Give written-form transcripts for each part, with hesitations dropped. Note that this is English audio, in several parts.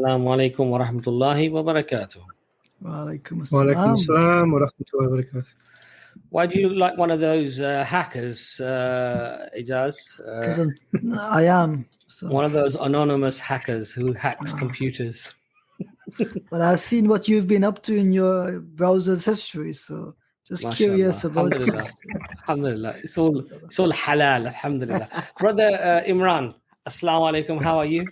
Assalamu alaikum wa rahmatullahi wa barakatuh. Wa alaikum Walaikum assalam. assalam wa rahmatullahi wa barakatuh. Why do you look like one of those hackers, Ijaz? Because I am. So. One of those anonymous hackers who hacks computers. But I've seen what you've been up to in your browser's history, so just Mashallah. curious about Alhamdulillah. Alhamdulillah. It's all halal, alhamdulillah. Brother Imran, assalamu alaikum, how are you?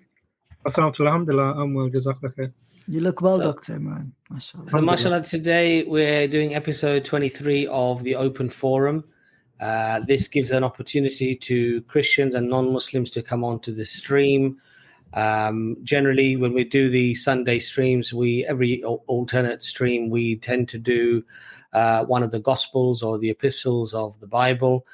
Alhamdulillah, I'm well, jazakallah khair. You look well, Dr. Imran. Mashallah. So, mashallah, today we're doing episode 23 of the Open Forum. This gives an opportunity to Christians and non-Muslims to come onto the stream. Generally, when we do the Sunday streams, every alternate stream, we tend to do one of the Gospels or the epistles of the Bible.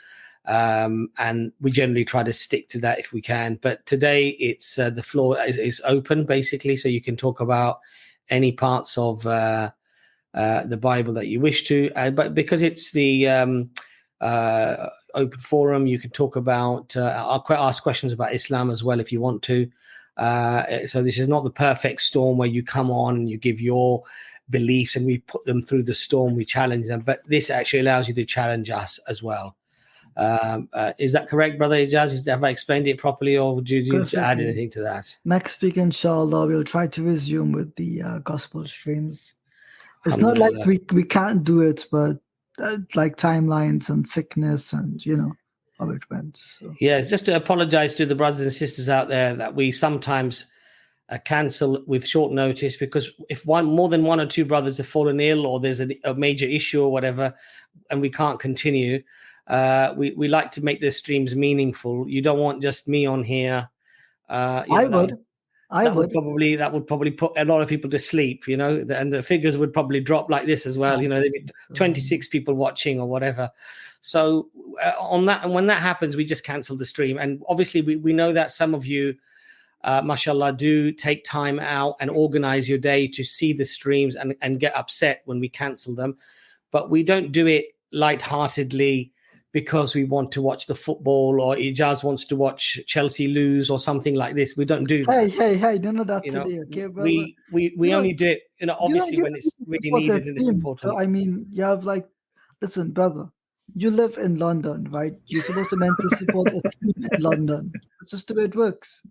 And we generally try to stick to that if we can. But today, it's the floor is open, basically, so you can talk about any parts of the Bible that you wish to. But because it's the open forum, you can talk about, ask questions about Islam as well if you want to. So this is not the perfect storm where you come on and you give your beliefs and we put them through the storm, we challenge them. But this actually allows you to challenge us as well. Is that correct, Brother Ijaz? Have I explained it properly, or would you add anything to that? Next week, inshallah, we'll try to resume with the gospel streams. It's not like we can't do it, but like timelines and sickness and, how it went. So. Yeah, it's just to apologize to the brothers and sisters out there that we sometimes cancel with short notice, because if more than one or two brothers have fallen ill or there's a major issue or whatever and we can't continue, we like to make the streams meaningful. You don't want just me on here. I would probably put a lot of people to sleep, and the figures would probably drop like this as well. There'd be 26 people watching or whatever. So on that, and when that happens, we just cancel the stream. And obviously we know that some of you, mashallah, do take time out and organize your day to see the streams and get upset when we cancel them. But we don't do it lightheartedly because we want to watch the football, or Ijaz wants to watch Chelsea lose or something like this. We don't do that. Hey, none of that today, okay, brother? We only do it, obviously when it's really needed and it's important. So, you have listen, brother, you live in London, right? You're supposed to meant to support a team in London. It's just the way it works.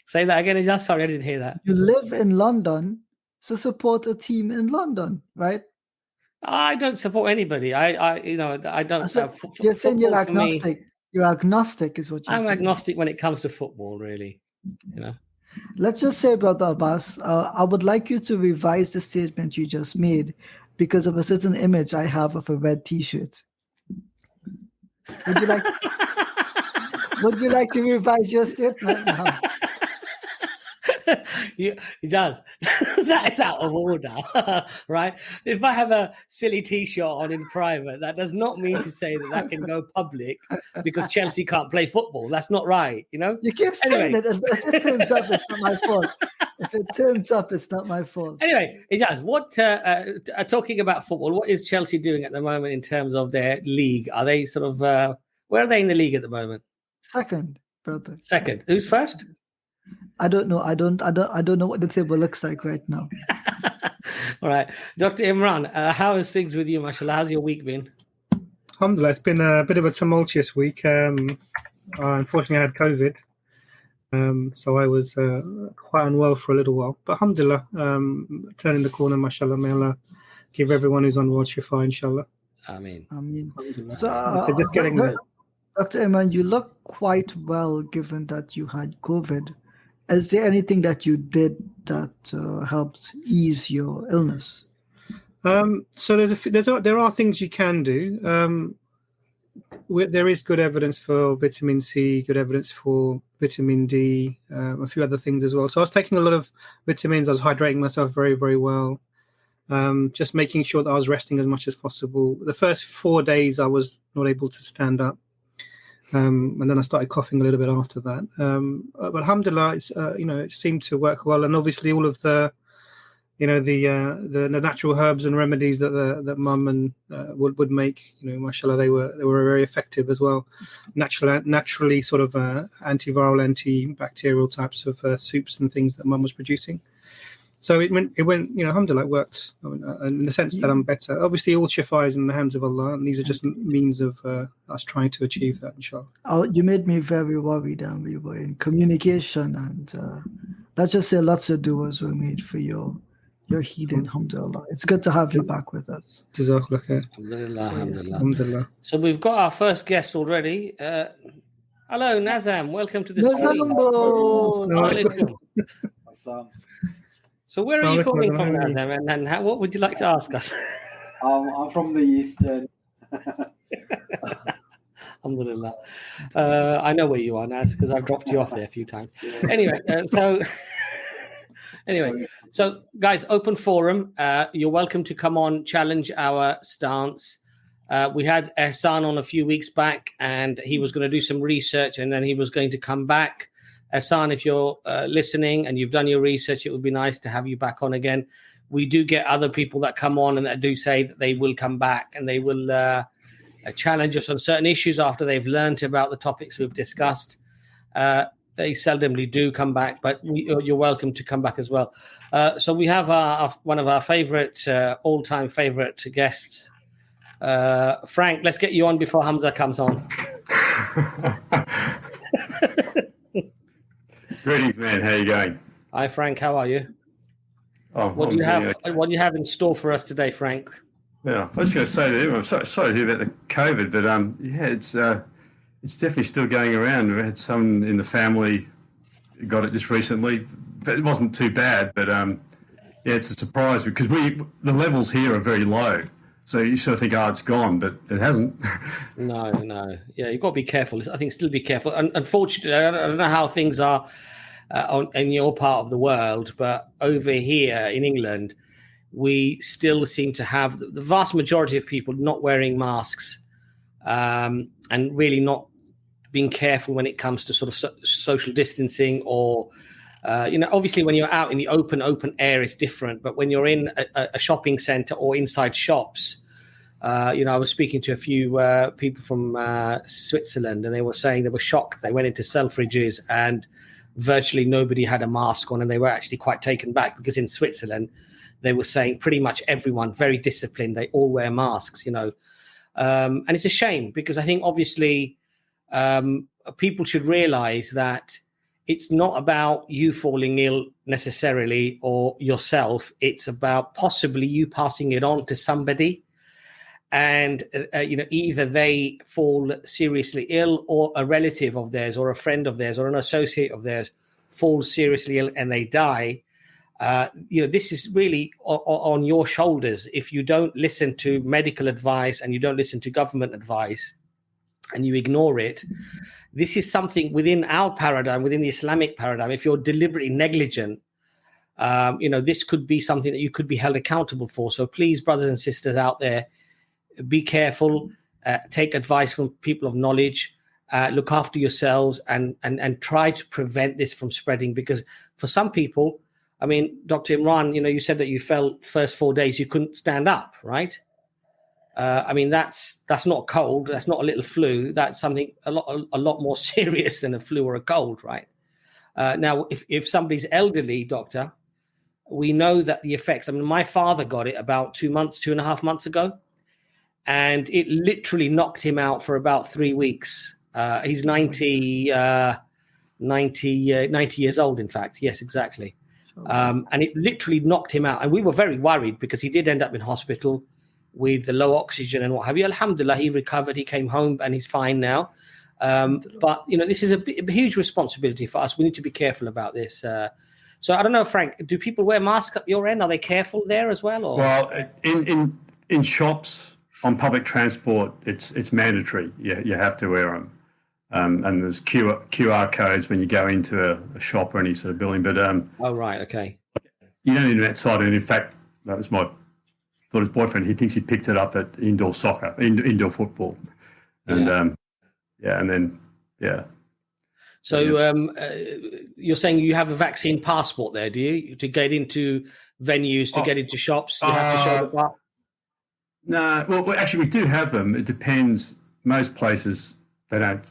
Say that again, Ijaz. Sorry, I didn't hear that. You live in London, so support a team in London, right? I don't support anybody. I don't. You're saying you're agnostic. You're agnostic, is what you're saying. I'm agnostic when it comes to football, really. Let's just say, Brother Abbas, I would like you to revise the statement you just made because of a certain image I have of a red T-shirt. Would you like? Would you like to revise your statement now? It does. That is out of order, right? If I have a silly T-shirt on in private, that does not mean to say that can go public because Chelsea can't play football. That's not right, You keep saying it. If it turns up, it's not my fault. If it turns up, it's not my fault. Anyway, Ijaz, what talking about football, what is Chelsea doing at the moment in terms of their league? Are they sort of where are they in the league at the moment? Second, brother. Second. Who's first? I don't know. I don't know what the table looks like right now. All right. Dr. Imran, how is things with you, mashallah? How's your week been? Alhamdulillah, it's been a bit of a tumultuous week. Unfortunately, I had COVID. So I was quite unwell for a little while. But alhamdulillah, turning the corner, mashallah. May Allah give everyone who's unwell shifa, inshallah. Ameen. So just getting there. Dr. Imran, you look quite well given that you had COVID. Is there anything that you did that helped ease your illness? So there are things you can do. There is good evidence for vitamin C, good evidence for vitamin D, a few other things as well. So I was taking a lot of vitamins. I was hydrating myself very, very well. Just making sure that I was resting as much as possible. The first 4 days I was not able to stand up. And then I started coughing a little bit after that. But alhamdulillah, it seemed to work well. And obviously all of the the natural herbs and remedies that mum and would make, mashallah, they were very effective as well. Naturally sort of antiviral, antibacterial types of soups and things that mum was producing. So it went, alhamdulillah, it worked. In the sense that I'm better. Obviously, all shifa is in the hands of Allah, and these are just means of us trying to achieve that, inshallah. Oh, you made me very worried, and we were in communication, and let's just say lots of du'as were made for your healing, alhamdulillah. It's good to have you back with us. Jazakallah khair. Alhamdulillah. So we've got our first guest already. Hello, Nazam. Welcome to the stream. So where are you calling from, Nazam? And what would you like to ask us? I'm from the Eastern. Alhamdulillah. I know where you are, Naz, because I've dropped you off there a few times. Anyway, so guys, open forum. You're welcome to come on, challenge our stance. We had Ehsan on a few weeks back, and he was going to do some research, and then he was going to come back. Ehsan, if you're listening and you've done your research, it would be nice to have you back on again. We do get other people that come on and that do say that they will come back and they will challenge us on certain issues after they've learned about the topics we've discussed. They seldomly do come back, but you're welcome to come back as well. So we have one of our favorite, all-time favorite guests, Frank. Let's get you on before Hamza comes on. Greetings, man. How are you going? Hi, Frank. How are you? Oh, what do you have? What do you have in store for us today, Frank? Yeah, I was going to say to him, I'm sorry to hear about the COVID, but it's definitely still going around. We had someone in the family who got it just recently, but it wasn't too bad. But it's a surprise because the levels here are very low. So you sort of think, it's gone, but it hasn't. No. Yeah, you've got to be careful. I think still be careful. Unfortunately, I don't know how things are in your part of the world, but over here in England, we still seem to have the vast majority of people not wearing masks and really not being careful when it comes to sort of social distancing or, obviously when you're out in the open air, it's different. But when you're in a shopping center or inside shops, I was speaking to a few people from Switzerland, and they were saying they were shocked. They went into Selfridges and virtually nobody had a mask on, and they were actually quite taken back because in Switzerland, they were saying pretty much everyone, very disciplined. They all wear masks, and it's a shame because I think obviously people should realize that it's not about you falling ill necessarily or yourself. It's about possibly you passing it on to somebody. And, either they fall seriously ill or a relative of theirs or a friend of theirs or an associate of theirs falls seriously ill and they die. This is really on your shoulders. If you don't listen to medical advice and you don't listen to government advice and you ignore it, this is something within our paradigm, within the Islamic paradigm. If you're deliberately negligent, this could be something that you could be held accountable for. So please, brothers and sisters out there, be careful, take advice from people of knowledge, look after yourselves and try to prevent this from spreading. Because for some people, I mean, Dr. Imran, you said that you felt first 4 days you couldn't stand up, right? That's not cold. That's not a little flu. That's something a lot more serious than a flu or a cold, right? Now, if somebody's elderly, doctor, we know that the effects. I mean, my father got it about 2.5 months ago, and it literally knocked him out for about 3 weeks. He's 90 years old, in fact. Yes, exactly. And it literally knocked him out. And we were very worried because he did end up in hospital with the low oxygen and what have you. Alhamdulillah, he recovered. He came home and he's fine now. But, this is a huge responsibility for us. We need to be careful about this. So I don't know, Frank, do people wear masks at your end? Are they careful there as well? Or? Well, in shops, on public transport, it's mandatory. You have to wear them. And there's QR codes when you go into a shop or any sort of building. But oh, right, okay. You don't need them outside. And in fact, that was my daughter's boyfriend. He thinks he picked it up at indoor soccer, indoor football. And So you're saying you have a vaccine passport there, do you? To get into venues, to get into shops, you have to show the passport? No, well, actually, we do have them. It depends. Most places, they don't.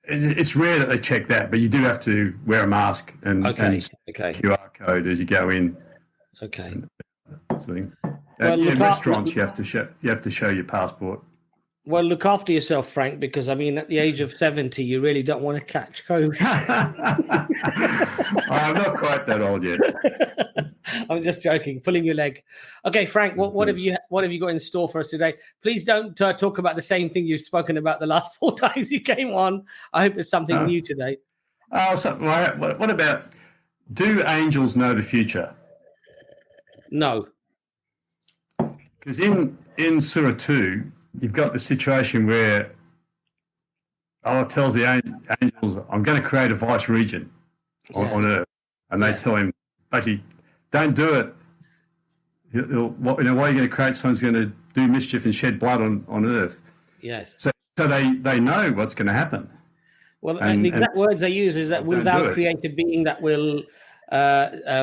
It's rare that they check that, but you do have to wear a mask and QR code as you go in. Okay. In restaurants, you have to show your passport. Well, look after yourself, Frank, because I mean, at the age of 70, you really don't want to catch COVID. I'm not quite that old yet. I'm just joking, pulling your leg. Okay, Frank, what have you got in store for us today? Please don't talk about the same thing you've spoken about the last 4 times you came on. I hope it's something new today. What about, do angels know the future? No. Because in Surah 2, you've got the situation where Allah tells the angels, I'm going to create a vice regent on Earth. And they tell him, actually, don't do it. Why are you going to create someone who's going to do mischief and shed blood on Earth? Yes. So they know what's going to happen. Well, the exact words they use is that wilt thou create a being that will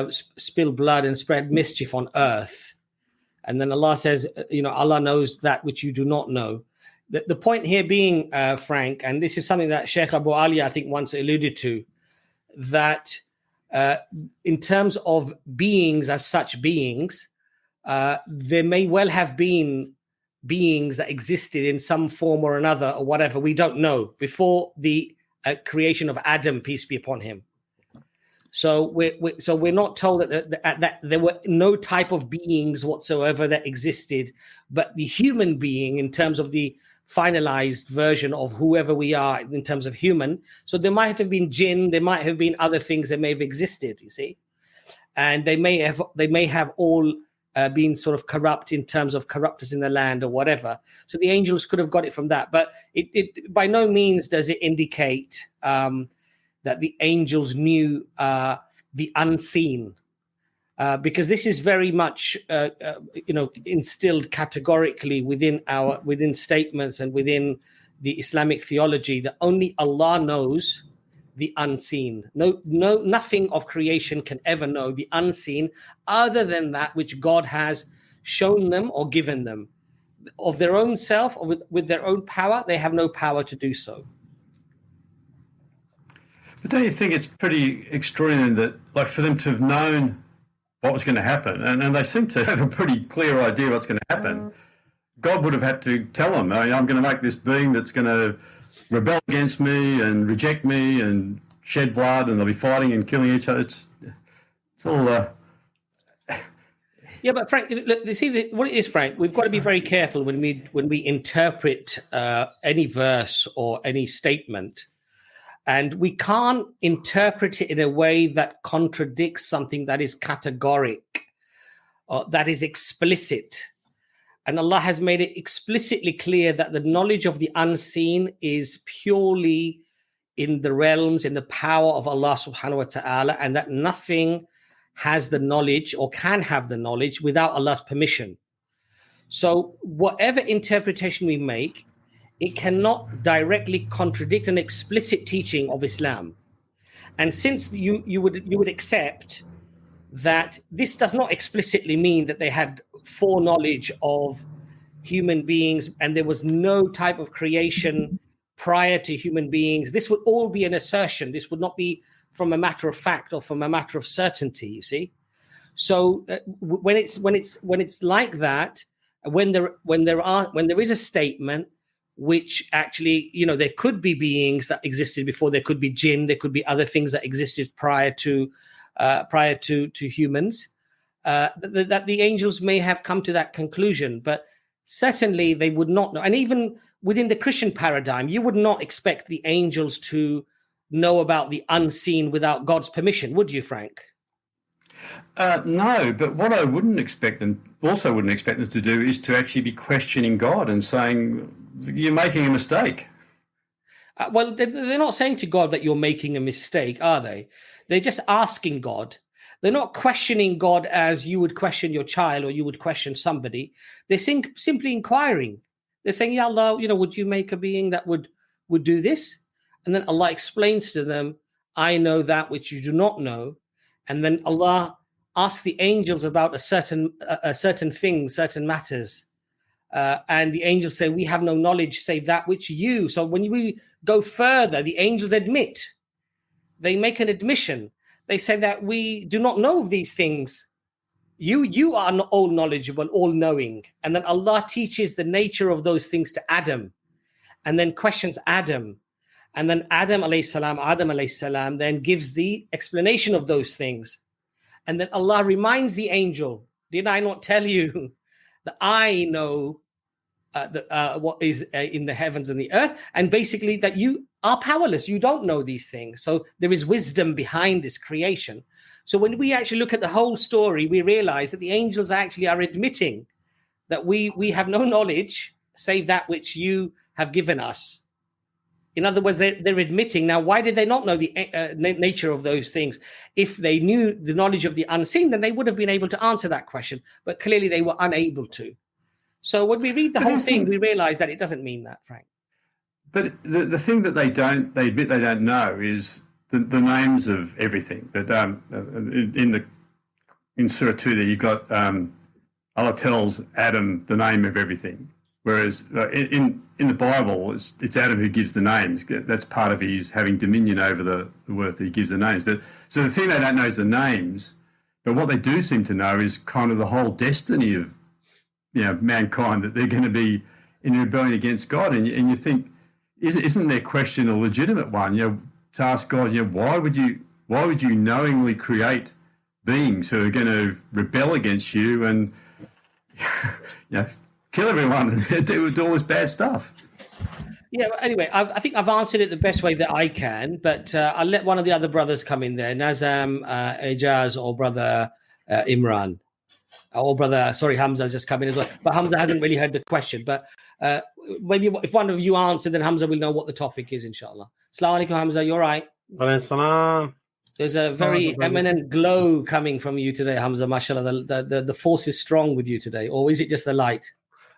spill blood and spread mischief on Earth? And then Allah says, Allah knows that which you do not know. The point here being, Frank, and this is something that Sheikh Abu Ali, I think, once alluded to, that in terms of beings as such beings, there may well have been beings that existed in some form or another or whatever, we don't know, before the creation of Adam, peace be upon him. So we're not told that there were no type of beings whatsoever that existed, but the human being in terms of the finalized version of whoever we are in terms of human. So there might have been jinn, there might have been other things that may have existed, you see, and they may have all been sort of corrupt in terms of corruptors in the land or whatever. So the angels could have got it from that, but it by no means does it indicate that the angels knew the unseen, because this is very much instilled categorically within statements and within the Islamic theology that only Allah knows the unseen. Nothing of creation can ever know the unseen other than that which God has shown them or given them. Of their own self or with their own power, they have no power to do so. But don't you think it's pretty extraordinary that, like, for them to have known what was going to happen, and they seem to have a pretty clear idea what's going to happen. God would have had to tell them, I'm going to make this being that's going to rebel against me and reject me and shed blood, and they'll be fighting and killing each other. It's all... Yeah, but Frank, look, you see, what it is, Frank, we've got to be very careful when we interpret any verse or any statement. And we can't interpret it in a way that contradicts something that is categoric or that is explicit. And Allah has made it explicitly clear that the knowledge of the unseen is purely in the realms, in the power of Allah subhanahu wa ta'ala, and that nothing has the knowledge or can have the knowledge without Allah's permission. So whatever interpretation we make, it cannot directly contradict an explicit teaching of Islam. And since you would accept that this does not explicitly mean that they had foreknowledge of human beings and there was no type of creation prior to human beings, this would all be an assertion. This would not be from a matter of fact or from a matter of certainty, you see. So when it's like that, when there is a statement which actually, there could be beings that existed before, there could be jinn, there could be other things that existed prior to humans, that the angels may have come to that conclusion, but certainly they would not know. And even within the Christian paradigm, you would not expect the angels to know about the unseen without God's permission, would you, Frank? No, but what I wouldn't expect them to do is to actually be questioning God and saying, you're making a mistake. Well, they're not saying to God that you're making a mistake, are they? They're just asking God. They're not questioning God as you would question your child or you would question somebody. They're simply inquiring. They're saying, Ya Allah, would you make a being that would do this? And then Allah explains to them, I know that which you do not know. And then Allah asks the angels about a certain thing, certain matters. And the angels say, we have no knowledge save that which you. So when we go further, the angels admit. They make an admission. They say that we do not know of these things. You are not all knowledgeable, all knowing. And then Allah teaches the nature of those things to Adam, and then questions Adam. And then Adam alayhi salam then gives the explanation of those things. And then Allah reminds the angel, did I not tell you that I know what is in the heavens and the earth? And basically that you are powerless. You don't know these things. So there is wisdom behind this creation. So when we actually look at the whole story, we realize that the angels actually are admitting that we have no knowledge save that which you have given us. In other words, they're admitting. Now, why did they not know the nature of those things? If they knew the knowledge of the unseen, then they would have been able to answer that question. But clearly they were unable to. So when we read the whole thing, we realize that it doesn't mean that, Frank. But the thing that they admit they don't know is the names of everything. That in Surah 2 there you've got Allah tells Adam the name of everything. Whereas in the Bible, it's Adam who gives the names. That's part of his having dominion over the earth. He gives the names. But so the thing they don't know is the names. But what they do seem to know is kind of the whole destiny of mankind, that they're going to be in rebellion against God. And you think, isn't their question a legitimate one? To ask God, why would you knowingly create beings who are going to rebel against you and kill everyone and do all this bad stuff? Yeah, but anyway, I think I've answered it the best way that I can, but I'll let one of the other brothers come in there, Nazam, Ijaz, or brother Imran. Or brother, Hamza has just come in as well. But Hamza hasn't really heard the question. But maybe if one of you answered, then Hamza will know what the topic is, inshallah. Assalamu alaikum, Hamza, you're right. There's a very eminent glow coming from you today, Hamza, mashallah. The force is strong with you today. Or is it just the light?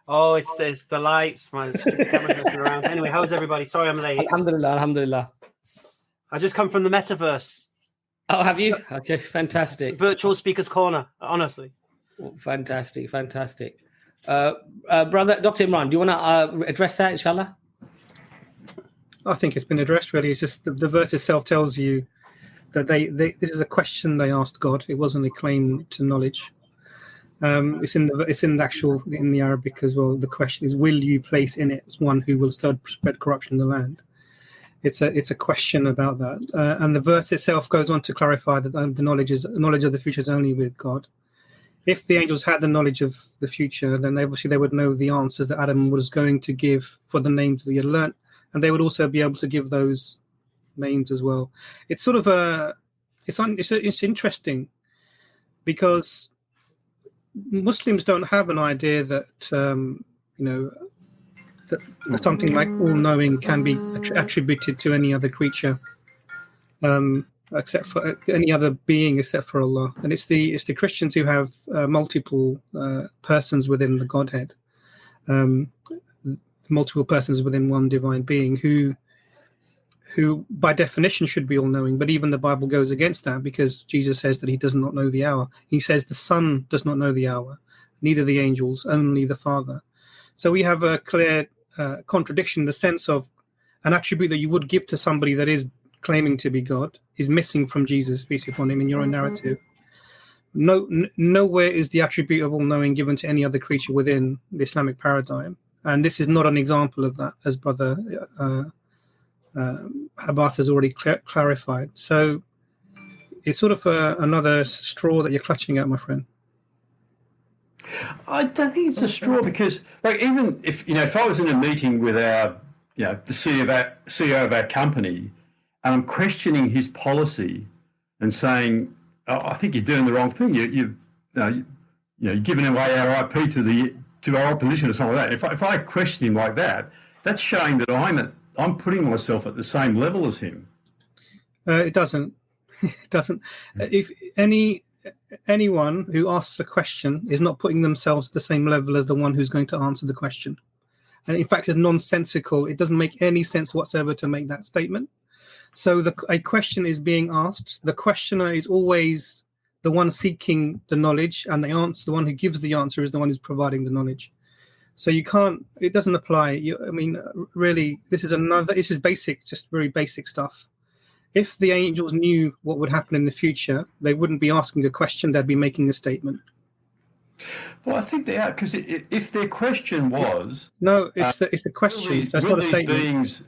Oh, it's the lights. My camera's messing around. Anyway, how is everybody? Sorry I'm late. Alhamdulillah. I just come from the metaverse. Oh, have you? Okay, fantastic. It's virtual speaker's corner, honestly. Fantastic. Brother, Dr. Imran, do you want to address that, inshallah? I think it's been addressed, really. It's just the verse itself tells you that this is a question they asked God. It wasn't a claim to knowledge. It's in the Arabic as well. The question is, will you place in it one who will spread corruption in the land? It's a question about that. And the verse itself goes on to clarify that the knowledge of the future is only with God. If the angels had the knowledge of the future, then they would know the answers that Adam was going to give for the names that he had learnt, and they would also be able to give those names as well. It's sort of it's interesting because Muslims don't have an idea that that something like all-knowing can be attributed to any other creature. Except for any other being except for Allah. And it's the Christians who have multiple persons within the Godhead, multiple persons within one divine being who by definition should be all-knowing. But even the Bible goes against that, because Jesus says that he does not know the hour. He says the Son does not know the hour, neither the angels, only the Father. So we have a clear contradiction in the sense of an attribute that you would give to somebody that is claiming to be God is missing from Jesus, peace be upon him, in your own narrative. Nowhere is the attribute of all-knowing given to any other creature within the Islamic paradigm. And this is not an example of that, as Brother Abbas has already clarified. So it's sort of another straw that you're clutching at, my friend. I don't think it's a straw, because even if I was in a meeting with our the CEO of our company, and I'm questioning his policy and saying, I think you're doing the wrong thing. You're giving away our IP to our opposition or something like that. If I question him like that, that's showing that I'm putting myself at the same level as him. It doesn't. It doesn't. If anyone who asks a question is not putting themselves at the same level as the one who's going to answer the question. And in fact, it's nonsensical. It doesn't make any sense whatsoever to make that statement. So a question is being asked. The questioner is always the one seeking the knowledge, and the one who gives the answer is the one who's providing the knowledge. So you can't. It doesn't apply. Really, this is basic, just very basic stuff. If the angels knew what would happen in the future, they wouldn't be asking a question, they'd be making a statement. Well, I think they are, because if their question was... No, it's a question. That's not a statement.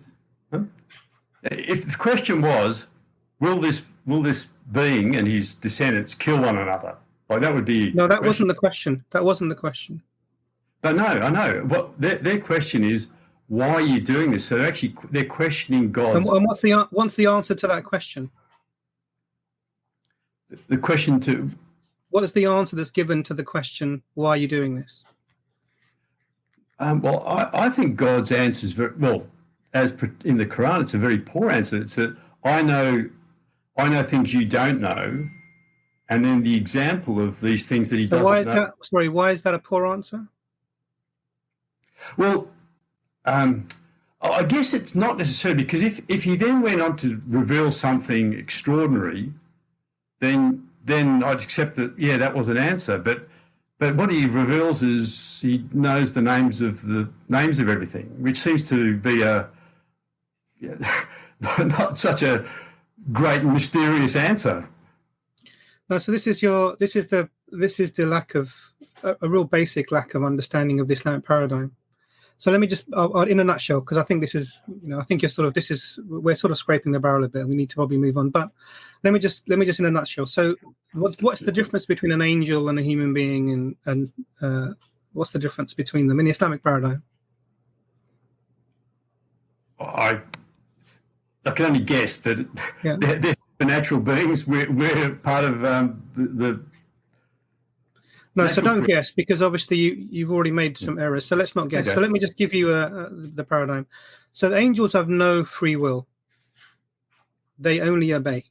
If the question was, will this being and his descendants kill one another? Like, that would be... No, that wasn't the question. That wasn't the question. But no, I know. What their question is, why are you doing this? So they're questioning God. And what's the answer to that question? The question to... What is the answer that's given to the question, why are you doing this? Well, I think God's answer is very... Well, as in the Quran, it's a very poor answer. It's that I know things you don't know, and then the example of these things that he doesn't know. Why is that a poor answer? Well, I guess it's not necessarily, because if he then went on to reveal something extraordinary, then I'd accept that, yeah, that was an answer. But what he reveals is he knows the names of everything, which seems to be not such a great and mysterious answer. No, so this is the lack of a real basic lack of understanding of the Islamic paradigm. So let me just, in a nutshell, because I think this is, I think we're sort of scraping the barrel a bit, and we need to probably move on. But let me just in a nutshell. So, what's the difference between an angel and a human being, and what's the difference between them in the Islamic paradigm? I can only guess, but yeah. they're natural beings. We're part of the. No, so don't guess, because obviously you've already made some errors. So let's not guess. Okay. So let me just give you the paradigm. So the angels have no free will. They only obey.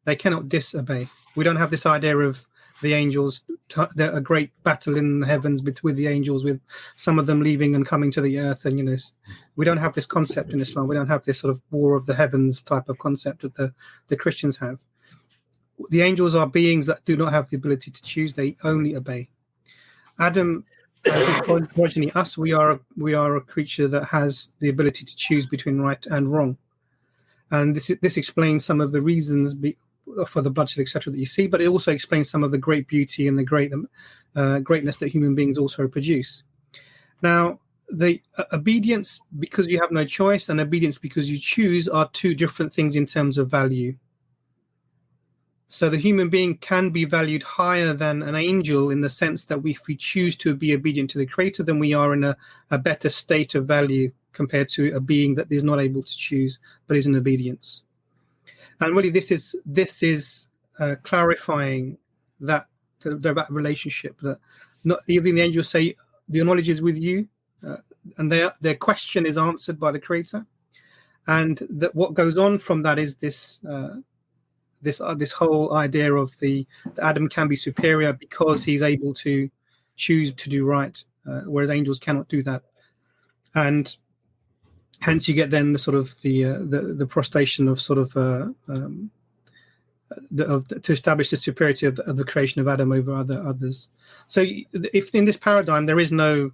They cannot disobey. We don't have this idea of the angels, a great battle in the heavens with the angels, with some of them leaving and coming to the earth. And, we don't have this concept in Islam. We don't have this sort of war of the heavens type of concept that the Christians have. The angels are beings that do not have the ability to choose. They only obey. Adam and his progeny, us, we are a creature that has the ability to choose between right and wrong. And this explains some of the reasons for the bloodshed, etc., that you see, but it also explains some of the great beauty and the greatness that human beings also produce. Now, the obedience because you have no choice and obedience because you choose are two different things in terms of value. So the human being can be valued higher than an angel in the sense that if we choose to be obedient to the Creator, then we are in a better state of value compared to a being that is not able to choose but is in obedience. And really, this is clarifying that relationship. That not even the angels say the knowledge is with you, and their question is answered by the Creator, and that what goes on from that is this whole idea of that Adam can be superior because he's able to choose to do right, whereas angels cannot do that, and hence you get then the sort of the prostration of sort of to establish the superiority of the creation of Adam over others. So if in this paradigm there is no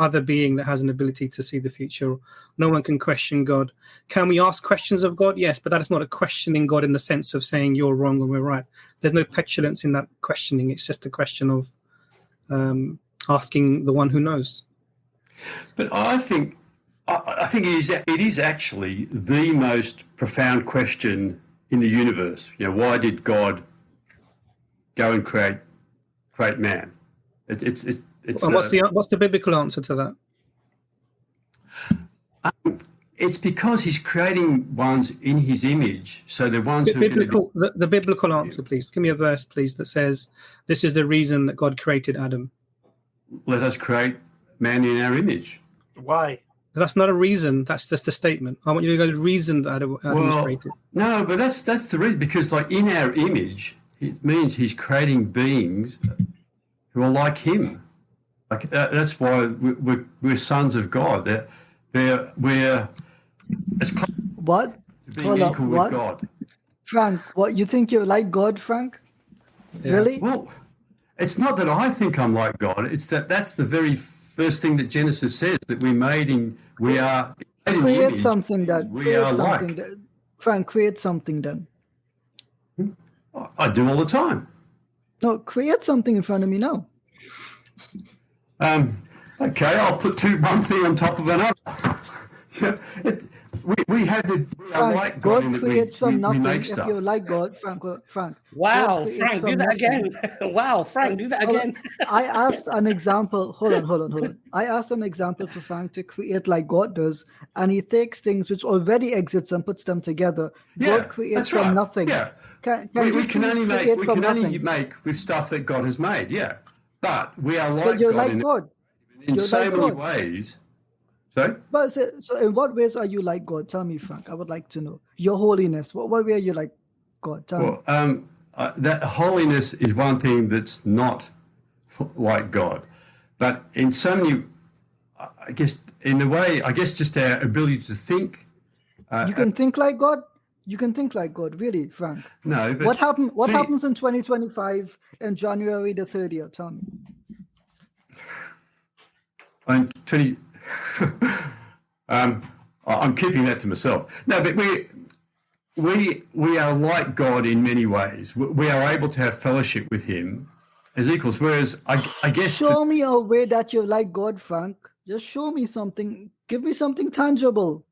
other being that has an ability to see the future, no one can question God. Can we ask questions of God? Yes, but that is not a questioning God in the sense of saying you're wrong and we're right. There's no petulance in that questioning. It's just a question of asking the one who knows. But I think it is actually the most profound question in the universe. Why did God go and create man? It's and what's the biblical answer to that? It's because he's creating ones in his image. So the ones the biblical answer, please. Give me a verse, please, that says this is the reason that God created Adam. Let us create man in our image. Why? That's not a reason. That's just a statement. I want you to go to the reason that Adam was created. No, but that's the reason, because like in our image, it means he's creating beings who are like him. Like that's why we're sons of God. We're as close. What? being Hold up, equal what? with God. Frank, what, you think you're like God, Frank? Yeah. Really? Well, it's not that I think I'm like God. It's that's the very first thing that Genesis says, that we are made in the Create image. something then. We Create are something like. then. Frank, create something then. I do all the time. No, create something in front of me now. Okay, I'll put one thing on top of another. we have the we are Frank, like God in that creates from we nothing. make If stuff. you're like God, Frank. Wow, God creates Frank, do from that nothing. again. Wow, Frank, do that Hold on. again. I asked an example. Hold on. I asked an example for Frank to create like God does, and he takes things which already exist and puts them together. Yeah, God creates that's from right. nothing. Yeah. Can we you can please only make create we from can nothing? only make with stuff that God has made. Yeah, but we are But like you're God like God. in You're so like many God. ways. So But so in what ways are you like God? Tell me, Frank. I would like to know. Your holiness. What way are you like God? Tell me. well, that holiness is one thing that's not like God, but in so many, I guess, in the way, I guess, just our ability to think. You can think like God. You can think like God, really, Frank. No, but What happened? What see, happens in 2025 in January the 30th? Tell me. I'm 20. I'm keeping that to myself. No, but we are like God in many ways. We are able to have fellowship with Him as equals. Whereas I guess Show me a way that you're like God, Frank. Just show me something. Give me something tangible.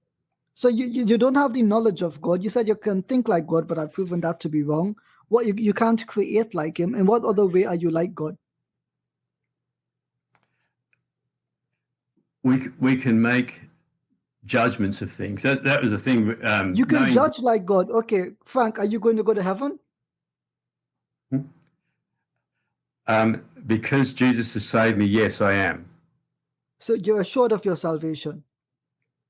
So you don't have the knowledge of God. You said you can think like God, but I've proven that to be wrong. What you can't create like Him. In what other way are you like God? we can make judgments of things. That was the thing. You can judge like God. Okay, Frank, are you going to go to heaven? Because Jesus has saved me. Yes, I am. So you're assured of your salvation.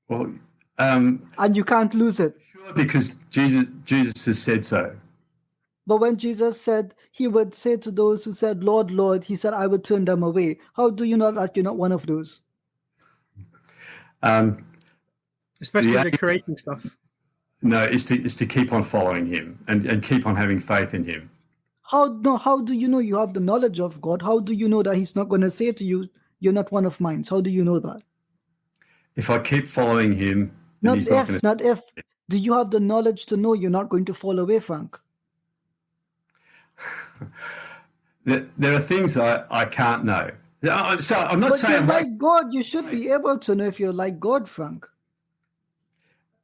Well, and you can't lose it. sure, because Jesus has said so. But when Jesus said he would say to those who said, Lord, Lord, he said, I would turn them away. How do you know that you're not one of those? Especially if they're creating stuff. No, is to keep on following Him and keep on having faith in Him. How do you know you have the knowledge of God? How do you know that He's not going to say to you, you're not one of mine? How do you know that? If I keep following Him, then Not He's if, not if. Do you have the knowledge to know you're not going to fall away, Frank? There are things I can't know. So I'm not But saying you're I'm like God. You should be able to know if you're like God, Frank.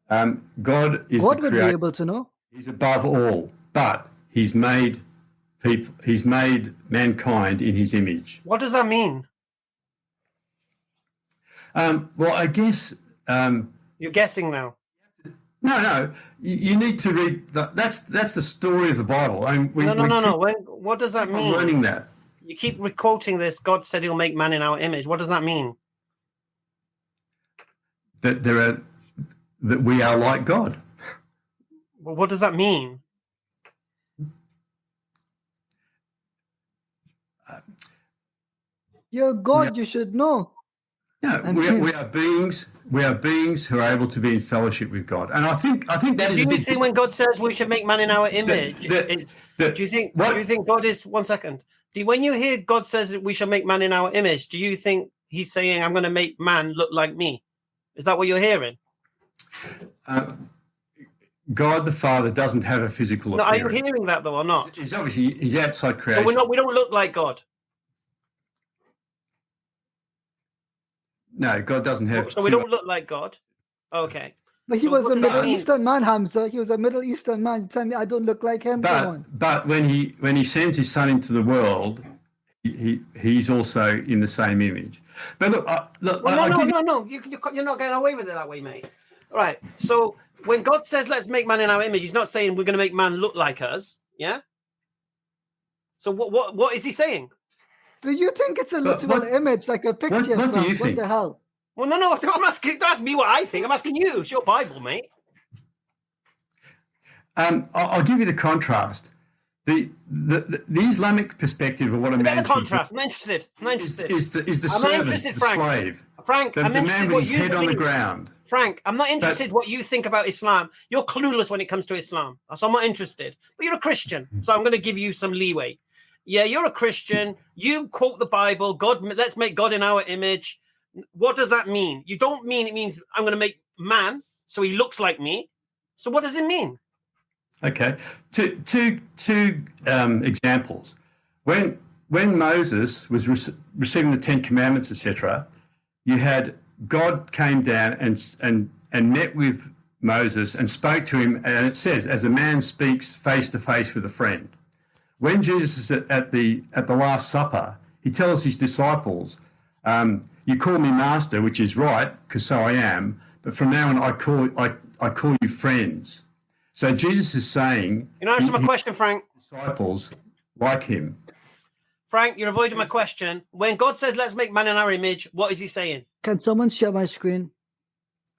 God is God the would be creator. able to know. He's above all, but He's made people. He's made mankind in His image. What does that mean? Well, I guess You're guessing now. no. You need to read. That's the story of the Bible. I mean, No. What does that mean? Learning that. You keep quoting this. God said He'll make man in our image. What does that mean? That we are like God. Well, what does that mean? You're God. You should know. Yeah, we are beings. We are beings who are able to be in fellowship with God, and I think that is. Do you think when God says we should make man in our image, do you think God is 1 second? When you hear God says that we shall make man in our image, do you think He's saying I'm going to make man look like me? Is that what you're hearing? God the Father doesn't have a physical appearance. Are you hearing that though or not? He's obviously outside creation. But we don't look like God. No, God doesn't have. So we don't look like God. Okay. But he was a Middle Eastern man, Hamza. He was a Middle Eastern man. You tell me I don't look like him. But when he sends his son into the world, he's also in the same image. But look, no. You're not getting away with it that way, mate. All right. So when God says let's make man in our image, He's not saying we're going to make man look like us. Yeah. So what is He saying? Do you think it's a literal image, like a picture? What do you think? What the hell? Well, no. I'm asking. Don't ask me what I think. I'm asking you. It's your Bible, mate. I'll give you the contrast. The Islamic perspective of what a man. The contrast. I'm not interested. Is the servant, the slave. Frank, I'm the man interested with what his you head on the think. ground. Frank, I'm not interested what you think about Islam. You're clueless when it comes to Islam. So I'm not interested. But you're a Christian, so I'm going to give you some leeway. Yeah, you're a Christian. You quote the Bible. God, let's make God in our image. What does that mean? You don't mean it means I'm going to make man so he looks like me. So what does it mean? Okay, two examples. When Moses was receiving the Ten Commandments, etc., you had God came down and met with Moses and spoke to him, and it says, as a man speaks face to face with a friend. When Jesus is at the Last Supper, he tells his disciples, "You call me master," which is right, because so I am. But from now on, I call you friends. So Jesus is saying, you know, answer my question, Frank. Disciples like him. Frank, you're avoiding my question. When God says, "Let's make man in our image," what is he saying? Can someone share my screen?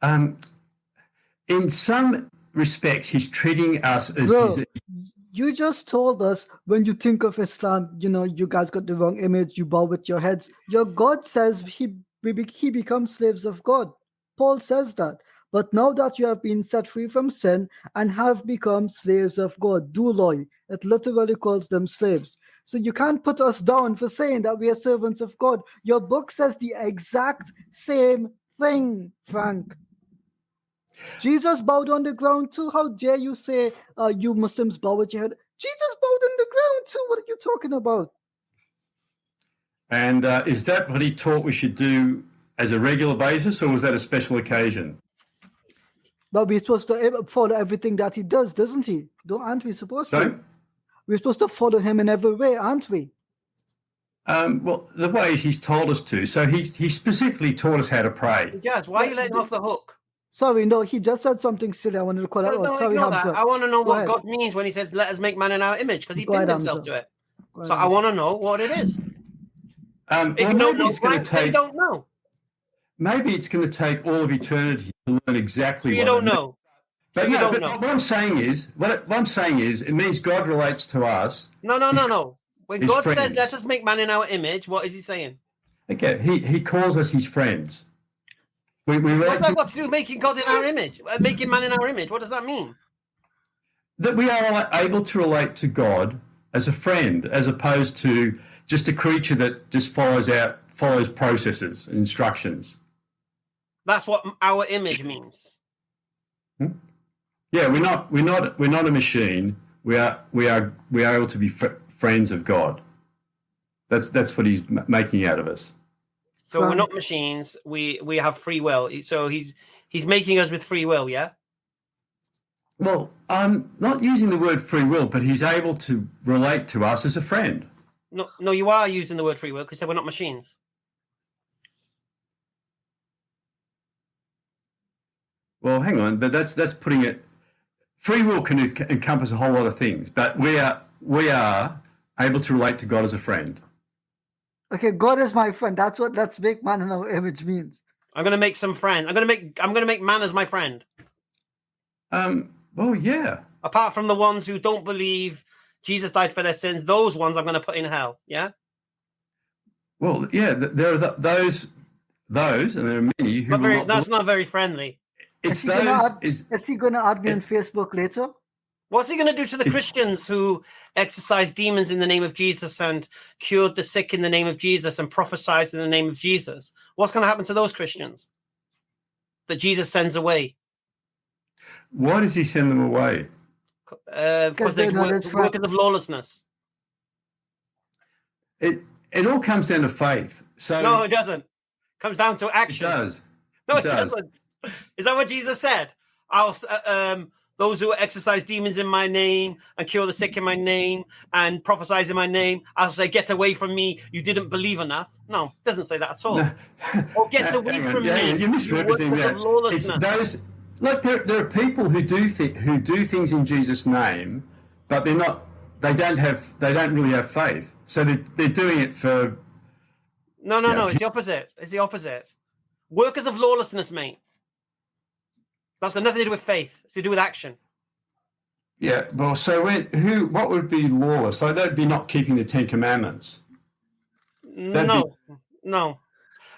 In some respects, he's treating us as Bro, you just told us when you think of Islam, you know, you guys got the wrong image, you bow with your heads. Your God says he becomes slaves of God. Paul says that. But now that you have been set free from sin and have become slaves of God, douloi, it literally calls them slaves. So you can't put us down for saying that we are servants of God. Your book says the exact same thing, Frank. Jesus bowed on the ground too. How dare you say you Muslims bow with your head? Jesus bowed on the ground too. What are you talking about? And is that what he taught we should do as a regular basis, or was that a special occasion? But we're supposed to follow everything that he does, doesn't he? Aren't we supposed to? We're supposed to follow him in every way, aren't we? Well, the way he's told us to. So he specifically taught us how to pray. Ijaz, why are you letting off the hook? Sorry, no, he just said something silly. I wanted to call out. Sorry, Hamza. I want to know what God means when he says, "Let us make man in our image," because he pinned himself to it. So I want to know what it is. If you don't know, Frank, say you don't know. Maybe it's going to take all of eternity to learn exactly what you don't know. But what I'm saying is, it means God relates to us. No. When God says, "Let us make man in our image," what is he saying? Okay, he calls us his friends. What does that got to do with making God in our image? Making man in our image? What does that mean? That we are able to relate to God as a friend, as opposed to just a creature that just follows processes and instructions. That's what our image means. Yeah, we're not a machine. We are able to be friends of God. That's what he's making out of us. So we're not machines. We have free will. So he's making us with free will, yeah? Well, I'm not using the word free will, but he's able to relate to us as a friend. No, you are using the word free will because we're not machines. Well, hang on, but that's putting it. Free will can encompass a whole lot of things, but we are able to relate to God as a friend. Okay, God is my friend. That's what "let's make man in our image" means. I'm gonna make some friends. I'm gonna make man as my friend. Well, yeah. Apart from the ones who don't believe Jesus died for their sins, those ones I'm gonna put in hell. Yeah. Well, yeah. There are those, and there are many who. That's not very friendly. Is he going to add me on Facebook later? What's he going to do to the Christians who exorcised demons in the name of Jesus and cured the sick in the name of Jesus and prophesied in the name of Jesus? What's going to happen to those Christians that Jesus sends away? Why does he send them away? Because they're workers of lawlessness. It all comes down to faith. So no, it doesn't. It comes down to action. It does. No, it doesn't. Is that what Jesus said? Those who exercise demons in my name and cure the sick in my name and prophesize in my name, I'll say, "Get away from me. You didn't believe enough." No, it doesn't say that at all. Or "Get away from me." You're misrepresenting that. It's those, like there are people who do things in Jesus' name, but they're not. They don't really have faith. So they're doing it for. No. It's the opposite. It's the opposite. Workers of lawlessness, mate. That's got nothing to do with faith. It's to do with action. Yeah, well, so what would be lawless? Like that'd be not keeping the Ten Commandments. No.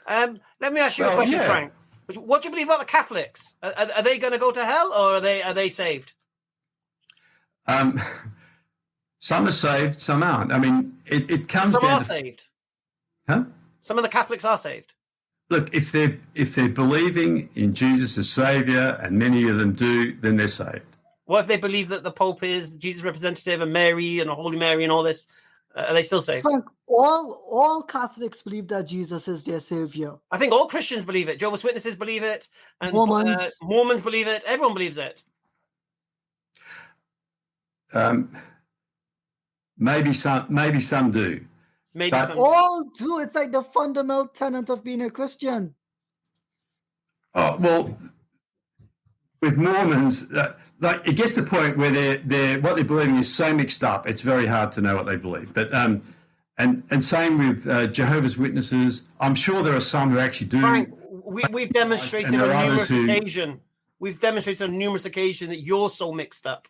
Let me ask you a question, Frank. What do you believe about the Catholics? Are they going to go to hell, or are they saved? Some are saved, some aren't. I mean, it comes some down are to saved. Huh? Some of the Catholics are saved. Look, if they're believing in Jesus as Saviour, and many of them do, then they're saved. What if they believe that the Pope is Jesus' representative and Mary and Holy Mary and all this? Are they still saved? Frank, all Catholics believe that Jesus is their savior. I think all Christians believe it. Jehovah's Witnesses believe it, and Mormons believe it. Everyone believes it. Maybe some do. Maybe some all do. It's like the fundamental tenet of being a Christian. Oh well, with Mormons, like it gets to the point where they're what they're believing is so mixed up. It's very hard to know what they believe. But and same with Jehovah's Witnesses. I'm sure there are some who actually do. Frank, we've demonstrated on numerous occasions. We've demonstrated on numerous occasions that you're so mixed up.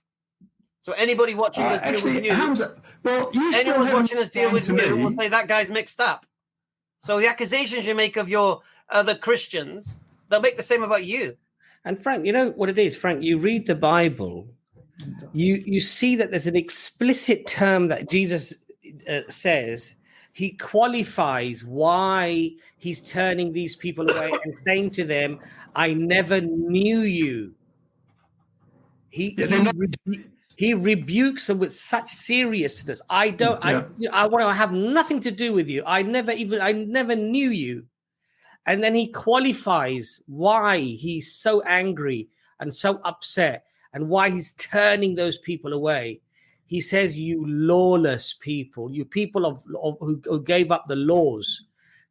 So anybody watching this deal with you, Hamza, well, anyone watching this deal with you will say that guy's mixed up. So the accusations you make of your other Christians, they'll make the same about you. And Frank, you know what it is, Frank? You read the Bible, you see that there's an explicit term that Jesus says. He qualifies why he's turning these people away and saying to them, "I never knew you." He rebukes them with such seriousness. I want to have nothing to do with you. I never knew you. And then he qualifies why he's so angry and so upset and why he's turning those people away. He says, "You lawless people, you people who gave up the laws,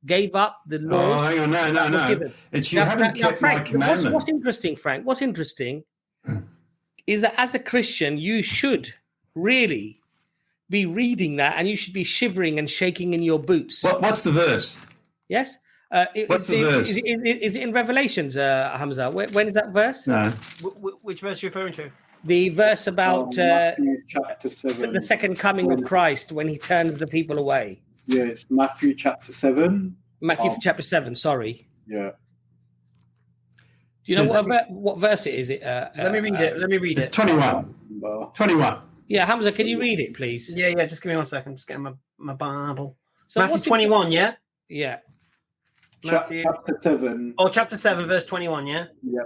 gave up the laws." Oh, hang on, no. It's you haven't kept my commandment. What's interesting, Frank? What's interesting is that as a Christian, you should really be reading that, and you should be shivering and shaking in your boots. What's the verse? Yes. What's the verse? Is it in Revelations, Hamza? When is that verse? No. Which verse are you referring to? The verse about chapter 7. The second coming of Christ, when he turns the people away. Yeah, it's Matthew chapter 7. Matthew chapter 7, sorry. Yeah. Do you know what verse it is? Let me read it. 21. 21. Yeah, Hamza, can you read it, please? Yeah. Just give me 1 second. Just getting my Bible. So Matthew 21, yeah? Yeah. Matthew. Chapter 7. Oh, chapter 7, verse 21, yeah? Yeah.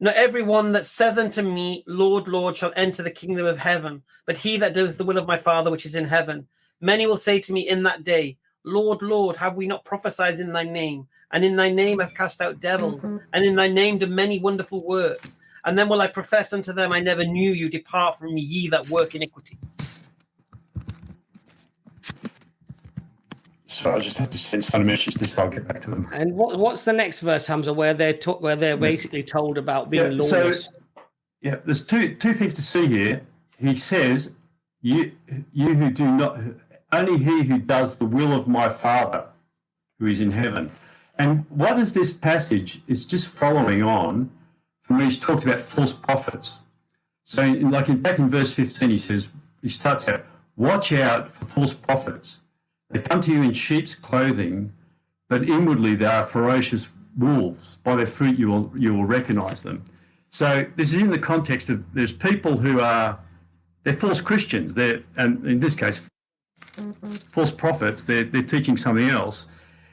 Not everyone that saith unto me, Lord, Lord, shall enter the kingdom of heaven, but he that doeth the will of my Father which is in heaven. Many will say to me in that day, Lord, Lord, have we not prophesied in thy name? And in thy name have cast out devils, and in thy name done many wonderful works. And then will I profess unto them, I never knew you. Depart from me, ye that work iniquity. So I just have to send some messages this. I'll get back to them. And what's the next verse, Hamza, where they're basically told about being lawless? So, there's two things to see here. He says, "You who do not, only he who does the will of my Father, who is in heaven." And what is this passage? It's just following on from when he's talked about false prophets. So, back in verse 15, he starts out, "Watch out for false prophets. They come to you in sheep's clothing, but inwardly they are ferocious wolves. By their fruit you will recognize them." So this is in the context of there's people who they're false Christians. And in this case, false prophets. They're teaching something else.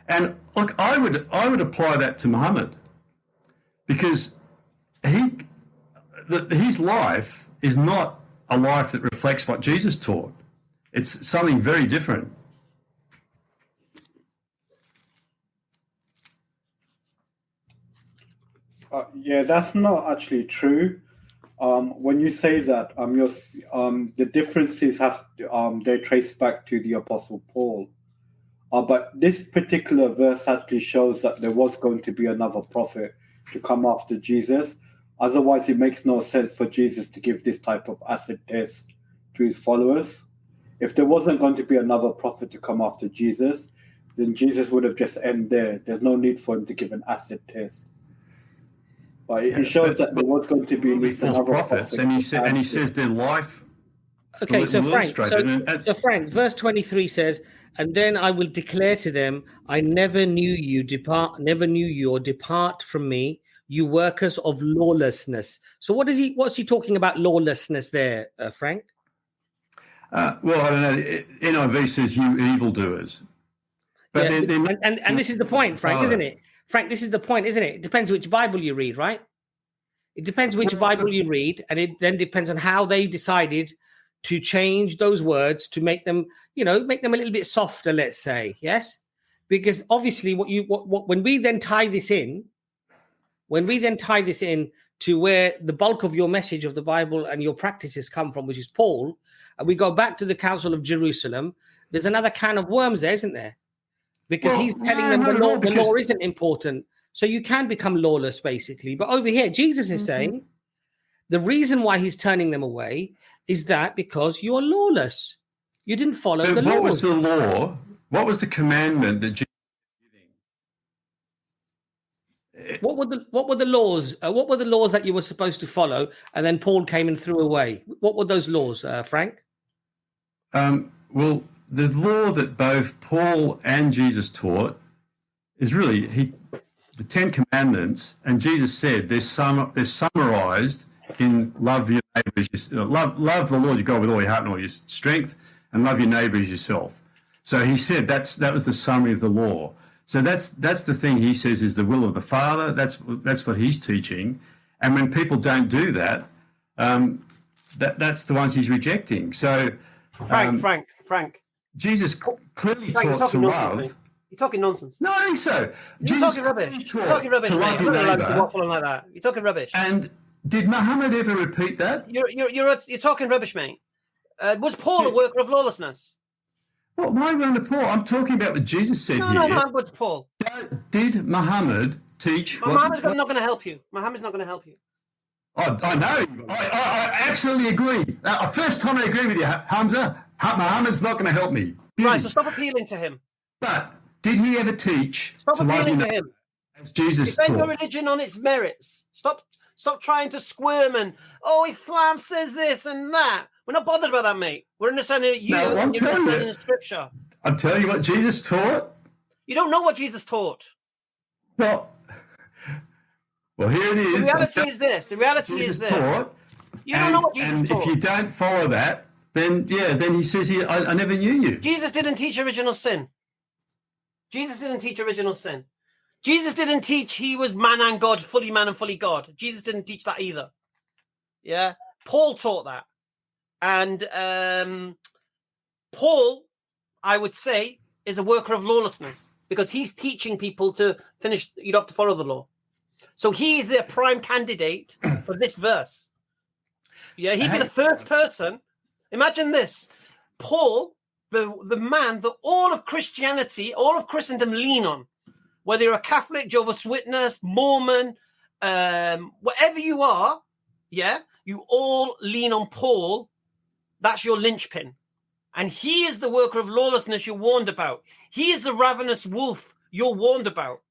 And look, I would apply that to Muhammad, because his life is not a life that reflects what Jesus taught. It's something very different. Yeah, that's not actually true. When you say that, the differences they trace back to the Apostle Paul. But this particular verse actually shows that there was going to be another prophet to come after Jesus. Otherwise, it makes no sense for Jesus to give this type of acid test to his followers. If there wasn't going to be another prophet to come after Jesus, then Jesus would have just ended there. There's no need for him to give an acid test. But it shows that there was going to be at least another prophets, and he says their life. Okay, so Frank, verse 23 says, And then I will declare to them, I never knew you, or depart from me, you workers of lawlessness. So what's he talking about lawlessness there, Frank? Well, I don't know. NIV says you evildoers. But yeah, and this is the point, Frank, isn't it? Frank, this is the point, isn't it? It depends which Bible you read, right? It depends which Bible you read, and it then depends on how they decided to change those words to make them, make them a little bit softer, let's say, yes? Because obviously when we then tie this in to where the bulk of your message of the Bible and your practices come from, which is Paul, and we go back to the Council of Jerusalem, there's another can of worms there, isn't there? Because he's telling them the law isn't important. So you can become lawless, basically. But over here, Jesus is saying the reason why he's turning them away is that because you're lawless. You didn't follow the law. What was the law? What was the commandment that Jesus was giving? What were the laws? What were the laws that you were supposed to follow? And then Paul came and threw away. What were those laws, Frank? Well, the law that both Paul and Jesus taught is really the 10 Commandments, and Jesus said they're summarized in love your neighbor as yourself. Love the Lord your God with all your heart and all your strength, and love your neighbor as yourself. So he said that was the summary of the law. So that's the thing he says is the will of the Father. That's what he's teaching. And when people don't do that, that's the ones he's rejecting. So Frank. Jesus clearly taught to love. You're talking nonsense. No, I think so. You're talking rubbish. You're talking rubbish, mate. I'm not allowed to waffle like that. You're talking rubbish. And did Muhammad ever repeat that? You're talking rubbish, mate. Was Paul a worker of lawlessness? Well, why run to Paul? I'm talking about what Jesus said here. No, I'm with Paul. Did Muhammad teach? Muhammad's not going to help you. Muhammad's not going to help you. Oh, I know. I absolutely agree. First time I agree with you, Hamza. Muhammad's not going to help me. Right, so stop appealing to him. But did he ever teach? Stop appealing to him. As Jesus defend taught? your religion on its merits. Stop trying to squirm and Islam says this and that. We're not bothered about that, mate. We're understanding you and you're understanding the scripture. I'm telling you what Jesus taught. You don't know what Jesus taught. Well, here it is. The reality is this. The reality is this. You don't know what Jesus taught. And if you don't follow that, then he says, I never knew you. Jesus didn't teach original sin. Jesus didn't teach he was man and God, fully man and fully God. Jesus didn't teach that either. Yeah. Paul taught that. And Paul, I would say, is a worker of lawlessness because he's teaching people to finish, you don't have to follow the law. So he's the prime candidate for this verse. Yeah, he'd be the first person. Imagine this. Paul, the man that all of Christianity, all of Christendom lean on, whether you're a Catholic, Jehovah's Witness, Mormon, whatever you are, yeah, you all lean on Paul. That's your linchpin. And he is the worker of lawlessness you're warned about. He is the ravenous wolf you're warned about.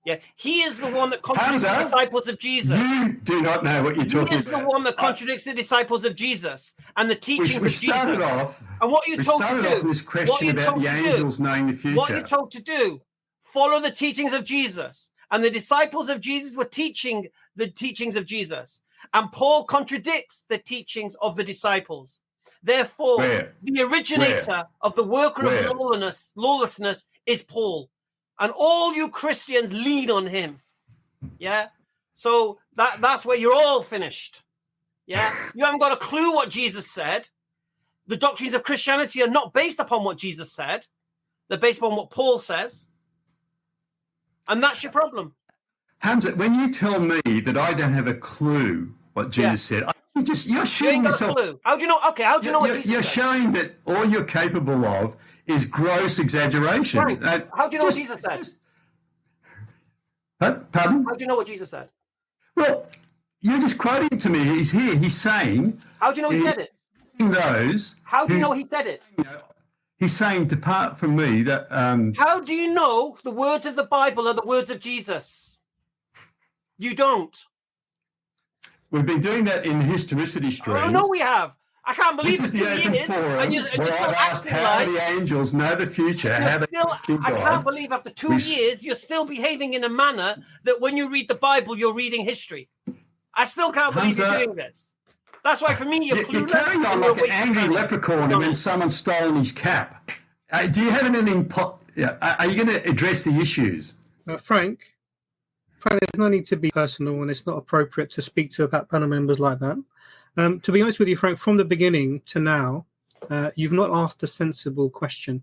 Yeah, he is the one that contradicts the disciples of Jesus. You do not know what you're talking about. He is the one that contradicts the disciples of Jesus and the teachings of Jesus. Started off, and what you're told to do, this question about the angels knowing the future. What you're told to do, follow the teachings of Jesus. And the disciples of Jesus were teaching the teachings of Jesus. And Paul contradicts the teachings of the disciples. Therefore, the originator of the worker of lawlessness is Paul. And all you Christians lean on him. Yeah. So that's where you're all finished. Yeah. You haven't got a clue what Jesus said. The doctrines of Christianity are not based upon what Jesus said. They're based upon what Paul says. And that's your problem. Hamza, when you tell me that I don't have a clue what Jesus said, you're shooting yourself. How do you know? Okay, how do you know what Jesus said? You're showing that all you're capable of is gross exaggeration. Right. How do you know what Jesus said? Pardon? How do you know what Jesus said? Well, you're just quoting it to me. He's here. He's saying. How do you know he said it? How do you know he said it? He's saying, "Depart from me." That. How do you know the words of the Bible are the words of Jesus? You don't. We've been doing that in the historicity stream. I know we have. I can't believe This it's is the 2 open years, forum and you're where still I've asked acting how like the angels know the future, how they think I God. can't believe after 2 years you're still behaving in a manner that when you read the Bible, you're reading history. I still can't believe you're doing this. That's why for me, you're You're clueless. carrying on like an angry leprechaun when someone's stolen his cap. Do you have anything? Are you going to address the issues? Frank, there's no need to be personal, and it's not appropriate to speak to about panel members like that. To be honest with you, Frank, from the beginning to now, you've not asked a sensible question.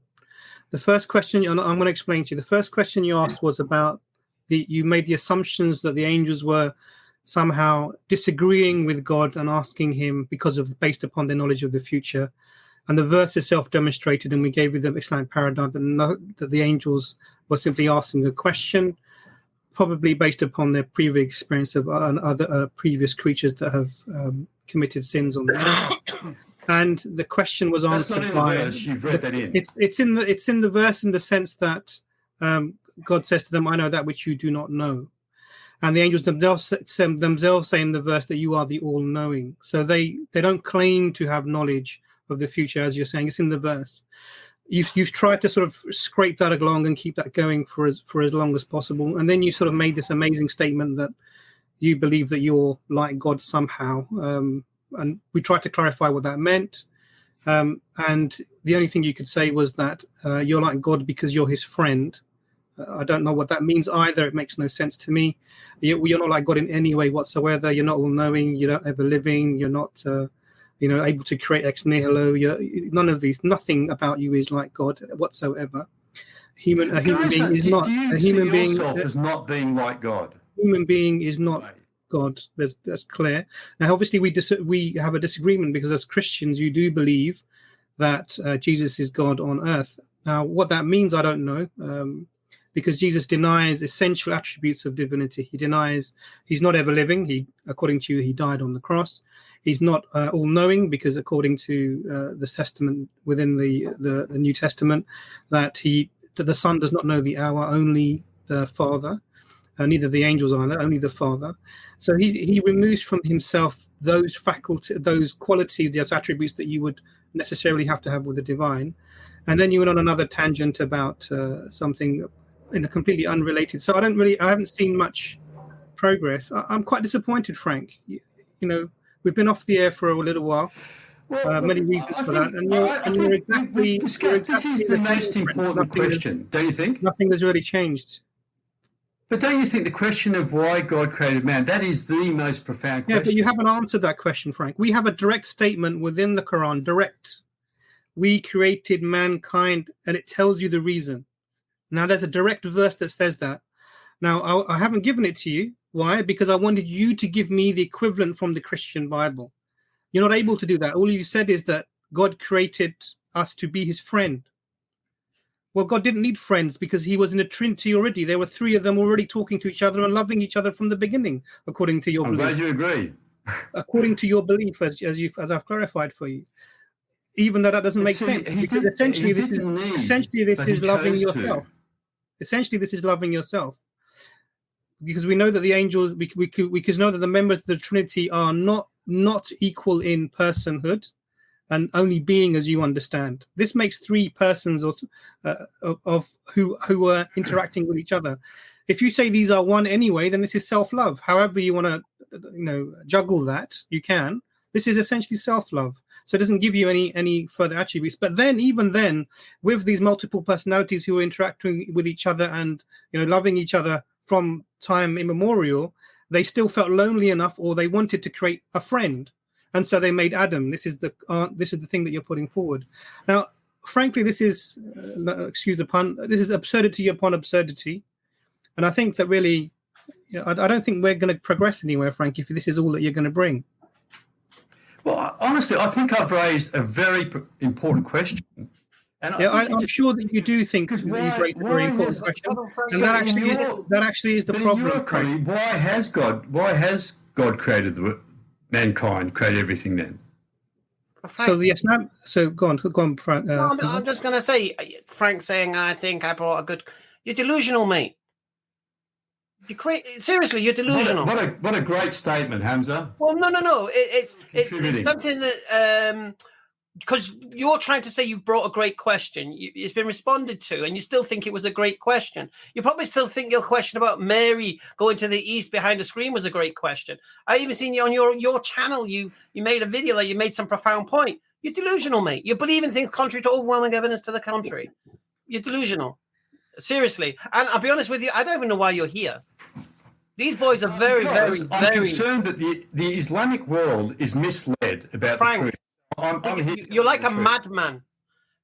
The first question, I'm going to explain to you. The first question you asked was about you made the assumptions that the angels were somehow disagreeing with God and asking him based upon their knowledge of the future. And the verse itself demonstrated, and we gave you the Islamic paradigm, that the angels were simply asking a question, probably based upon their previous experience of other previous creatures that have committed sins on the earth. And the question was answered That's not in the verse. You've read that in. It's in the verse in the sense that God says to them, "I know that which you do not know." And the angels themselves say in the verse that you are the all-knowing. So they don't claim to have knowledge of the future, as you're saying. It's in the verse. You've tried to sort of scrape that along and keep that going for as long as possible. And then you sort of made this amazing statement that you believe that you're like God somehow. And we tried to clarify what that meant. And the only thing you could say was that you're like God because you're his friend. I don't know what that means either. It makes no sense to me. You're not like God in any way whatsoever. You're not all-knowing. You're not ever-living. You're not, able to create ex nihilo. None of these. Nothing about you is like God whatsoever. A human being is not. Do you see yourself as not being like God? Human being is not God. That's clear. Now, obviously, we have a disagreement because as Christians, you do believe that Jesus is God on earth. Now, what that means, I don't know. Because Jesus denies essential attributes of divinity. He denies he's not ever living. According to you, he died on the cross. He's not all-knowing because according to the testament within the New Testament, that the Son does not know the hour, only the Father, neither the angels either, only the Father. So he removes from himself those qualities, those attributes that you would necessarily have to have with the divine. And then you went on another tangent about something completely unrelated. So I haven't seen much progress. I'm quite disappointed, Frank. We've been off the air for a little while. Many reasons for that. And you're exactly. This is the most important question, don't you think? Nothing has really changed. But don't you think the question of why God created man, that is the most profound question? Yeah, but you haven't answered that question, Frank. We have a direct statement within the Quran, direct. We created mankind, and it tells you the reason. Now, there's a direct verse that says that. Now, I haven't given it to you. Why? Because I wanted you to give me the equivalent from the Christian Bible. You're not able to do that. All you said is that God created us to be his friend. Well, God didn't need friends because he was in a Trinity already. There were three of them already talking to each other and loving each other from the beginning, according to your belief. I'm glad you agree. According to your belief, as I've clarified for you. Even though that doesn't make sense, because essentially this is loving yourself. Essentially, this is loving yourself, because we know that the angels, we can know that the members of the Trinity are not equal in personhood, and only being as you understand. This makes three persons of who are interacting with each other. If you say these are one anyway, then this is self-love. However you want to, juggle that, you can. This is essentially self-love. So it doesn't give you any further attributes. But then, even then, with these multiple personalities who are interacting with each other and loving each other from time immemorial, they still felt lonely enough, or they wanted to create a friend, and so they made Adam. This is the thing that you're putting forward. Now, frankly, this is excuse the pun. This is absurdity upon absurdity, and I think that really, I don't think we're going to progress anywhere, Frank, if this is all that you're going to bring. Well, honestly, I think I've raised a very important question. And I'm sure that you do think that you've raised a very important question. And that actually is the problem. Why has God created mankind, created everything then? So go on, Frank. I'm just going to say, Frank saying, I think I brought a good... You're delusional, mate. Seriously, you're delusional. What a great statement, Hamza. Well, no. It's something that because you're trying to say you brought a great question. It's been responded to, and you still think it was a great question. You probably still think your question about Mary going to the east behind the screen was a great question. I even seen you on your channel. You made a video you made some profound point. You're delusional, mate. You believe in things contrary to overwhelming evidence to the contrary. You're delusional. Seriously. And I'll be honest with you, I don't even know why you're here. These boys are very I'm concerned that the Islamic world is misled about the truth. You're like a madman,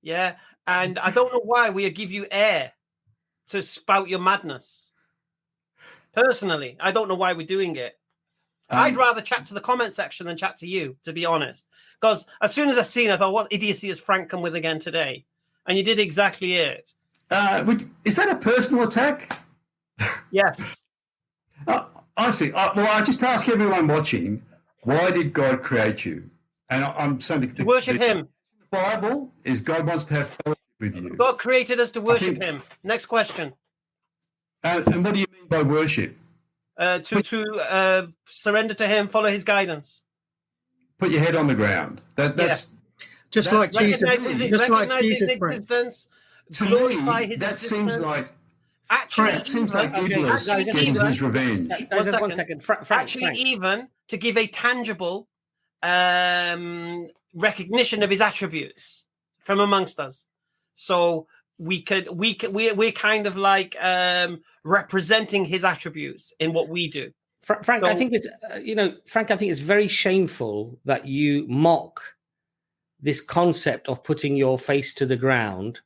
yeah, and I don't know why we give you air to spout your madness. Personally, I don't know why we're doing it. I'd rather chat to the comment section than chat to you, to be honest. Because as soon as I seen it, I thought, what idiocy has Frank come with again today? And you did exactly it. Is that a personal attack? Yes. Honestly, I just ask everyone watching, why did God create you? And I'm saying to worship him. The Bible is God wants to have fellowship with you. God created us to worship him. Next question. And what do you mean by worship? To surrender to him, follow his guidance. Put your head on the ground. That's just like Jesus. Recognize his existence. Glorify his existence. Seems like Iblis getting his revenge. One second. Frank. Even to give a tangible recognition of his attributes from amongst us, so we're kind of like representing his attributes in what we do. Frank, I think it's Frank, I think it's very shameful that you mock this concept of putting your face to the ground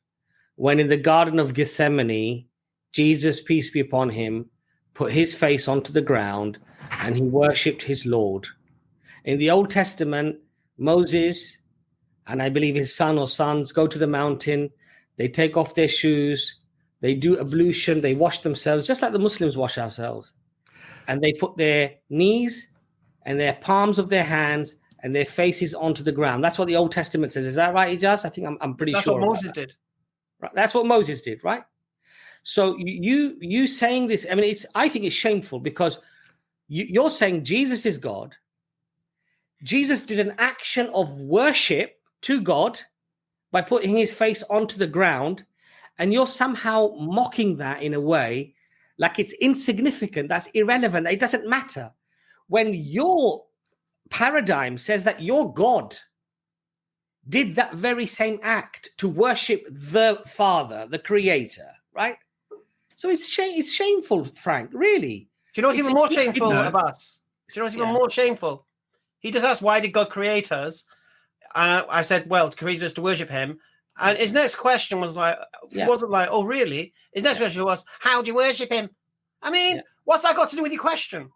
when in the Garden of Gethsemane, Jesus, peace be upon him, put his face onto the ground and he worshipped his Lord. In the Old Testament, Moses and I believe his son or sons go to the mountain, they take off their shoes, they do ablution, they wash themselves, just like the Muslims wash ourselves. And they put their knees and their palms of their hands and their faces onto the ground. That's what the Old Testament says. Is that right, Ijaz? I think I'm pretty sure. That's what Moses did. Right. That's what Moses did, right? So you saying this, I mean, I think it's shameful because you're saying Jesus is God. Jesus did an action of worship to God by putting his face onto the ground, and you're somehow mocking that in a way like it's insignificant, that's irrelevant, it doesn't matter. When your paradigm says that your God did that very same act to worship the Father, the Creator, right? So it's shameful, Frank, really. Do you know what's even more shameful, Abbas? Do you know what's even more shameful? He just asked, why did God create us? And I said, well, to create us to worship him. And his next question was like, wasn't like, oh, really? His next question was, how do you worship him? I mean, what's that got to do with your question?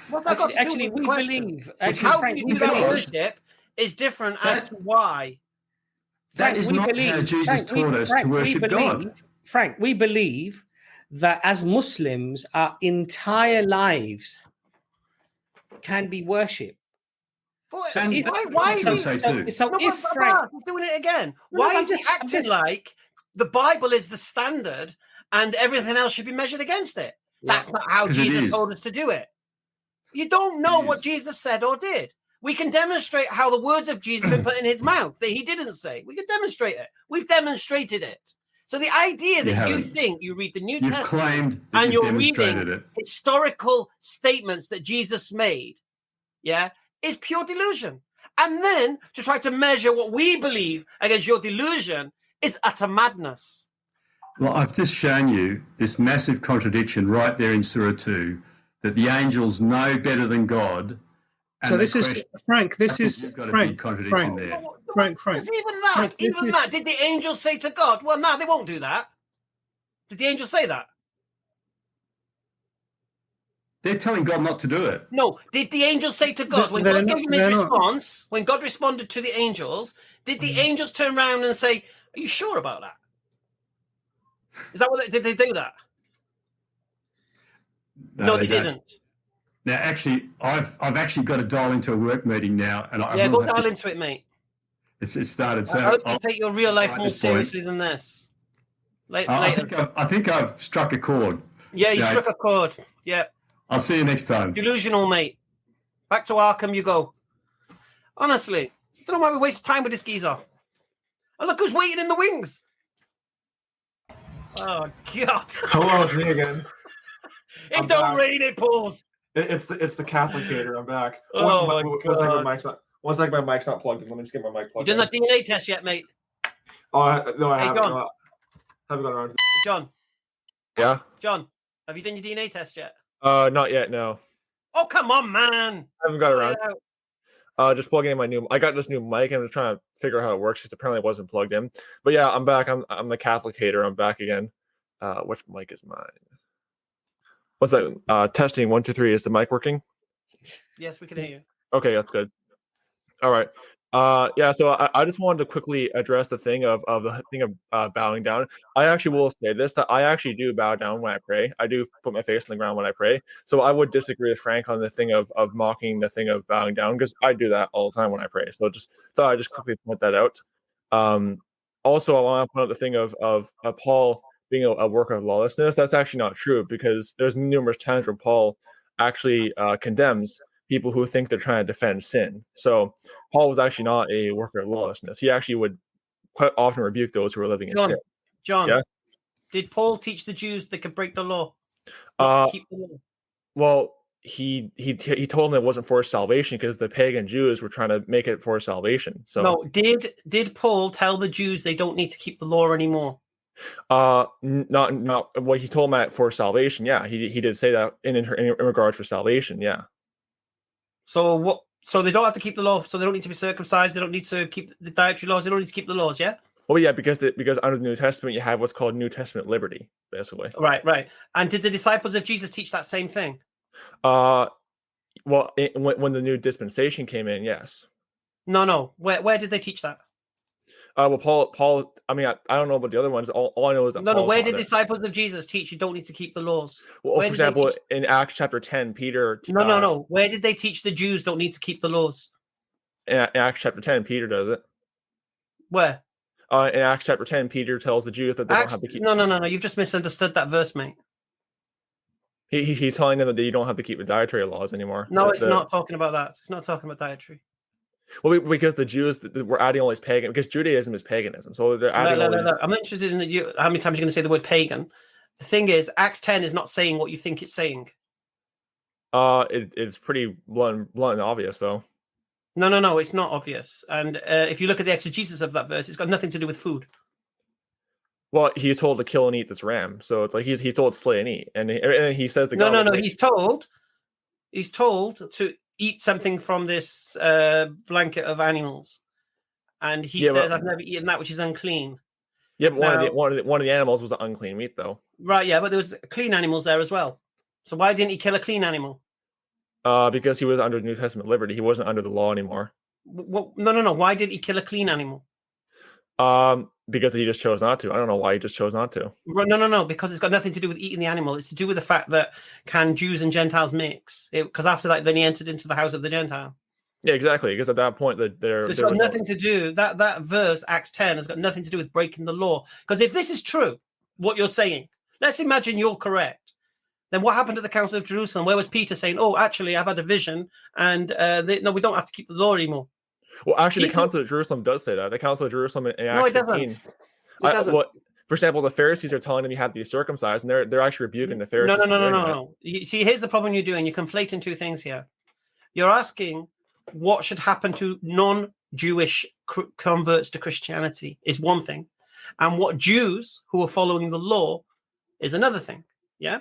What's that got to do with the question? How do you do that worship is different as to why. That is not how Jesus taught us to worship God. Frank, we believe that as Muslims, our entire lives can be worshipped. So why is he? So if Frank is doing it again, why is he acting like the Bible is the standard and everything else should be measured against it? That's not how Jesus told us to do it. You don't know what Jesus said or did. We can demonstrate how the words of Jesus have been put in his mouth that he didn't say. We can demonstrate it. We've demonstrated it. So the idea that you think you read the New Testament and you're reading historical statements that Jesus made, is pure delusion. And then to try to measure what we believe against your delusion is utter madness. Well, I've just shown you this massive contradiction right there in Surah 2, that the angels know better than God. So this is Frank. This is Frank. Contradiction there. Frank. Even that. Did the angels say to God? Well, no, they won't do that. Did the angels say that? They're telling God not to do it. No. Did the angels say to God when God gave him his response? When God responded to the angels, did the angels turn around and say, "Are you sure about that?" Is that what did they do that? No, they didn't. Now, actually, I've actually got to dial into a work meeting now, and go dial into it, mate. It's started. So I hope you take your real life more seriously than this. I think I've struck a chord. Yeah, you struck a chord. Yeah. I'll see you next time. Delusional, mate. Back to Arkham you go. Honestly, I don't know why we waste time with this geezer. And look who's waiting in the wings. Oh, God. Hello, it's me again. It don't rain, it pours. It's the Catholic hater. I'm back. Oh, my God. One second, my mic's not plugged in. Let me just get my mic plugged in. You done that DNA test yet, mate? Oh, no, I Hey, haven't. John. No, haven't got around to it. John. Yeah? John, have you done your DNA test yet? Not yet, no. Oh, come on, man. I haven't got around. Just plugging in my new. I got this new mic, and I'm just trying to figure out how it works because apparently it wasn't plugged in. But yeah, I'm back. I'm the Catholic hater. I'm back again. Which mic is mine? What's that? Testing 1, 2, 3. Is the mic working? Yes, we can hear you. Okay, that's good. All right. Yeah. So I just wanted to quickly address the thing of bowing down. I actually will say this, that I actually do bow down when I pray. I do put my face on the ground when I pray. So I would disagree with Frank on the thing of mocking the thing of bowing down, because I do that all the time when I pray. So just thought I'd just quickly point that out. Also, I want to point out the thing of Paul being a worker of lawlessness. That's actually not true, because there's numerous times where Paul actually condemns people who think they're trying to defend sin. So Paul was actually not a worker of lawlessness. He actually would quite often rebuke those who were living in sin. John, yeah? Did Paul teach the Jews they could break the law? To keep the law? Well, he told them it wasn't for salvation, because the pagan Jews were trying to make it for salvation. So no, did Paul tell the Jews they don't need to keep the law anymore? Not what he told them for salvation. Yeah, he did say that in regards for salvation. Yeah. So what? So they don't have to keep the law. So they don't need to be circumcised. They don't need to keep the dietary laws. They don't need to keep the laws. Yeah. Well, yeah, because under the New Testament you have what's called New Testament liberty, basically. Right. And did the disciples of Jesus teach that same thing? Well, when the new dispensation came in, yes. No. Where did they teach that? Well, Paul. I mean, I don't know about the other ones. All I know is that no. Where did disciples of Jesus teach you don't need to keep the laws? Well, for example, in Acts chapter 10, Peter. No. Where did they teach the Jews don't need to keep the laws? In Acts chapter 10, Peter does it. Where? In Acts chapter 10, Peter tells the Jews that they don't have to keep. No. You've just misunderstood that verse, mate. He's telling them that you don't have to keep the dietary laws anymore. No, it's not talking about that. It's not talking about dietary. Well, because the Jews were adding all these pagan, because Judaism is paganism, so they're adding. No. I'm interested in how many times you're going to say the word pagan. The thing is, Acts 10 is not saying what you think it's saying. It's pretty blunt and obvious, though. No, it's not obvious. And if you look at the exegesis of that verse, it's got nothing to do with food. Well, he's told to kill and eat this ram, so it's like he's told to slay and eat, and he says the no. He's told to eat something from this blanket of animals, and he says, "I've never eaten that which is unclean." Yeah, but one of the animals was an unclean meat, though. Right, yeah, but there was clean animals there as well. So why didn't he kill a clean animal? Because he was under New Testament liberty. He wasn't under the law anymore. Well, no. Why did he kill a clean animal? Because he just chose not to. I don't know why he just chose not to. No. Because it's got nothing to do with eating the animal. It's to do with the fact that can Jews and Gentiles mix? Because after that, then he entered into the house of the Gentile. Yeah, exactly. Because at that point, it's got nothing to do. That verse, Acts 10, has got nothing to do with breaking the law. Because if this is true, what you're saying, let's imagine you're correct. Then what happened at the Council of Jerusalem? Where was Peter saying, "Oh, actually, I've had a vision, and no, we don't have to keep the law anymore"? Well, actually, the Council of Jerusalem does say that. The Council of Jerusalem in Acts 15. It doesn't. For example, the Pharisees are telling them you have to be circumcised, and they're actually rebuking the Pharisees. No. You see, here's the problem you're doing. You're conflating two things here. You're asking what should happen to non-Jewish converts to Christianity is one thing, and what Jews who are following the law is another thing. Yeah.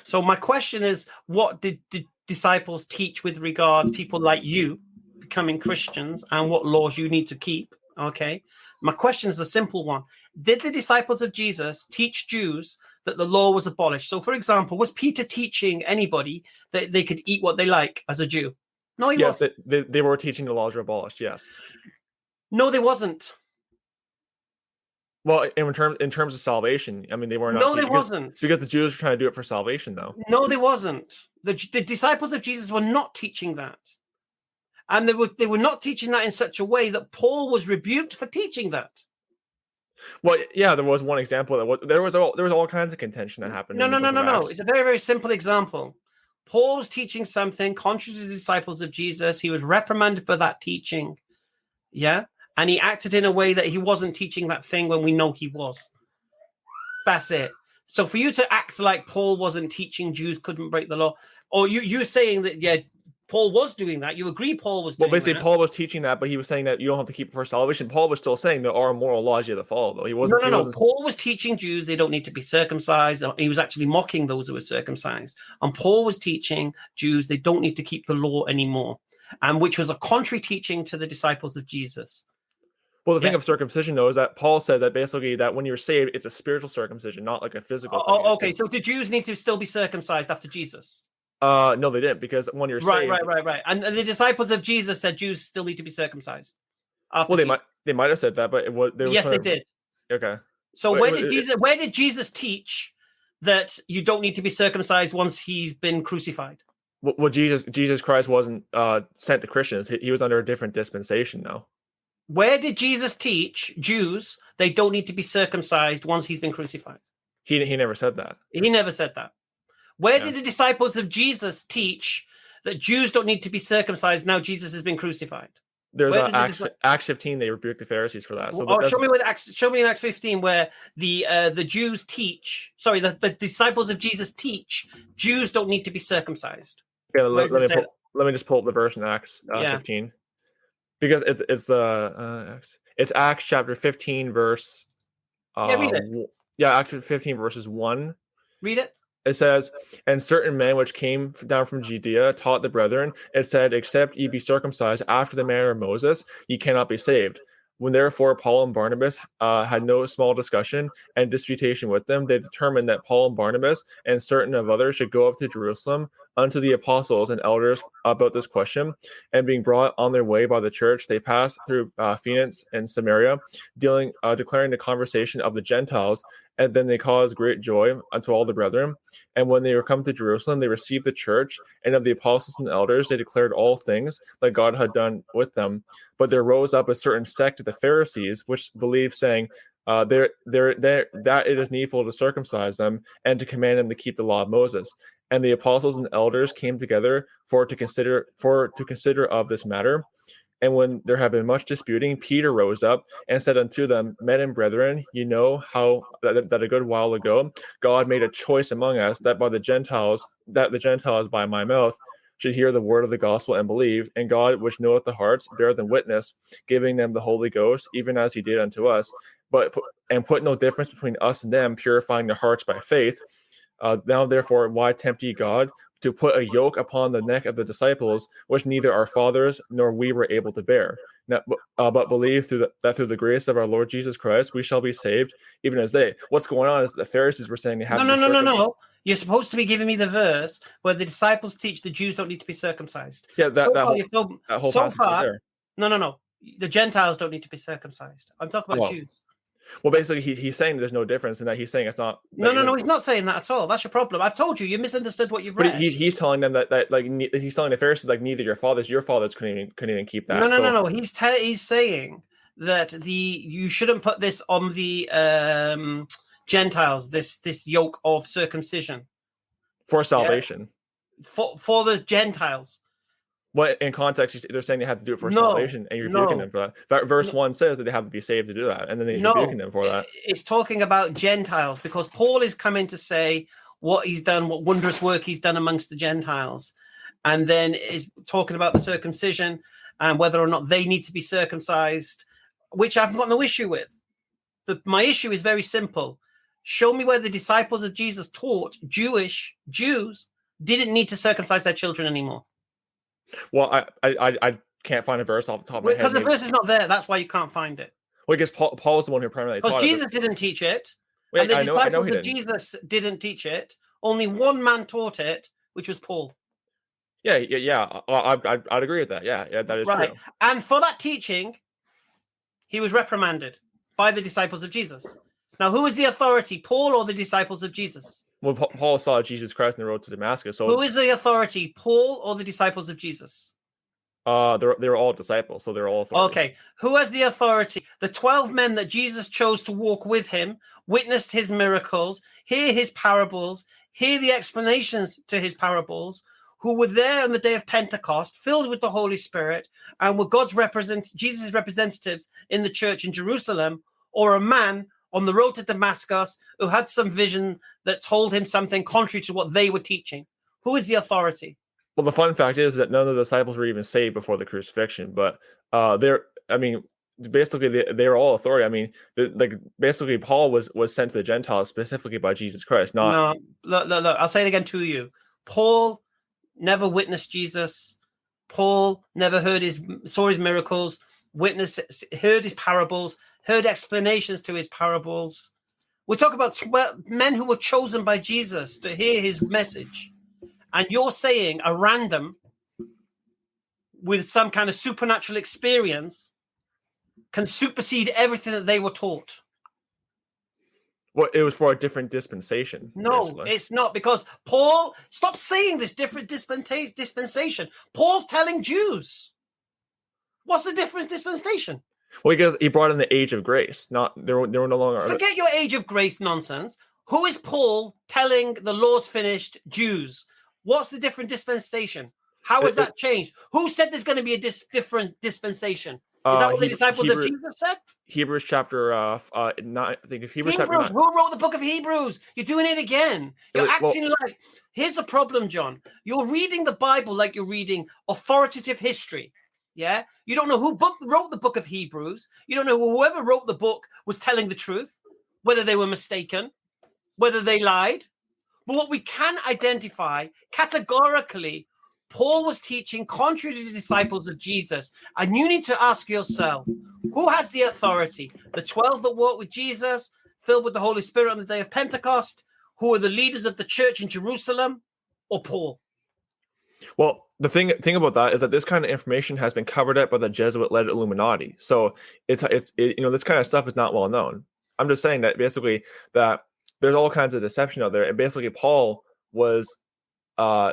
So my question is, what did the disciples teach with regard to people like you becoming Christians and what laws you need to keep? Okay. My question is a simple one. Did the disciples of Jesus teach Jews that the law was abolished? So, for example, was Peter teaching anybody that they could eat what they like as a Jew? No, he wasn't. Yes, they were teaching the laws are abolished, yes. No, they wasn't. Well, in terms of salvation, I mean, they were not. No, they wasn't. Because the Jews were trying to do it for salvation, though. No, they wasn't. The disciples of Jesus were not teaching that. And they were not teaching that in such a way that Paul was rebuked for teaching that. Well, yeah, there was one example there was all kinds of contention that happened. No. It's a very, very simple example. Paul was teaching something contrary to the disciples of Jesus. He was reprimanded for that teaching. Yeah. And he acted in a way that he wasn't teaching that thing when we know he was. That's it. So for you to act like Paul wasn't teaching Jews couldn't break the law, or you saying that, yeah, Paul was doing that. You agree Paul was doing that. Well, basically, Paul was teaching that, but he was saying that you don't have to keep it for salvation. Paul was still saying there are moral laws you have to follow, though. He wasn't. No. Paul was teaching Jews they don't need to be circumcised. He was actually mocking those who were circumcised. And Paul was teaching Jews they don't need to keep the law anymore, and which was a contrary teaching to the disciples of Jesus. Well, the thing of circumcision, though, is that Paul said that basically that when you're saved, it's a spiritual circumcision, not like a physical thing. Oh, okay. So the Jews need to still be circumcised after Jesus? No, they didn't, because when you're saved... Right. And the disciples of Jesus said Jews still need to be circumcised. Well, they might have said that, but they did. Okay. So where did Jesus teach that you don't need to be circumcised once he's been crucified? Well, Jesus Christ wasn't sent to Christians. He was under a different dispensation now. Where did Jesus teach Jews they don't need to be circumcised once he's been crucified? He never said that. He never said that. Where did the disciples of Jesus teach that Jews don't need to be circumcised now Jesus has been crucified? There's Acts 15. They rebuked the Pharisees for that. So show me in Acts 15 where the Jews teach. Sorry, the disciples of Jesus teach Jews don't need to be circumcised. Yeah, let me just pull up the verse in Acts 15, because it's Acts chapter 15 verse. Read it. Acts 15 verses 1. Read it. It says, and certain men which came down from Judea taught the brethren, it said, except ye be circumcised after the manner of Moses, ye cannot be saved. When therefore Paul and Barnabas had no small discussion and disputation with them, they determined that Paul and Barnabas and certain of others should go up to Jerusalem unto the apostles and elders about this question. And being brought on their way by the church, they passed through Phoenix and Samaria, declaring the conversation of the Gentiles. And then they caused great joy unto all the brethren. And when they were come to Jerusalem, they received the church, and of the apostles and elders they declared all things that God had done with them. But there rose up a certain sect of the Pharisees, which believed, saying, that it is needful to circumcise them, and to command them to keep the law of Moses. And the apostles and elders came together for to consider of this matter. And when there had been much disputing, Peter rose up and said unto them, Men and brethren, you know how that a good while ago God made a choice among us that the Gentiles by my mouth should hear the word of the gospel and believe. And God, which knoweth the hearts, bear them witness, giving them the Holy Ghost, even as he did unto us. But put no difference between us and them, purifying their hearts by faith. Now therefore, why tempt ye God to put a yoke upon the neck of the disciples, which neither our fathers nor we were able to bear? Now, but believe that through the grace of our Lord Jesus Christ, we shall be saved, even as they. What's going on is the Pharisees were saying they have No. You're supposed to be giving me the verse where the disciples teach the Jews don't need to be circumcised. Yeah, that whole so far, there. No. The Gentiles don't need to be circumcised. I'm talking about Jews. Well, basically, he's saying there's no difference in that. He's saying it's not. No, he's not saying that at all. That's your problem. I've told you. You misunderstood what you've read. But he's telling them that he's telling the Pharisees neither your fathers couldn't even keep that. No. He's saying that you shouldn't put this on the Gentiles. This yoke of circumcision for salvation. For the Gentiles. Well, in context, they're saying they have to do it for salvation, and you're rebuking them for that. Verse 1 says that they have to be saved to do that, and then they're rebuking them for that. It's talking about Gentiles, because Paul is coming to say what he's done, what wondrous work he's done amongst the Gentiles, and then is talking about the circumcision and whether or not they need to be circumcised, which I've got no issue with. My issue is very simple. Show me where the disciples of Jesus taught Jews didn't need to circumcise their children anymore. Well, I can't find a verse off the top of my head. Because the verse is not there. That's why you can't find it. Well, I guess Paul is the one who primarily taught it. Because Jesus didn't teach it. And the disciples of Jesus didn't teach it. Only one man taught it, which was Paul. Yeah. I'd agree with that. Yeah, that is true. And for that teaching, he was reprimanded by the disciples of Jesus. Now, who is the authority, Paul or the disciples of Jesus? Well, Paul saw Jesus Christ on the road to Damascus. So who is the authority, Paul or the disciples of Jesus? They're all disciples, so they're all authority. Okay, who has the authority? The 12 men that Jesus chose to walk with him, witnessed his miracles, hear his parables, hear the explanations to his parables, who were there on the day of Pentecost, filled with the Holy Spirit, and were Jesus' representatives in the church in Jerusalem, or a man on the road to Damascus who had some vision that told him something contrary to what they were teaching? Who is the authority? Well, the fun fact is that none of the disciples were even saved before the crucifixion, but basically they're all authority. I mean, basically Paul was sent to the Gentiles specifically by Jesus Christ. No, look. I'll say it again to you. Paul never witnessed Jesus. Paul never saw his miracles, heard his parables, heard explanations to his parables. We're talking about 12 men who were chosen by Jesus to hear his message. And you're saying a random with some kind of supernatural experience can supersede everything that they were taught. Well, it was for a different dispensation. No, basically. It's not, because Paul, stop saying this different dispensation. Paul's telling Jews. What's the different dispensation? Well, because he brought in the age of grace. They were no longer. Forget your age of grace nonsense. Who is Paul telling the law's finished Jews? What's the different dispensation? How has that changed? Who said there's going to be a different dispensation? Is that what the disciples of Jesus said? Hebrews chapter 9. I think if Hebrews chapter 9. Who wrote the book of Hebrews? You're doing it again. You're acting like. Here's the problem, John. You're reading the Bible like you're reading authoritative history. Yeah, you don't know who wrote the book of Hebrews. You don't know whoever wrote the book was telling the truth, whether they were mistaken, whether they lied. But what we can identify categorically, Paul was teaching contrary to the disciples of Jesus. And you need to ask yourself, who has the authority? The 12 that walked with Jesus, filled with the Holy Spirit on the day of Pentecost, who are the leaders of the church in Jerusalem, or Paul? Well, the thing about that is that this kind of information has been covered up by the Jesuit-led Illuminati. So it's this kind of stuff is not well known. I'm just saying that basically that there's all kinds of deception out there, and basically Paul was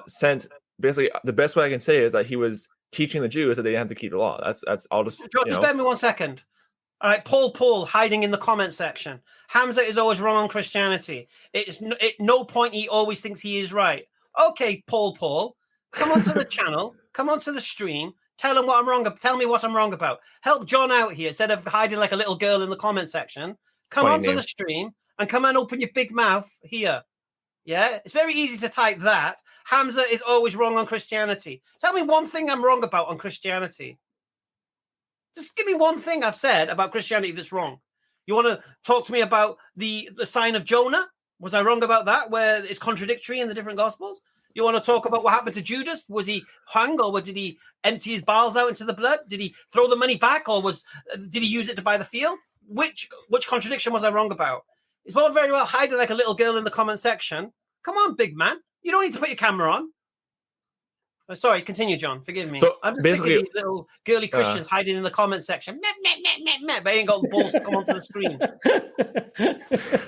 sent. Basically, the best way I can say is that he was teaching the Jews that they didn't have to keep the law. That's all. Just bear me 1 second. All right, Paul hiding in the comment section. Hamza is always wrong on Christianity. It's no point he always thinks he is right. Okay, Paul, come onto the channel, come onto the stream. Tell me what I'm wrong about. Help John out here instead of hiding like a little girl in the comment section. Come onto the stream and come and open your big mouth here. Yeah, it's very easy to type that. Hamza is always wrong on Christianity. Tell me one thing I'm wrong about on Christianity. Just give me one thing I've said about Christianity that's wrong. You want to talk to me about the sign of Jonah? Was I wrong about that, where it's contradictory in the different Gospels? You want to talk about what happened to Judas? Was he hung, or did he empty his bowels out into the blood? Did he throw the money back, or did he use it to buy the field? Which contradiction was I wrong about? It's all very well hiding like a little girl in the comment section. Come on, big man. You don't need to put your camera on. Oh, sorry, continue, John. Forgive me. So I'm just thinking of these little girly Christians hiding in the comment section. But they ain't got the balls to come onto the screen.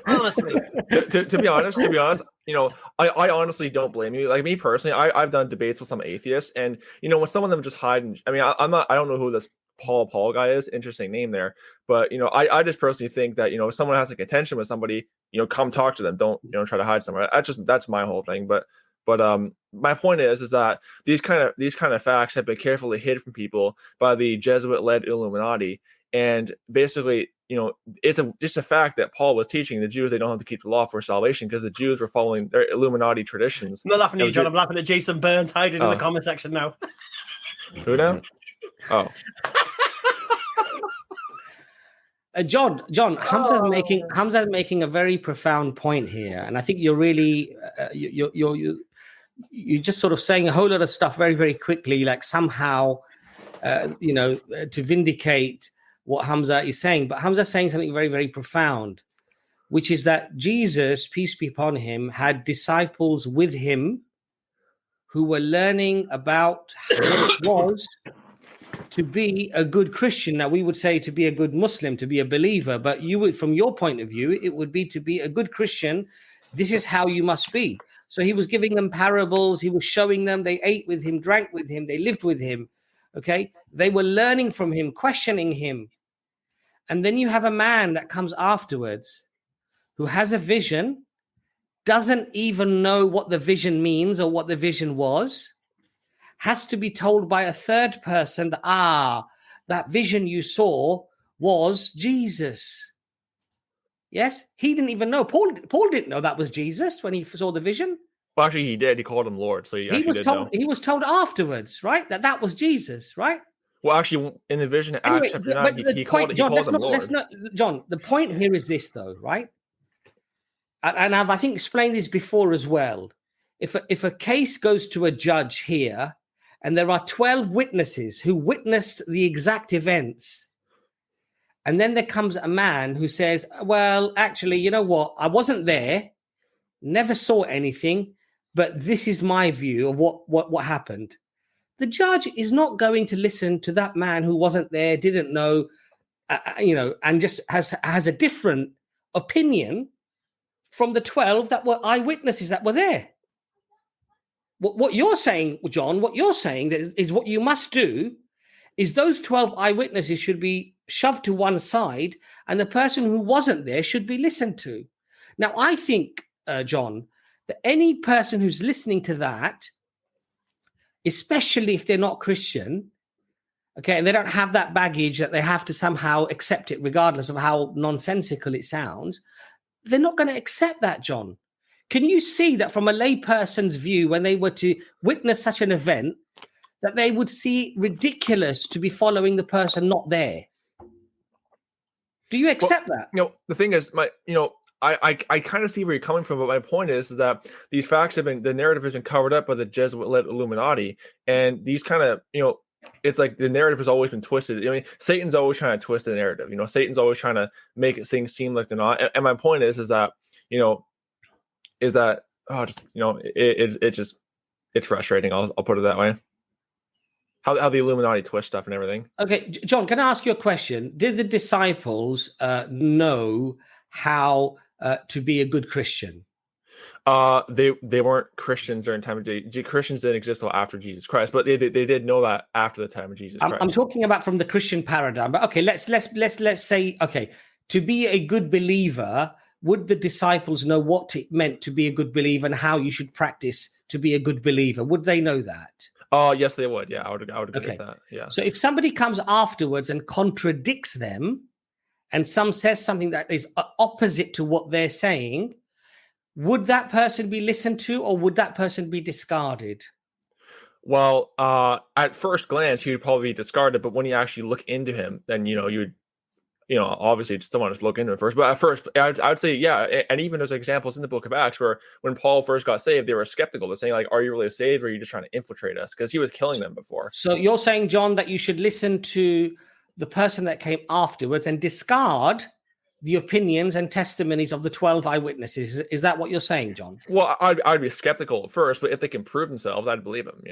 Honestly. To be honest, I honestly don't blame you. Like me personally, I've done debates with some atheists, and when some of them just hide. I don't know who this Paul guy is. Interesting name there, but I just personally think that if someone has a contention with somebody, come talk to them. Don't try to hide somewhere. That's my whole thing. But my point is that these kind of facts have been carefully hid from people by the Jesuit-led Illuminati, and basically, it's just a fact that Paul was teaching the Jews they don't have to keep the law for salvation because the Jews were following their Illuminati traditions. I'm not laughing at you, John. I'm laughing at Jason Burns hiding in the comment section now. Who now? Oh. John, Hamza's making a very profound point here, and I think you're really you're just sort of saying a whole lot of stuff very, very quickly, like somehow, to vindicate what Hamza is saying. But Hamza's saying something very, very profound, which is that Jesus, peace be upon him, had disciples with him who were learning about what it was to be a good Christian. Now, we would say to be a good Muslim, to be a believer, but you would, from your point of view, it would be to be a good Christian. This is how you must be. So he was giving them parables. He was showing them. They ate with him, drank with him. They lived with him. Okay, they were learning from him, questioning him. And then you have a man that comes afterwards who has a vision, doesn't even know what the vision means or what the vision was, has to be told by a third person that, that vision you saw was Jesus. Yes, he didn't even know. Paul didn't know that was Jesus when he saw the vision. Well, actually, he did. He called him Lord, so he was told. Know. He was told afterwards, right, that was Jesus, right? Well, actually, in the vision, anyway, Acts chapter 9, he called him Lord. John, the point here is this, though, right? And I think explained this before as well. If a case goes to a judge here, and there are 12 witnesses who witnessed the exact events, and then there comes a man who says, well, actually, you know what? I wasn't there, never saw anything, but this is my view of what happened. The judge is not going to listen to that man who wasn't there, didn't know, and just has a different opinion from the 12 that were eyewitnesses that were there. What you're saying, John, what you're saying is what you must do is those 12 eyewitnesses should be shoved to one side and the person who wasn't there should be listened to. Now, I think, John, that any person who's listening to that, especially if they're not Christian, okay, and they don't have that baggage that they have to somehow accept it regardless of how nonsensical it sounds, they're not going to accept that, John. Can you see that from a layperson's view, when they were to witness such an event, that they would see ridiculous to be following the person not there? Do you accept that? The thing is, I kind of see where you're coming from, but my point is that these facts the narrative has been covered up by the Jesuit-led Illuminati, and these kind of, it's like the narrative has always been twisted. I mean, Satan's always trying to twist the narrative. Satan's always trying to make things seem like they're not. And my point is that it's frustrating. I'll put it that way. How the Illuminati twist stuff and everything. Okay, John, can I ask you a question? Did the disciples know how to be a good Christian? They weren't Christians during time of Christians didn't exist until after Jesus Christ, but they did know that after the time of Jesus Christ. I'm talking about from the Christian paradigm. But okay, let's say, okay, to be a good believer, would the disciples know what it meant to be a good believer and how you should practice to be a good believer? Would they know that? Oh, yes, they would. Yeah, I would agree with that. Yeah. So if somebody comes afterwards and contradicts them, and some says something that is opposite to what they're saying, would that person be listened to or would that person be discarded? Well, at first glance, he would probably be discarded, but when you actually look into him, then, you'd, obviously you still want to look into it first. But at first, I would say, yeah. And even there's examples in the book of Acts where when Paul first got saved, they were skeptical. They're saying, like, are you really saved or are you just trying to infiltrate us? Because he was killing them before. So you're saying, John, that you should listen to the person that came afterwards and discard the opinions and testimonies of the 12 eyewitnesses. Is that what you're saying, John? Well, I'd be skeptical at first, but if they can prove themselves, I'd believe them,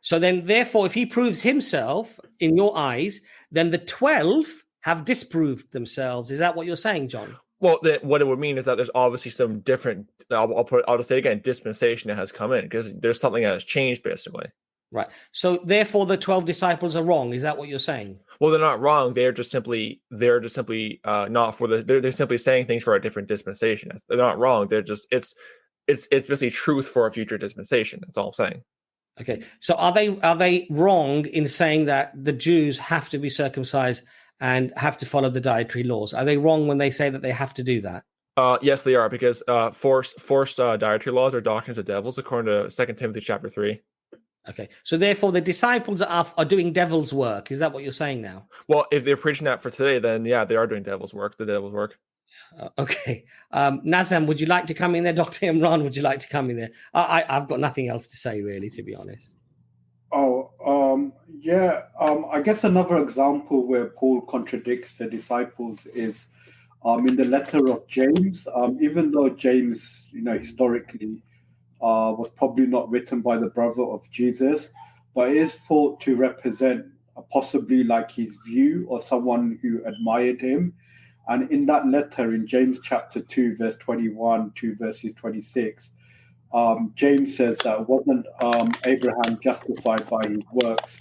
So then, therefore, if he proves himself in your eyes, then the 12 have disproved themselves. Is that what you're saying, John? Well, what it would mean is that there's obviously some different, I'll just say again, dispensation that has come in because there's something that has changed, basically. Right. So therefore, the 12 disciples are wrong. Is that what you're saying? Well, they're not wrong. They're just simply not for they're simply saying things for a different dispensation. They're not wrong. They're just it's basically truth for a future dispensation. That's all I'm saying. Okay. So are they wrong in saying that the Jews have to be circumcised and have to follow the dietary laws? Are they wrong when they say that they have to do that? Yes, they are, because forced dietary laws are doctrines of devils, according to 2 Timothy chapter 3. Okay, so therefore the disciples are doing devil's work. Is that what you're saying now? Well, if they're preaching that for today, then yeah, they are doing devil's work. The devil's work. Okay, Nazam, would you like to come in there? Dr. Imran, would you like to come in there? I've got nothing else to say, really, to be honest. I guess another example where Paul contradicts the disciples is in the letter of James. Even though James, historically, was probably not written by the brother of Jesus, but is thought to represent possibly like his view or someone who admired him. And in that letter, in James chapter 2, verse 21 to verses 26, James says that wasn't Abraham justified by his works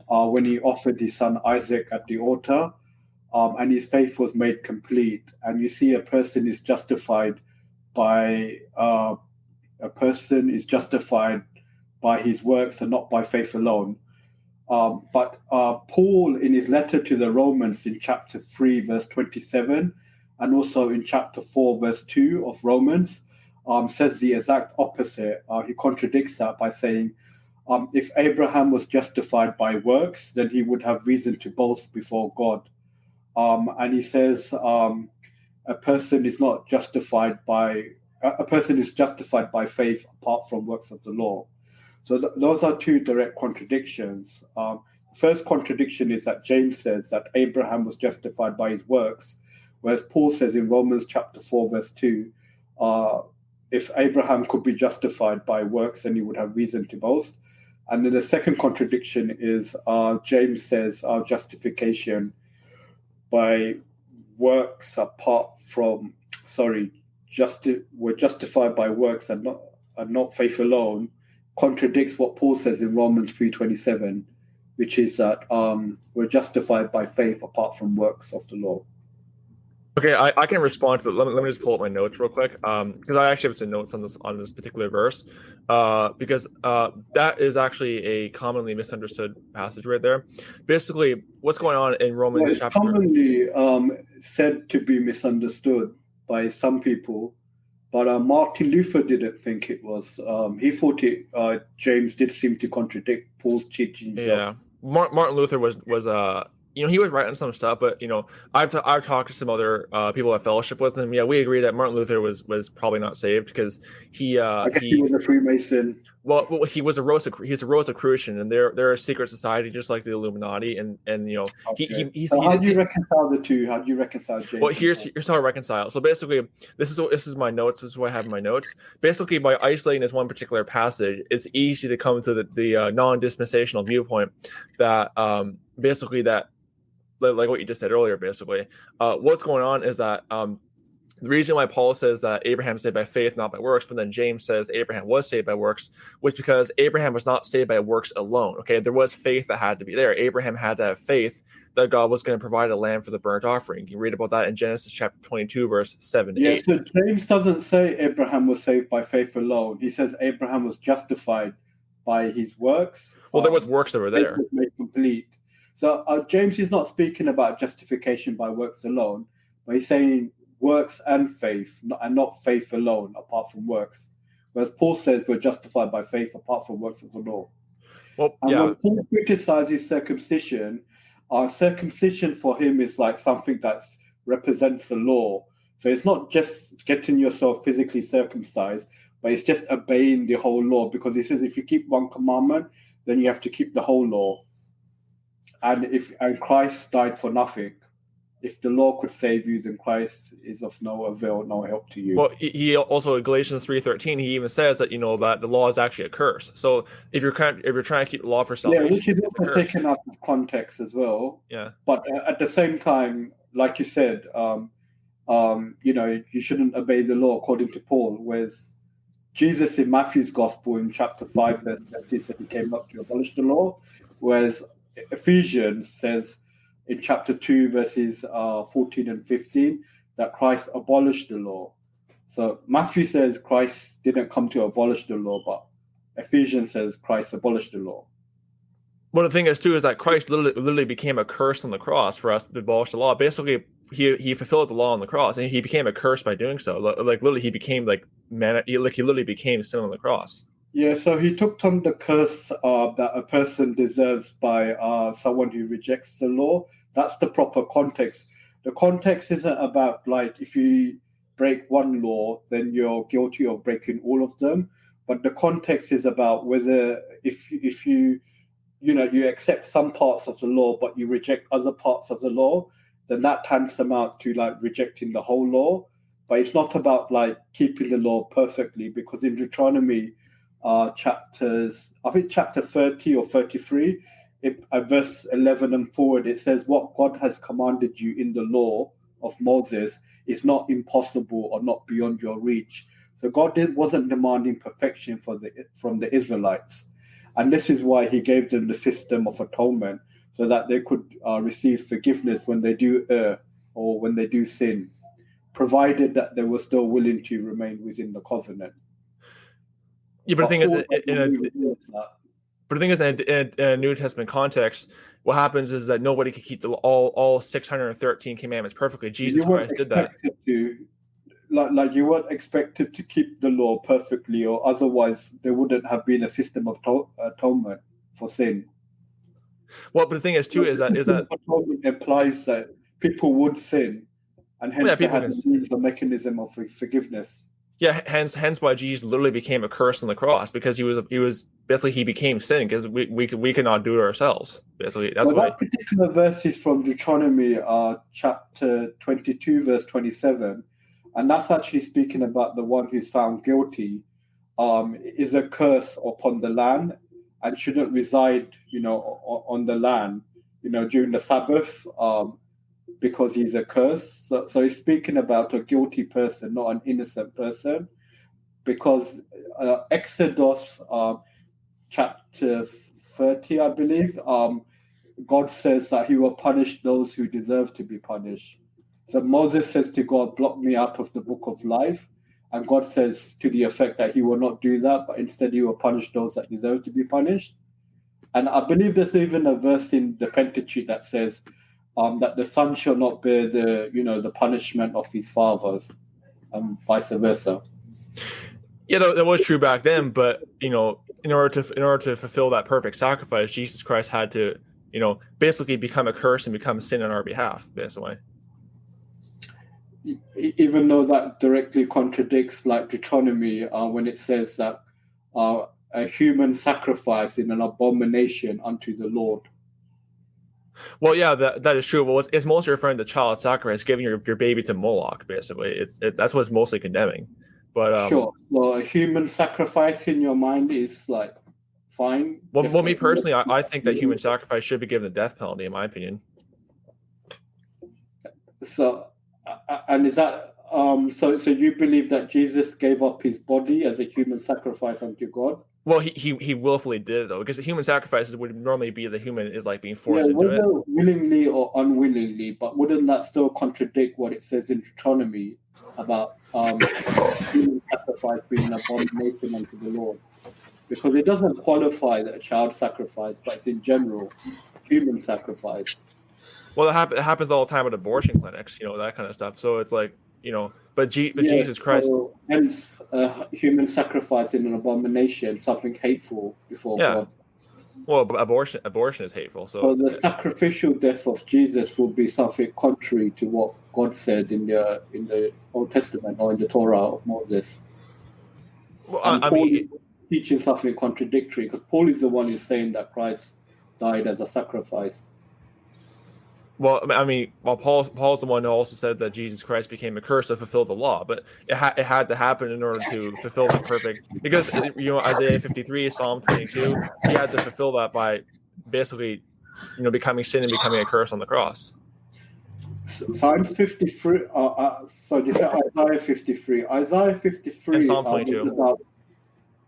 when he offered his son Isaac at the altar, and his faith was made complete. And you see, a person is justified by his works and not by faith alone. But Paul, in his letter to the Romans in chapter 3, verse 27, and also in chapter 4, verse 2 of Romans, says the exact opposite. He contradicts that by saying, if Abraham was justified by works, then he would have reason to boast before God. And he says a person is justified by faith apart from works of the law. So those are two direct contradictions. First contradiction is that James says that Abraham was justified by his works, whereas Paul says in Romans chapter 4, verse 2, if Abraham could be justified by works, then he would have reason to boast. And then the second contradiction is James says our justification by works apart from, we're justified by works and not faith alone, contradicts what Paul says in Romans 3:27, which is that we're justified by faith apart from works of the law. Okay, I can respond to that. Let me just pull up my notes real quick, because I actually have some notes on this particular verse, because that is actually a commonly misunderstood passage right there. Basically, what's going on in Romans it's chapter... commonly said to be misunderstood by some people, but Martin Luther didn't think it was. He thought James did seem to contradict Paul's teachings. Yeah, Martin Luther was he was right on some stuff, but I've talked to some other people at fellowship with him. Yeah, we agree that Martin Luther was probably not saved because he was a Freemason. Well, he's a Rosicrucian, and they're a secret society just like the Illuminati, and okay. How do you reconcile the two? How do you reconcile James? Well, here's how I reconcile. So basically, this is my notes. This is what I have in my notes. Basically, by isolating this one particular passage, it's easy to come to the non-dispensational viewpoint that basically that. Like what you just said earlier, basically, what's going on is that the reason why Paul says that Abraham saved by faith, not by works, but then James says Abraham was saved by works, was because Abraham was not saved by works alone. Okay, there was faith that had to be there. Abraham had to have faith that God was going to provide a lamb for the burnt offering. You read about that in Genesis chapter 22, verse 7 to 8. So James doesn't say Abraham was saved by faith alone. He says Abraham was justified by his works. Well, there was works that were there. Was made complete. So James is not speaking about justification by works alone, but he's saying works and faith, and not faith alone, apart from works. Whereas Paul says we're justified by faith apart from works of the law. Well, and when Paul criticizes circumcision for him is like something that represents the law. So it's not just getting yourself physically circumcised, but it's just obeying the whole law, because he says if you keep one commandment, then you have to keep the whole law. And Christ died for nothing. If the law could save you, then Christ is of no avail, no help to you. Well, he also in Galatians 3:13, he even says that that the law is actually a curse. So if you're trying to keep the law for salvation, which is also taken out of context as well. Yeah. But at the same time, like you said, you shouldn't obey the law according to Paul. Whereas Jesus in Matthew's Gospel in chapter 5, verse 30 said he came up to abolish the law, whereas Ephesians says in chapter 2, verses 14 and 15, that Christ abolished the law. So Matthew says Christ didn't come to abolish the law, but Ephesians says Christ abolished the law. Well, the thing is, too, is that Christ literally became a curse on the cross for us to abolish the law. Basically, he fulfilled the law on the cross, and he became a curse by doing so. Like literally, he became he literally became sin on the cross. Yeah, so he took on the curse that a person deserves by someone who rejects the law. That's the proper context. The context isn't about if you break one law, then you're guilty of breaking all of them. But the context is about whether if you accept some parts of the law, but you reject other parts of the law, then that tantamount to rejecting the whole law. But it's not about keeping the law perfectly, because in Deuteronomy, chapter 30 or 33, verse 11 and forward, it says what God has commanded you in the law of Moses is not impossible or not beyond your reach. So God wasn't demanding perfection from the Israelites. And this is why he gave them the system of atonement, so that they could receive forgiveness when they do err or when they do sin, provided that they were still willing to remain within the covenant. Yeah, but the thing is, in a New Testament context, what happens is that nobody can keep all 613 commandments perfectly. Jesus Christ did that. Like you weren't expected to keep the law perfectly, or otherwise there wouldn't have been a system of atonement for sin. Well, but the thing is too is that atonement implies that people would sin, and hence they had a mechanism of forgiveness. Yeah, hence why Jesus literally became a curse on the cross, because he was basically he became sin because we cannot do it ourselves. Basically, that's why. That particular verse is from Deuteronomy, chapter 22, verse 27, and that's actually speaking about the one who's found guilty is a curse upon the land and shouldn't reside, on the land, during the Sabbath, because he's a curse. So he's speaking about a guilty person, not an innocent person, because Exodus chapter 30, I believe, God says that he will punish those who deserve to be punished. So Moses says to God, blot me out of the book of life. And God says to the effect that he will not do that, but instead he will punish those that deserve to be punished. And I believe there's even a verse in the Pentateuch that says that the son shall not bear the punishment of his fathers, and vice versa. Yeah, that was true back then, but in order to fulfill that perfect sacrifice, Jesus Christ had to, basically become a curse and become a sin on our behalf, basically. Even though that directly contradicts, like Deuteronomy, when it says that a human sacrifice is an abomination unto the Lord. Well, yeah, that is true. Well, it's mostly referring to child sacrifice, giving your baby to Moloch, basically. That's what it's mostly condemning. But sure. Well, a human sacrifice in your mind is like fine. Well, me personally, I think that human sacrifice should be given the death penalty, in my opinion. So, and is that so you believe that Jesus gave up his body as a human sacrifice unto God? Well, he willfully did it, though, because the human sacrifices would normally be the human is like being forced into it. Willingly or unwillingly, but wouldn't that still contradict what it says in Deuteronomy about human sacrifice being an abomination unto the Lord? Because it doesn't qualify that a child sacrifice, but it's in general human sacrifice. Well, it happens all the time at abortion clinics, that kind of stuff. So it's like, but Jesus Christ. So, hence, human sacrifice in an abomination, something hateful before God. Well, abortion is hateful. So the sacrificial death of Jesus will be something contrary to what God said in the Old Testament or in the Torah of Moses. Well, I mean, teaching something contradictory, because Paul is the one who's saying that Christ died as a sacrifice. Well, I mean, Paul's the one who also said that Jesus Christ became a curse to fulfill the law, but it had to happen in order to fulfill that perfect. Because Isaiah 53, Psalm 22, he had to fulfill that by basically, becoming sin and becoming a curse on the cross. Psalms 53. So you said Isaiah 53. Isaiah 53. And Psalm 22.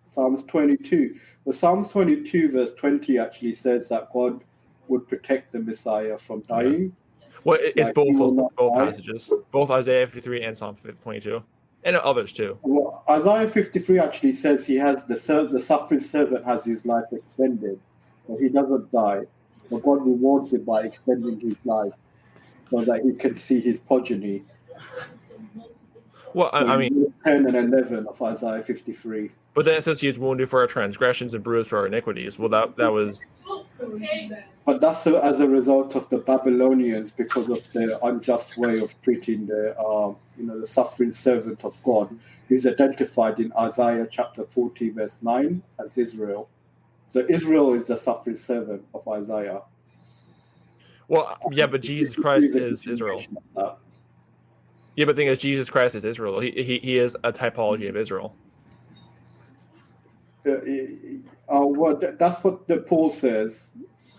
Psalms 22. The Psalms 22 verse 20 actually says that God would protect the Messiah from dying. Well, it's both passages, both Isaiah 53 and Psalm 22, and others too. Well, Isaiah 53 actually says he has the suffering servant has his life extended, but he doesn't die. But God rewards him by extending his life so that he can see his progeny. Well, I mean, 10 and 11 of Isaiah 53. But then it says he was wounded for our transgressions and bruised for our iniquities. Well, that was. But that's as a result of the Babylonians, because of their unjust way of treating the suffering servant of God, who's identified in Isaiah chapter 40 verse 9 as Israel. So Israel is the suffering servant of Isaiah. Well, yeah, but Jesus Christ is Israel. Yeah, but the thing is, Jesus Christ is Israel. He is a typology of Israel. Well, that's what Paul says,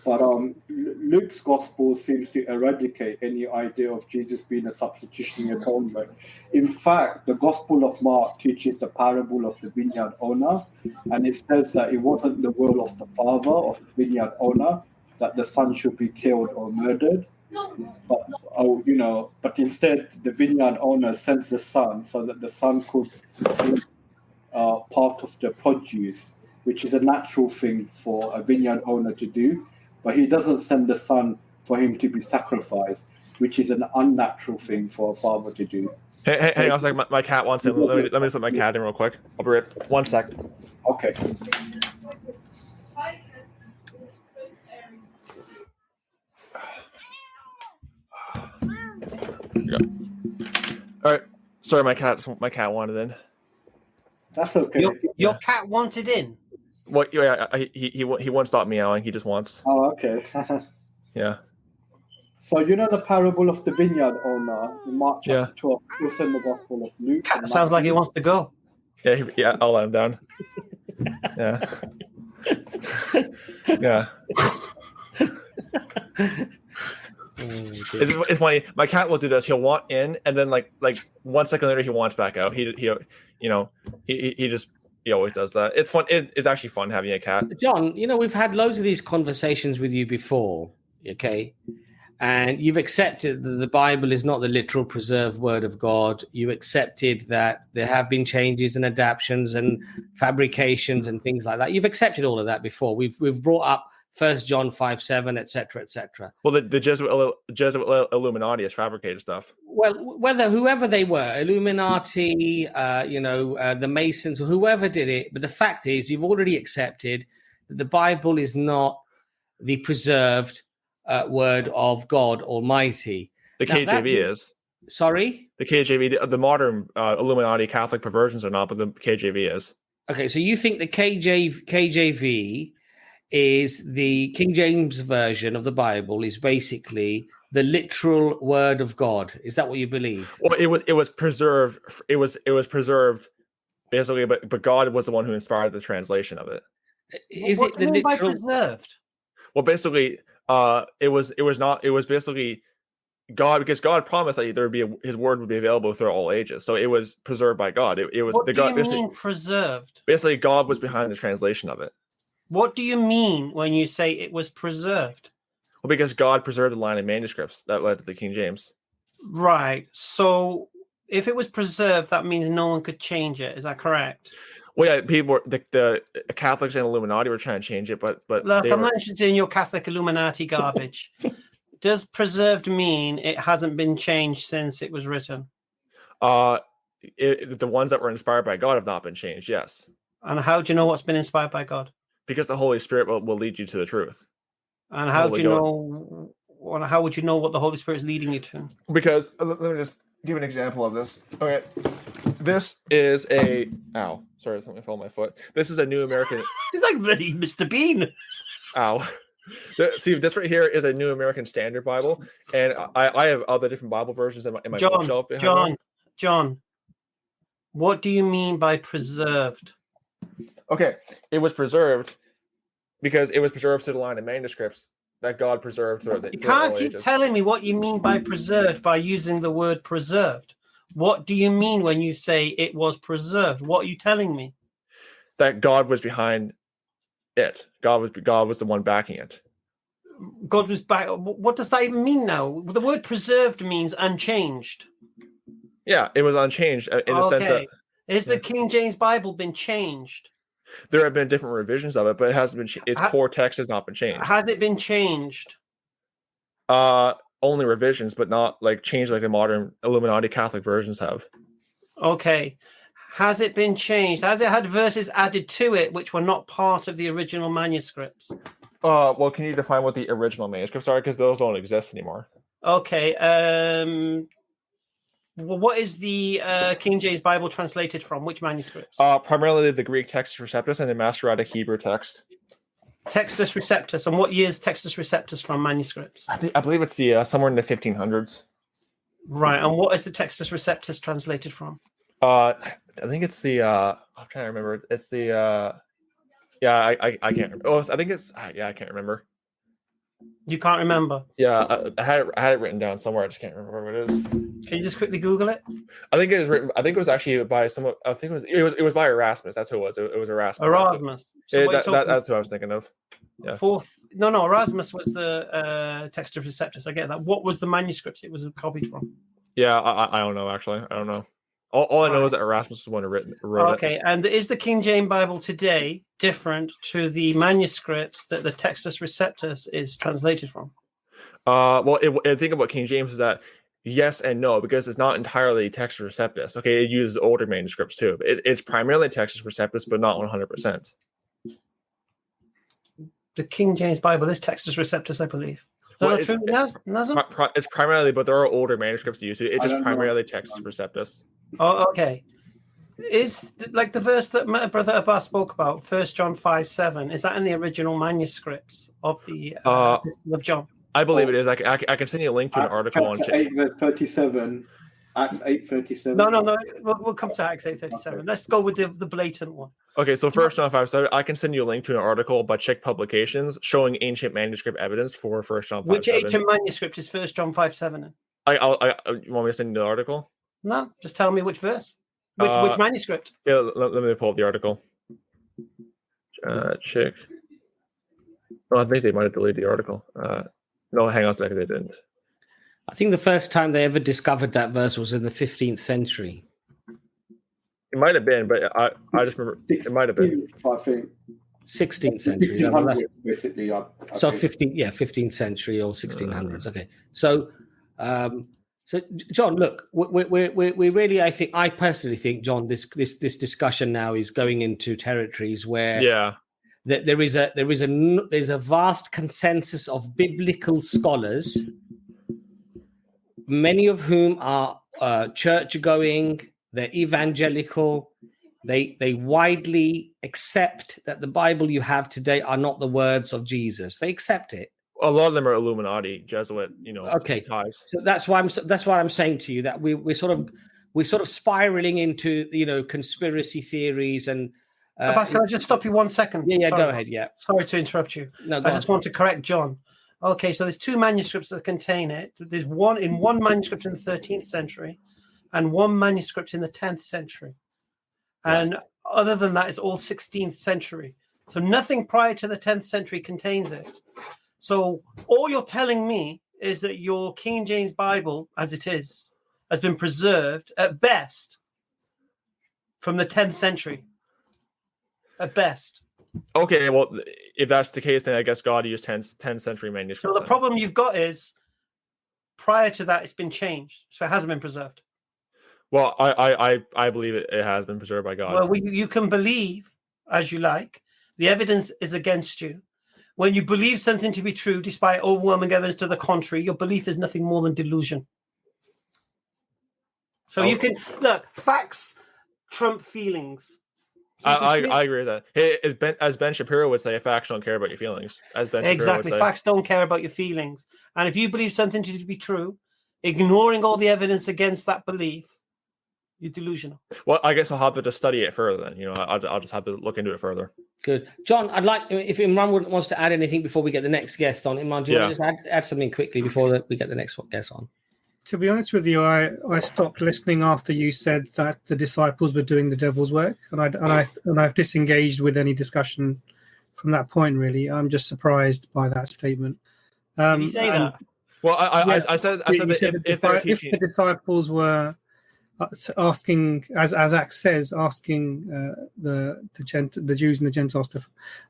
But Luke's gospel seems to eradicate any idea of Jesus being a substitutionary atonement. In fact, the Gospel of Mark teaches the parable of the vineyard owner, and it says that it wasn't the will of the father of the vineyard owner that the son should be killed or murdered. But instead, the vineyard owner sends the son so that the son could be part of the produce, which is a natural thing for a vineyard owner to do. But he doesn't send the son for him to be sacrificed, which is an unnatural thing for a father to do. Hey, hang on a second. My cat wants in. Let me just let my cat in real quick. I'll be right. 1 sec. Okay. Yeah. All right. Sorry, my cat wanted in. That's okay. Your cat wanted in. What? Yeah, he won't stop meowing. He just wants. Oh, okay. Yeah. So you know the parable of the vineyard owner in Mark chapter 12, also in the Gospel of Luke. Cat sounds like he wants to go. Yeah, I'll let him down. Yeah. Yeah. It's funny. My cat will do this. He'll want in, and then like 1 second later, he wants back out. He always does that. It's fun. It's actually fun having a cat. John, we've had loads of these conversations with you before, okay? And you've accepted that the Bible is not the literal preserved word of God. You accepted that there have been changes and adaptations and fabrications and things like that. You've accepted all of that before. We've brought up 1 John 5:7, etc., etc. Well, the Jesuit Illuminati has fabricated stuff. Well, whoever they were, Illuminati, the Masons, whoever did it, but the fact is, you've already accepted that the Bible is not the preserved word of God Almighty. The KJV is. Sorry? The KJV, the modern Illuminati Catholic perversions are not, but the KJV is. Okay, so you think the KJV is the King James version of the Bible is basically the literal word of God. Is that what you believe? Well, it was preserved. It was preserved basically, but God was the one who inspired the translation of it. Is what it do you the mean by literal preserved? Well, basically, it was basically God, because God promised that there would be His word would be available through all ages. So it was preserved by God. It was what the do God. You mean preserved? Basically, God was behind the translation of it. What do you mean when you say it was preserved? Well, because God preserved the line of manuscripts that led to the King James. Right. So if it was preserved, that means no one could change it. Is that correct? Well, yeah, people were the Catholics and Illuminati were trying to change it, but look, I'm not interested in your Catholic Illuminati garbage. Does preserved mean it hasn't been changed since it was written? The ones that were inspired by God have not been changed. Yes. And how do you know what's been inspired by God? Because the Holy Spirit will lead you to the truth. And how do you know? How would you know what the Holy Spirit is leading you to? Because let me just give an example of this. Okay, this is a sorry, something fell on my foot. This is a New American. It's like bloody Mr. Bean. Ow. See, this right here is a New American Standard Bible, and I have other different Bible versions in my bookshelf behind John, what do you mean by preserved? Okay, it was preserved because it was preserved through the line of manuscripts that God preserved through the. You can't keep telling me what you mean by preserved by using the word preserved. What do you mean when you say it was preserved? What are you telling me? That God was behind it. God was the one backing it. God was back. What does that even mean now? The word preserved means unchanged. Yeah, it was unchanged in the sense that. Has the King James Bible been changed? There have been different revisions of it, but it hasn't been. Its core text has not been changed. Has it been changed? Only revisions, but not like changed like the modern Illuminati Catholic versions have. Okay. Has it been changed? Has it had verses added to it which were not part of the original manuscripts? Well, can you define what the original manuscripts are? Because those don't exist anymore. Okay. Well, what is the King James Bible translated from? Which manuscripts? Primarily the Greek Textus Receptus and the Masoretic Hebrew text. Textus Receptus. And what year is Textus Receptus from manuscripts? I believe it's the somewhere in the 1500s. Right. And what is the Textus Receptus translated from? I think it's the. I'm trying to remember. It's the. I can't remember. Oh, I think it's. I can't remember. You can't remember? Yeah, I had it written down somewhere. I just can't remember where it is. Can you just quickly Google it? I think it was written. I think it was actually by someone. I think it was by Erasmus. That's who it was. It was Erasmus. Erasmus. So that's who I was thinking of. Yeah. No. Erasmus was the Textus Receptus. I get that. What was the manuscript it was copied from? Yeah, I don't know. Actually, I don't know. All I know is that Erasmus was the one who wrote it. Okay, and is the King James Bible today different to the manuscripts that the Textus Receptus is translated from? Well, the thing about King James is that yes and no, because it's not entirely Textus Receptus. Okay, it uses older manuscripts too. It's primarily Textus Receptus, but not 100%. The King James Bible is Textus Receptus, I believe. Nazam? It's primarily, but there are older manuscripts used. It's just primarily Textus Receptus. Oh, okay. Is like the verse that my brother Abbas spoke about, 1 John 5:7, is that in the original manuscripts of the Epistle of John? I believe it is. I can send you a link to an article on 8 verse 37. Acts 8:37. No. We'll come to Acts 8:37. Let's go with the blatant one. Okay, so 1 John 5:7. I can send you a link to an article by Czech Publications showing ancient manuscript evidence for 1 John 5:7. Which ancient manuscript is 1 John 5:7? You want me to send you the article? No, just tell me which verse. Which manuscript? Yeah, let me pull up the article. Check. Oh, I think they might have deleted the article. No, hang on a second, they didn't. I think the first time they ever discovered that verse was in the 15th century. It might have been, but I just remember it might have been. I think 16th century. Basically, 15th century or 1600s. Okay, so John, look, we really, I personally think, John, this discussion now is going into territories where there's a vast consensus of biblical scholars, many of whom are church going, they're evangelical, they widely accept that the Bible you have today are not the words of Jesus. They accept it. A lot of them are Illuminati, Jesuit, ties. So that's why I'm saying to you that we're sort of spiraling into conspiracy theories and. Abbas, can I just stop you 1 second? Yeah, Sorry. Go ahead. Yeah. Sorry to interrupt you. No, I just want to correct John. Okay, so there's two manuscripts that contain it. There's one manuscript in the 13th century, and one manuscript in the 10th century, and other than that, it's all 16th century. So nothing prior to the 10th century contains it. So all you're telling me is that your King James Bible, as it is, has been preserved at best from the 10th century. At best. Okay, well, if that's the case, then I guess God used 10th century manuscripts. So the problem you've got is prior to that, it's been changed, so it hasn't been preserved. Well, I believe it has been preserved by God. Well, you can believe as you like. The evidence is against you. When you believe something to be true, despite overwhelming evidence to the contrary, your belief is nothing more than delusion. So you can look, facts trump feelings. So I agree with that. Hey, as Ben Shapiro would say, facts don't care about your feelings. As Ben Shapiro would say. Facts don't care about your feelings. And if you believe something to be true, ignoring all the evidence against that belief, you're delusional. Well, I guess I'll have to just study it further then. I'll just have to look into it further. Good. John, I'd like, if Imran wants to add anything before we get the next guest on. Imran, do you want to just add something quickly before we get the next guest on? To be honest with you, I stopped listening after you said that the disciples were doing the devil's work, and I've disengaged with any discussion from that point. Really, I'm just surprised by that statement. Did you say that? Well, I said that if the disciples were asking, as Acts says, asking the Jews and the Gentiles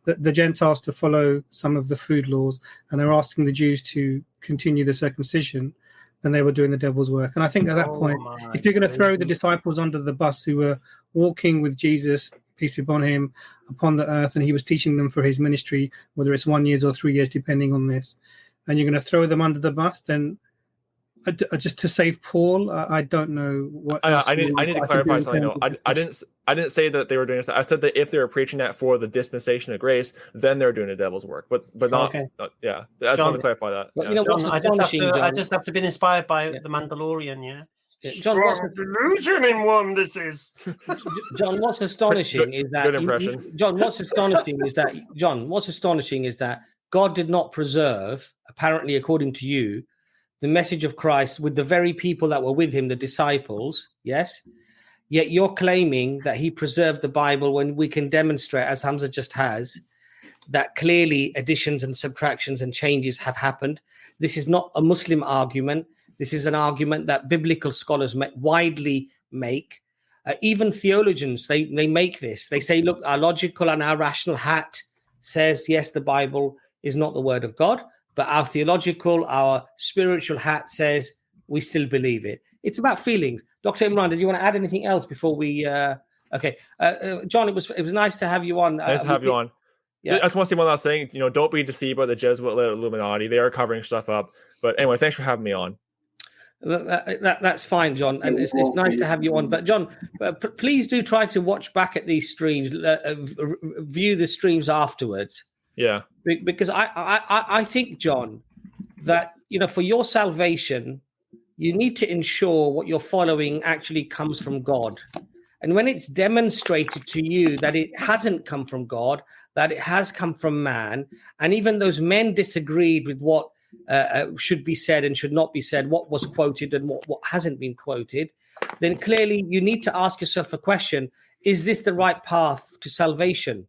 the Gentiles to follow some of the food laws, and they're asking the Jews to continue the circumcision, then they were doing the devil's work. And I think at that point, if you're going to throw the disciples under the bus who were walking with Jesus, peace be upon him, upon the earth, and he was teaching them for his ministry, whether it's 1 year or 3 years, depending on this, and you're going to throw them under the bus, then just to save Paul, I don't know what. I need to clarify something. I didn't say that they were doing this. I said that if they were preaching that for the dispensation of grace, then they're doing a devil's work. But not. Okay. Yeah, I just want to clarify that. But, yeah. I just have to be inspired by the Mandalorian. Yeah. John, what's delusion in one? This is John. What's astonishing is that good impression. What's astonishing is that God did not preserve, apparently according to you, the message of Christ with the very people that were with him, the disciples, yes? Yet you're claiming that he preserved the Bible when we can demonstrate, as Hamza just has, that clearly additions and subtractions and changes have happened. This is not a Muslim argument. This is an argument that biblical scholars widely make. Even theologians, they make this. They say, look, our logical and our rational hat says, yes, the Bible is not the word of God, but our theological, our spiritual hat says we still believe it. It's about feelings. Dr. Imran, did you want to add anything else before we... Okay. John, it was nice to have you on. Nice to have you on. Yeah. I just want to say one last thing. Don't be deceived by the Jesuit-led Illuminati. They are covering stuff up. But anyway, thanks for having me on. That's fine, John, and it's nice to have you on. But John, please do try to watch back at these streams, view the streams afterwards. Yeah, because I think, John, that for your salvation, you need to ensure what you're following actually comes from God. And when it's demonstrated to you that it hasn't come from God, that it has come from man, and even those men disagreed with what should be said and should not be said, what was quoted and what hasn't been quoted, then clearly you need to ask yourself a question: is this the right path to salvation?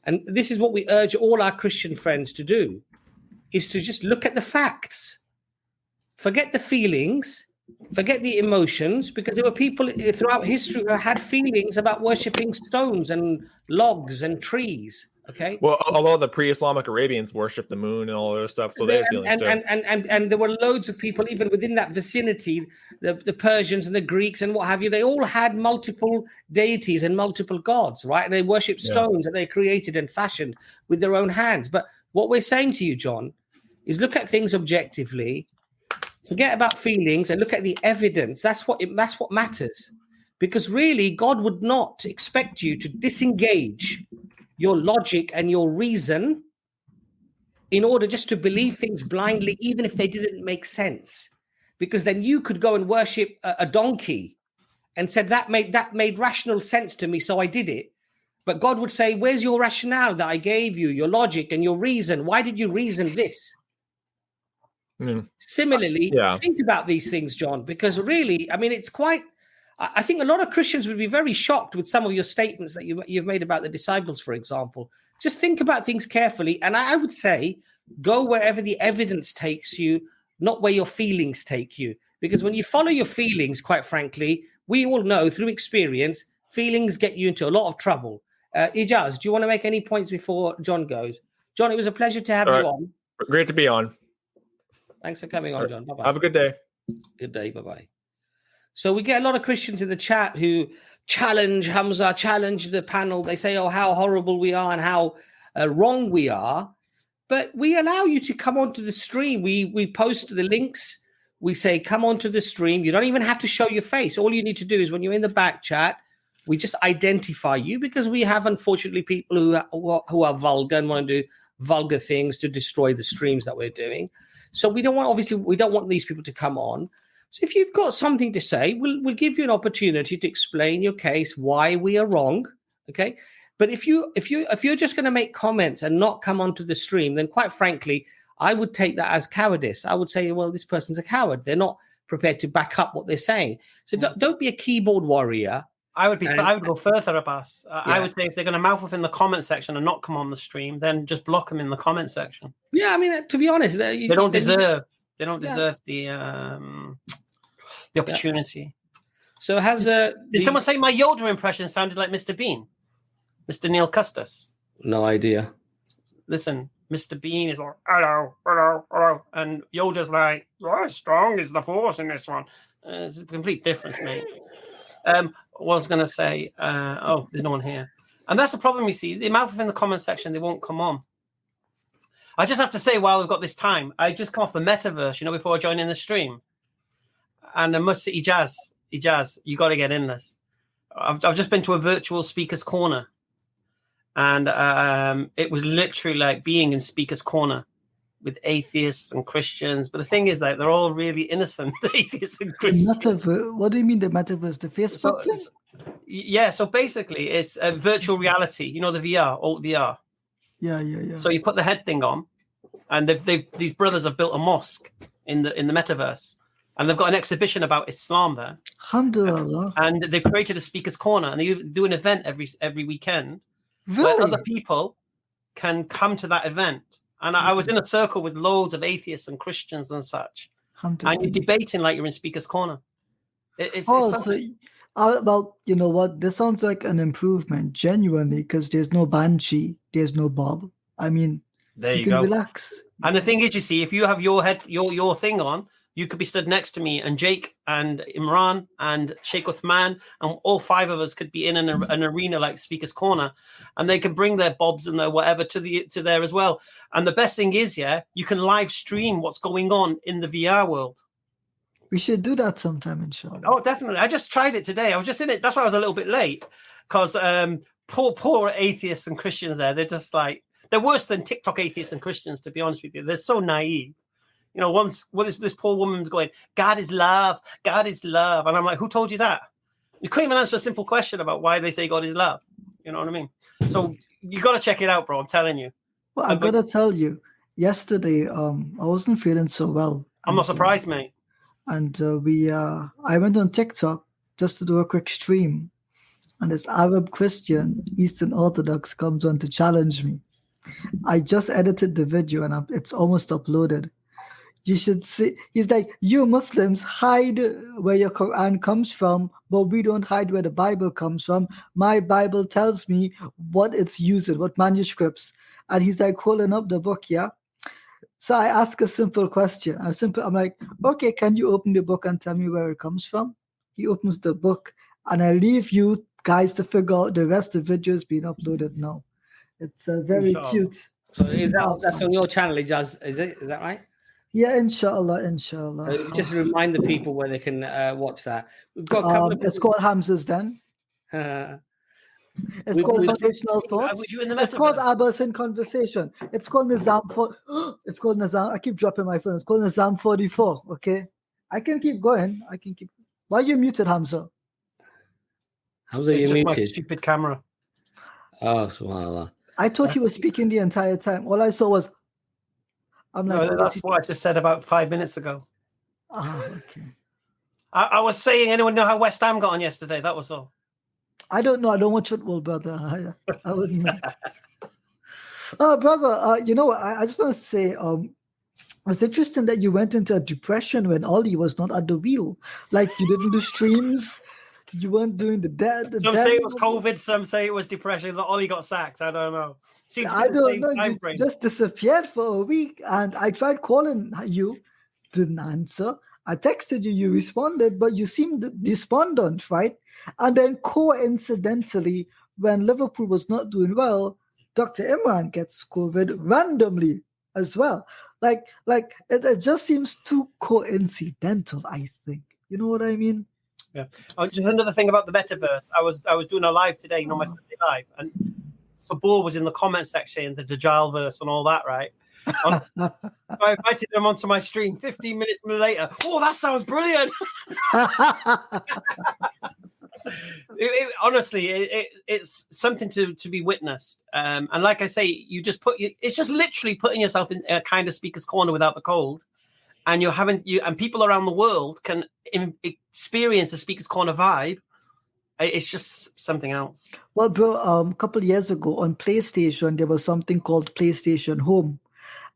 And this is what we urge all our Christian friends to do, is to just look at the facts. Forget the feelings, forget the emotions, because there were people throughout history who had feelings about worshipping stones and logs and trees. Okay. Well, although the pre-Islamic Arabians worshipped the moon and all that stuff, so they have feelings too. And there were loads of people even within that vicinity, the Persians and the Greeks and what have you. They all had multiple deities and multiple gods, right? And they worshipped stones that they created and fashioned with their own hands. But what we're saying to you, John, is look at things objectively, forget about feelings, and look at the evidence. That's what matters, because really God would not expect you to disengage your logic and your reason in order just to believe things blindly, even if they didn't make sense, because then you could go and worship a donkey and said that made rational sense to me, so I did it. But God would say, where's your rationale that I gave you, your logic and your reason? Why did you reason this? Similarly, think about these things, John, because really, I mean, it's quite... I think a lot of Christians would be very shocked with some of your statements that you've made about the disciples, for example. Just think about things carefully. And I would say go wherever the evidence takes you, not where your feelings take you. Because when you follow your feelings, quite frankly, we all know through experience, feelings get you into a lot of trouble. Ijaz, do you want to make any points before John goes? John, it was a pleasure to have you on. Great to be on. Thanks for coming on, John. Bye-bye. Have a good day. Good day. Bye-bye. So we get a lot of Christians in the chat who challenge Hamza, challenge the panel. They say, oh, how horrible we are and how wrong we are. But we allow you to come onto the stream. We post the links. We say, come onto the stream. You don't even have to show your face. All you need to do is when you're in the back chat, we just identify you, because we have, unfortunately, people who are vulgar and want to do vulgar things to destroy the streams that we're doing. So we don't want these people to come on. So if you've got something to say, we'll give you an opportunity to explain your case, why we are wrong, okay? But if you're just going to make comments and not come onto the stream, then quite frankly, I would take that as cowardice. I would say, well, this person's a coward. They're not prepared to back up what they're saying. So don't be a keyboard warrior. I would go further, Abbas. I would say if they're going to mouth off in the comment section and not come on the stream, then just block them in the comment section. Yeah, I mean, to be honest, they don't deserve the opportunity. So did someone say my Yoda impression sounded like Mr. Bean? Mr. Neil Custis? No idea. Listen, Mr. Bean is like, hello, hello, hello. And Yoda's like, oh, strong is the force in this one. It's a complete difference, mate. I was going to say, there's no one here. And that's the problem, you see. The mouth in the comment section, they won't come on. I just have to say, while we've got this time, I just come off the metaverse, before I join in the stream. And I must say, Ijaz, you got to get in this. I've just been to a virtual speaker's corner. And it was literally like being in speaker's corner with atheists and Christians. But the thing is that they're all really innocent, atheists and Christians. What do you mean the metaverse? The Facebook thing? So basically it's a virtual reality. The VR, alt VR. Yeah. So you put the head thing on and these brothers have built a mosque in the metaverse, and they've got an exhibition about Islam there. Alhamdulillah. And they've created a speaker's corner, and they do an event every weekend Really? where other people can come to that event. And I was in a circle with loads of atheists and Christians and such, and you're debating like you're in speaker's corner. Well, you know what? This sounds like an improvement, genuinely, because there's no Banshee, there's no Bob. I mean, there you can go. Relax. And the thing is, you see, if you have your thing on, you could be stood next to me, and Jake and Imran and Sheikh Uthman, and all five of us could be in an arena like Speaker's Corner, and they can bring their bobs and their whatever to there as well. And the best thing is, you can live stream what's going on in the VR world. We should do that sometime, inshallah. Oh, definitely. I just tried it today. I was just in it. That's why I was a little bit late, because poor atheists and Christians there. They're just like, they're worse than TikTok atheists and Christians, to be honest with you. They're so naive. You know, this poor woman's going, God is love, God is love. And I'm like, who told you that? You couldn't even answer a simple question about why they say God is love. You know what I mean? So you got to check it out, bro. I'm telling you. Well, I've got to tell you, yesterday, I wasn't feeling so well. I'm not surprised, mate. And I went on TikTok just to do a quick stream. And this Arab Christian, Eastern Orthodox, comes on to challenge me. I just edited the video and it's almost uploaded. You should see. He's like, you Muslims hide where your Quran comes from, but we don't hide where the Bible comes from. My Bible tells me what it's using, what manuscripts. And he's like holding up the book, yeah? So I ask a simple question. I'm like, okay, can you open the book and tell me where it comes from? He opens the book, and I leave you guys to figure out the rest of the videos being uploaded now. It's very cute. So that's on your channel, Ijaz? Is that right? Yeah, inshallah. So just remind the people where they can watch that. We've got a couple of. It's called Hamza's Den. It's called Foundational Thoughts. It's called Abbas in Conversation. It's called Nazam. It's called Nazam. I keep dropping my phone. It's called Nazam 44. Okay, I can keep going. Why are you muted, Hamza? Hamza, you muted. My stupid camera. Oh, subhanallah. I thought he was speaking the entire time. All I saw was. That's what I just said about 5 minutes ago. Okay. I was saying, anyone know how West Ham got on yesterday? That was all. I don't know. I don't watch football, brother. I wouldn't know. Brother, you know, I just want to say, it's interesting that you went into a depression when Ollie was not at the wheel. Like, you didn't do streams. You weren't doing the dead. Some say it was COVID. Some say it was depression. That Ollie got sacked. I don't know. I don't know. You just disappeared for a week, and I tried calling you, didn't answer. I texted you, you responded, but you seemed despondent, right? And then coincidentally, when Liverpool was not doing well, Dr. Imran gets COVID randomly as well. Like it just seems too coincidental, I think. You know what I mean? Yeah. Oh, just another thing about the metaverse. I was doing a live today, you know, my Sunday live, and Sabor was in the comment section, the Dajjal verse and all that, right? I invited him onto my stream. 15 minutes later, oh, that sounds brilliant. Honestly, it's something to be witnessed. And like I say, it's just literally putting yourself in a kind of speaker's corner without the cold. And and people around the world can experience a speaker's corner vibe. It's just something else. Well, bro, a couple of years ago on PlayStation, there was something called PlayStation Home.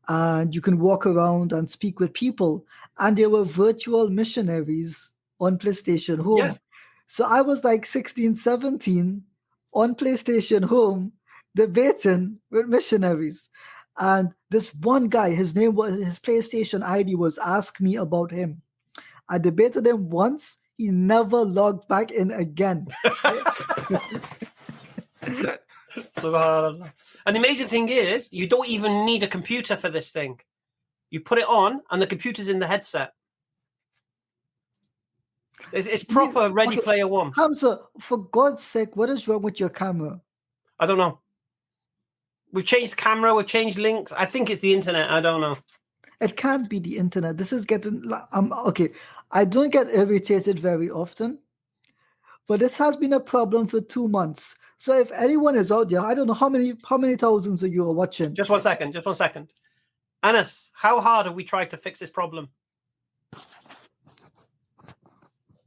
And you can walk around and speak with people. And there were virtual missionaries on PlayStation Home. Yeah. So I was like 16, 17 on PlayStation Home debating with missionaries. And this one guy, his PlayStation ID was Ask Me About Him. I debated him once. He never logged back in again. SubhanAllah. And the amazing thing is, you don't even need a computer for this thing. You put it on, and the computer's in the headset. It's proper Ready Player One. Hamza, for God's sake, what is wrong with your camera? I don't know. We've changed camera, we've changed links. I think it's the internet. I don't know. It can't be the internet. This is getting... okay, I don't get irritated very often, but this has been a problem for 2 months. So if anyone is out there, I don't know how many thousands of you are watching. Just one second. Anas, how hard have we tried to fix this problem?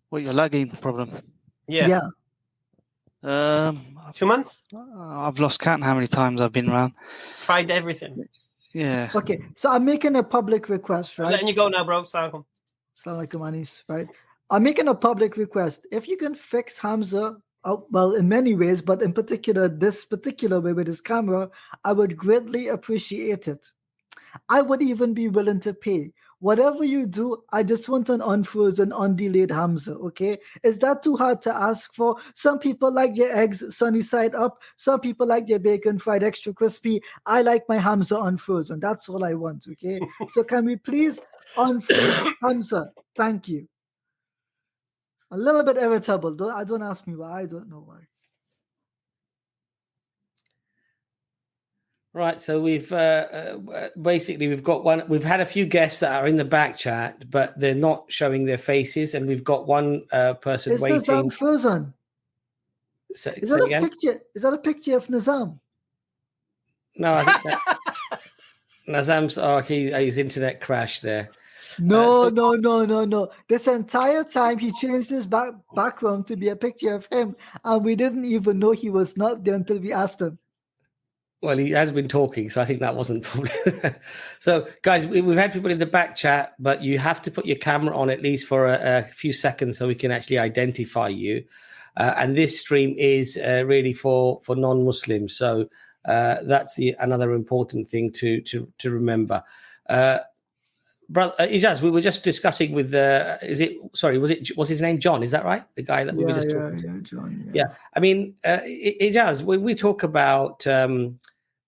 What, your lagging problem? Yeah. 2 months? I've lost count how many times I've been around. Tried everything. Yeah. Okay, so I'm making a public request, right? I'm letting you go now, bro. Assalamu alaikum, Anis, right? I'm making a public request. If you can fix Hamza, well, in many ways, but in particular, this particular way with his camera, I would greatly appreciate it. I would even be willing to pay. Whatever you do, I just want an unfrozen, undelayed Hamza, okay? Is that too hard to ask for? Some people like your eggs sunny side up. Some people like your bacon fried extra crispy. I like my Hamza unfrozen. That's all I want, okay? So can we please unfreeze Hamza? Thank you. A little bit irritable. Don't ask me why. I don't know why. Right, so we've basically we've got one. We've had a few guests that are in the back chat, but they're not showing their faces, and we've got one person Is waiting. Nazam frozen? Is that a picture? Is that a picture of Nazam? No, I think that Nazam's. Oh, his internet crashed there. No. This entire time he changed his background to be a picture of him, and we didn't even know he was not there until we asked him. Well, he has been talking, so I think that wasn't probably. So, guys, we've had people in the back chat, but you have to put your camera on at least for a few seconds so we can actually identify you. And this stream is really for non-Muslims, so that's another important thing to remember. Brother Ijaz, we were just discussing with was his name John? Is that right? The guy that we were just talking to. Yeah, John. Yeah. I mean, Ijaz, when we talk about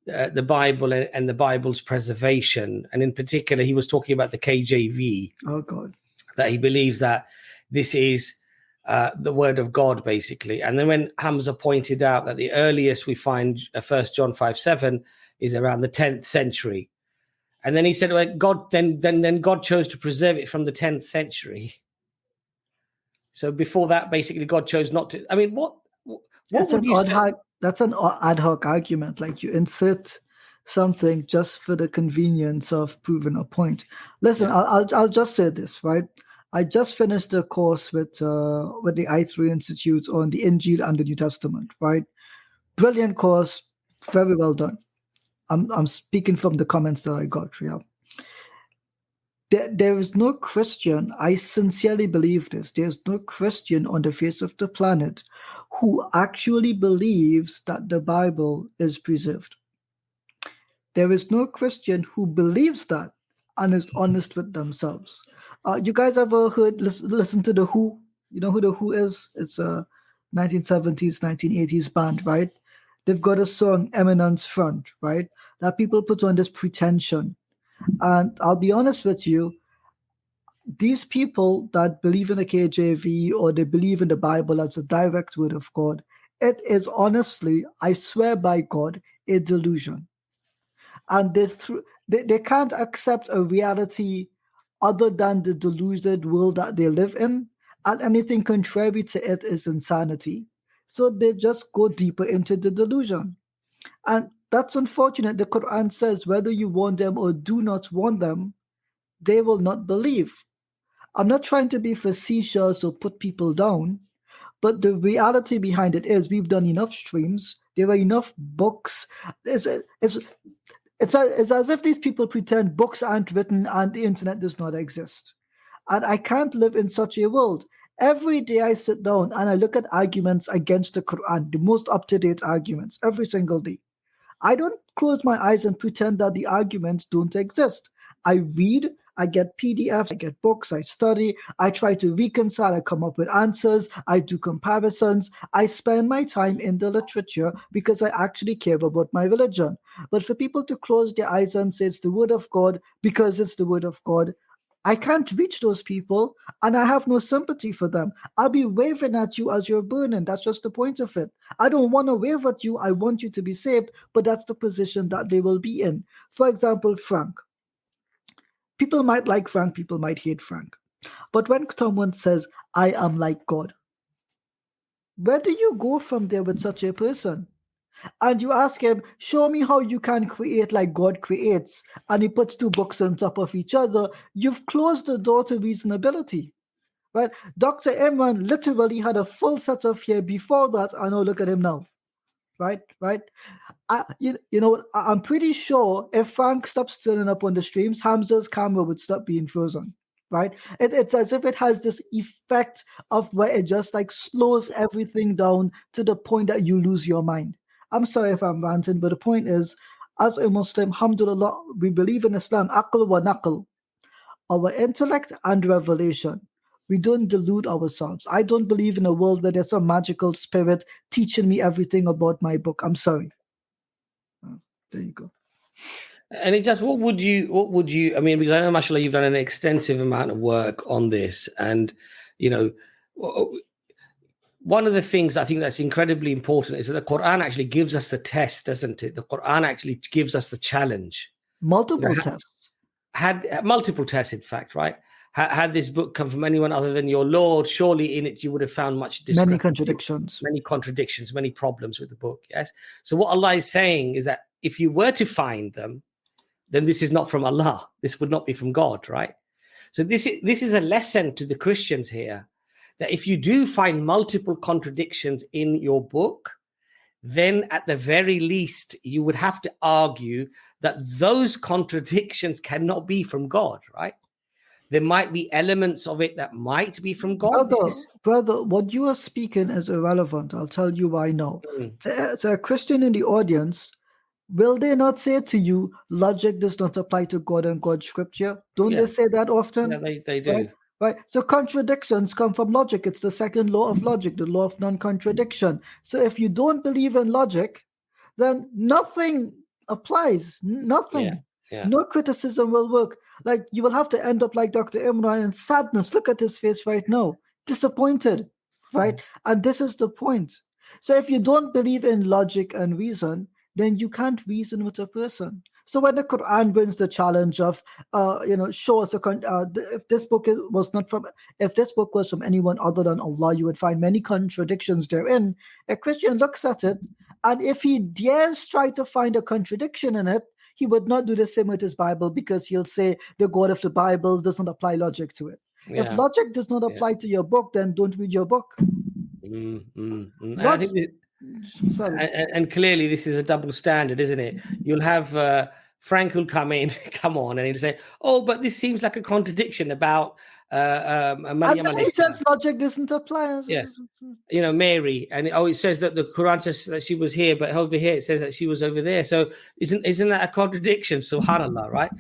the Bible and the Bible's preservation, and in particular, he was talking about the KJV. Oh God! That he believes that this is the word of God, basically. And then when Hamza pointed out that the earliest we find 1 John 5:7 is around the 10th century. And then he said, well, God, then God chose to preserve it from the 10th century. So before that, basically, God chose not to. I mean, what that's an ad hoc argument. Like you insert something just for the convenience of proving a point. Listen, yeah. I'll just say this, right? I just finished a course with the I3 Institute on the Injil and the New Testament, right? Brilliant course, very well done. I'm speaking from the comments that I got. Yeah, there is no Christian. I sincerely believe this. There's no Christian on the face of the planet who actually believes that the Bible is preserved. There is no Christian who believes that and is honest with themselves. You guys ever listen to the Who? You know who the Who is? It's a 1970s, 1980s band, right? They've got a song, Eminence Front, right? That people put on this pretension. And I'll be honest with you, these people that believe in the KJV or they believe in the Bible as a direct word of God, it is honestly, I swear by God, a delusion. And they can't accept a reality other than the deluded world that they live in. And anything contrary to it is insanity. So they just go deeper into the delusion. And that's unfortunate. The Quran says whether you want them or do not want them, they will not believe. I'm not trying to be facetious or put people down, but the reality behind it is we've done enough streams. There are enough books. It's as if these people pretend books aren't written and the internet does not exist. And I can't live in such a world. Every day I sit down and I look at arguments against the Quran, the most up-to-date arguments, every single day. I don't close my eyes and pretend that the arguments don't exist. I read, I get PDFs, I get books, I study, I try to reconcile, I come up with answers, I do comparisons. I spend my time in the literature because I actually care about my religion. But for people to close their eyes and say it's the word of God because it's the word of God, I can't reach those people and I have no sympathy for them. I'll be waving at you as you're burning. That's just the point of it. I don't want to wave at you. I want you to be saved, but that's the position that they will be in. For example, Frank. People might like Frank, people might hate Frank. But when someone says, I am like God, where do you go from there with such a person? and you ask him, show me how you can create like God creates, and he puts two books on top of each other, you've closed the door to reasonability. Right? Dr. Imran literally had a full set of hair before that, and now look at him now. Right? I'm pretty sure if Frank stops turning up on the streams, Hamza's camera would stop being frozen. Right? It's as if it has this effect of where it just like slows everything down to the point that you lose your mind. I'm sorry if I'm ranting, but the point is, as a Muslim, alhamdulillah, we believe in Islam, aql wa naql, our intellect and revelation. We don't delude ourselves. I don't believe in a world where there's some magical spirit teaching me everything about my book. I'm sorry. There you go. And it just, what would you, I mean, because I know, mashallah, you've done an extensive amount of work on this. And, you know, one of the things I think that's incredibly important is that the Quran actually gives us the test, doesn't it? The Quran actually gives us the challenge. Multiple tests. Had multiple tests, in fact, right? Had this book come from anyone other than your Lord, surely in it you would have found many contradictions, many problems with the book. Yes. So what Allah is saying is that if you were to find them, then this is not from Allah. This would not be from God, right? So this is a lesson to the Christians here, that if you do find multiple contradictions in your book, then at the very least you would have to argue that those contradictions cannot be from God, right? There might be elements of it that might be from God. Brother, what you are speaking is irrelevant. I'll tell you why now. To a Christian in the audience, will they not say to you, logic does not apply to God and God's scripture? Don't they say that often? Yeah, they do. Right? So contradictions come from logic. It's the second law of logic, the law of non-contradiction. So if you don't believe in logic, then nothing applies. Nothing. Yeah. No criticism will work. Like, you will have to end up like Dr. Imran in sadness. Look at his face right now. Disappointed, right? And this is the point. So if you don't believe in logic and reason, then you can't reason with a person. So when the Quran brings the challenge of, show us if this book was from anyone other than Allah, you would find many contradictions therein. A Christian looks at it, and if he dares try to find a contradiction in it, he would not do the same with his Bible, because he'll say the God of the Bible doesn't apply logic to it. Yeah. If logic does not apply to your book, then don't read your book. I think and clearly this is a double standard, isn't it? You'll have Frank will come on, and he'll say, "Oh, but this seems like a contradiction about Maryam." And then he says logic doesn't apply. Yeah, Mary, and it says that the Quran says that she was here, but over here it says that she was over there. So isn't that a contradiction? Subhanallah, right?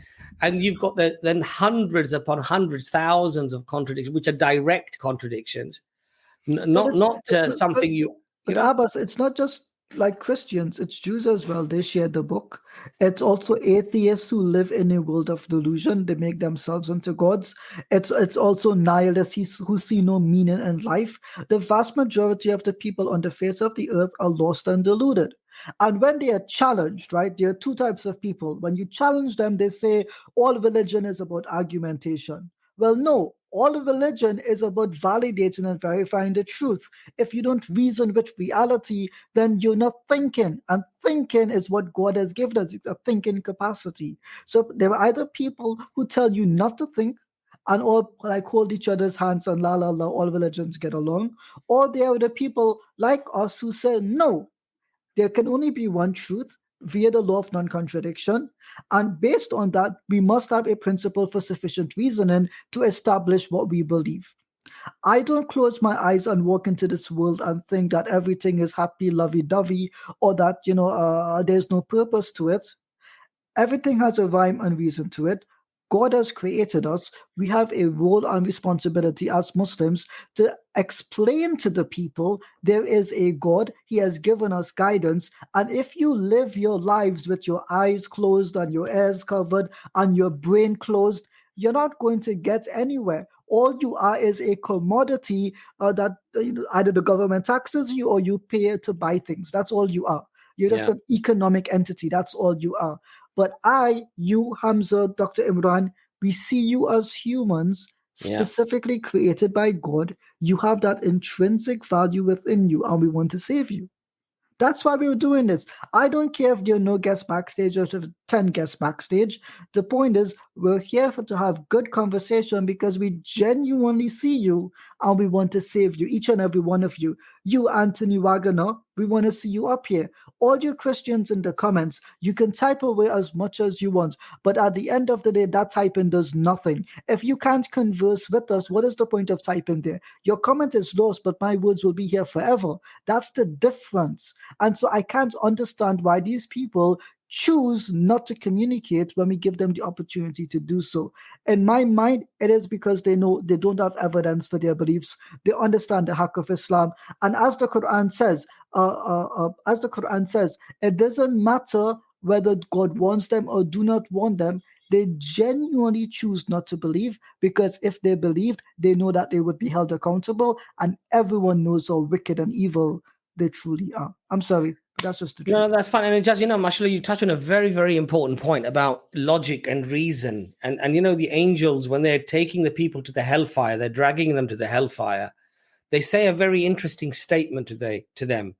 And you've got then hundreds upon hundreds, thousands of contradictions, which are direct contradictions, not something you. But Abbas, it's not just like Christians, it's Jews as well. They share the book. It's also atheists who live in a world of delusion. They make themselves into gods. It's also nihilists who see no meaning in life. The vast majority of the people on the face of the earth are lost and deluded. And when they are challenged, right, there are two types of people. When you challenge them, they say all religion is about argumentation. Well, no. All religion is about validating and verifying the truth. If you don't reason with reality, then you're not thinking. And thinking is what God has given us. It's a thinking capacity. So there are either people who tell you not to think and all like hold each other's hands and la la la, all religions get along. Or there are the people like us who say, no, there can only be one truth via the law of non-contradiction, and based on that, we must have a principle for sufficient reasoning to establish what we believe. I don't close my eyes and walk into this world and think that everything is happy, lovey-dovey, or that there's no purpose to it. Everything has a rhyme and reason to it. God has created us. We have a role and responsibility as Muslims to explain to the people there is a God. He has given us guidance. And if you live your lives with your eyes closed and your ears covered and your brain closed, you're not going to get anywhere. All you are is a commodity that either the government taxes you or you pay to buy things. That's all you are. You're just an economic entity. That's all you are. But you, Hamza, Dr. Imran, we see you as humans specifically created by God. You have that intrinsic value within you, and we want to save you. That's why we were doing this. I don't care if there are no guests backstage or 10 guests backstage. The point is, we're here to have good conversation because we genuinely see you and we want to save you, each and every one of you. You, Anthony Wagner, we want to see you up here. All you Christians in the comments, you can type away as much as you want, but at the end of the day, that typing does nothing. If you can't converse with us, what is the point of typing there? Your comment is lost, but my words will be here forever. That's the difference. And so I can't understand why these people choose not to communicate when we give them the opportunity to do so. In my mind, it is because they know they don't have evidence for their beliefs. They understand the hack of Islam. And as the Quran says, it doesn't matter whether God wants them or do not want them. They genuinely choose not to believe, because if they believed, they know that they would be held accountable, and everyone knows how wicked and evil they truly are. I'm sorry. That's just the truth. No, that's fine. And Ijaz, mashallah, you touch on a very, very important point about logic and reason. And the angels, when they're taking the people to the hellfire, they're dragging them to the hellfire. They say a very interesting statement to them.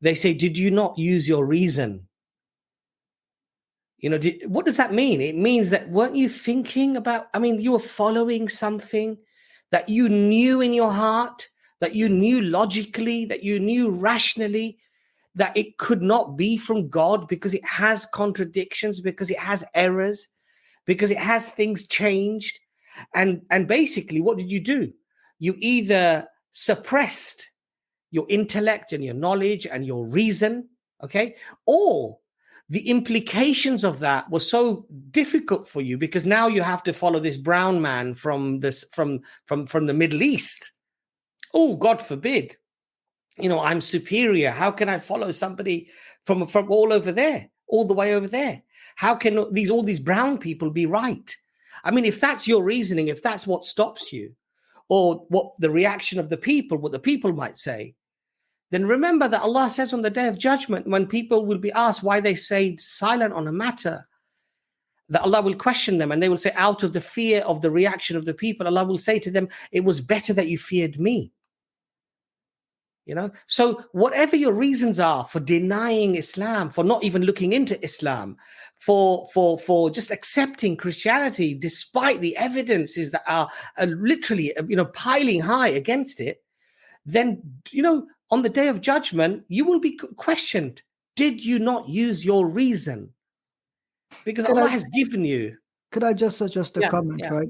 They say, did you not use your reason? What does that mean? It means that weren't you thinking about, you were following something that you knew in your heart, that you knew logically, that you knew rationally, that it could not be from God because it has contradictions, because it has errors, because it has things changed. And basically, what did you do? You either suppressed your intellect and your knowledge and your reason, okay? Or the implications of that were so difficult for you because now you have to follow this brown man from the Middle East. Oh, God forbid. I'm superior. How can I follow somebody from all over there, all the way over there? How can all these brown people be right? If that's your reasoning, if that's what stops you, or what the reaction of the people, what the people might say, then remember that Allah says on the Day of Judgment, when people will be asked why they stayed silent on a matter, that Allah will question them and they will say, out of the fear of the reaction of the people, Allah will say to them, it was better that you feared me. So whatever your reasons are for denying Islam, for not even looking into Islam, for just accepting Christianity despite the evidences that are literally piling high against it, then on the Day of Judgment you will be questioned. Did you not use your reason? Because Allah has given you. Could I just suggest a comment, right?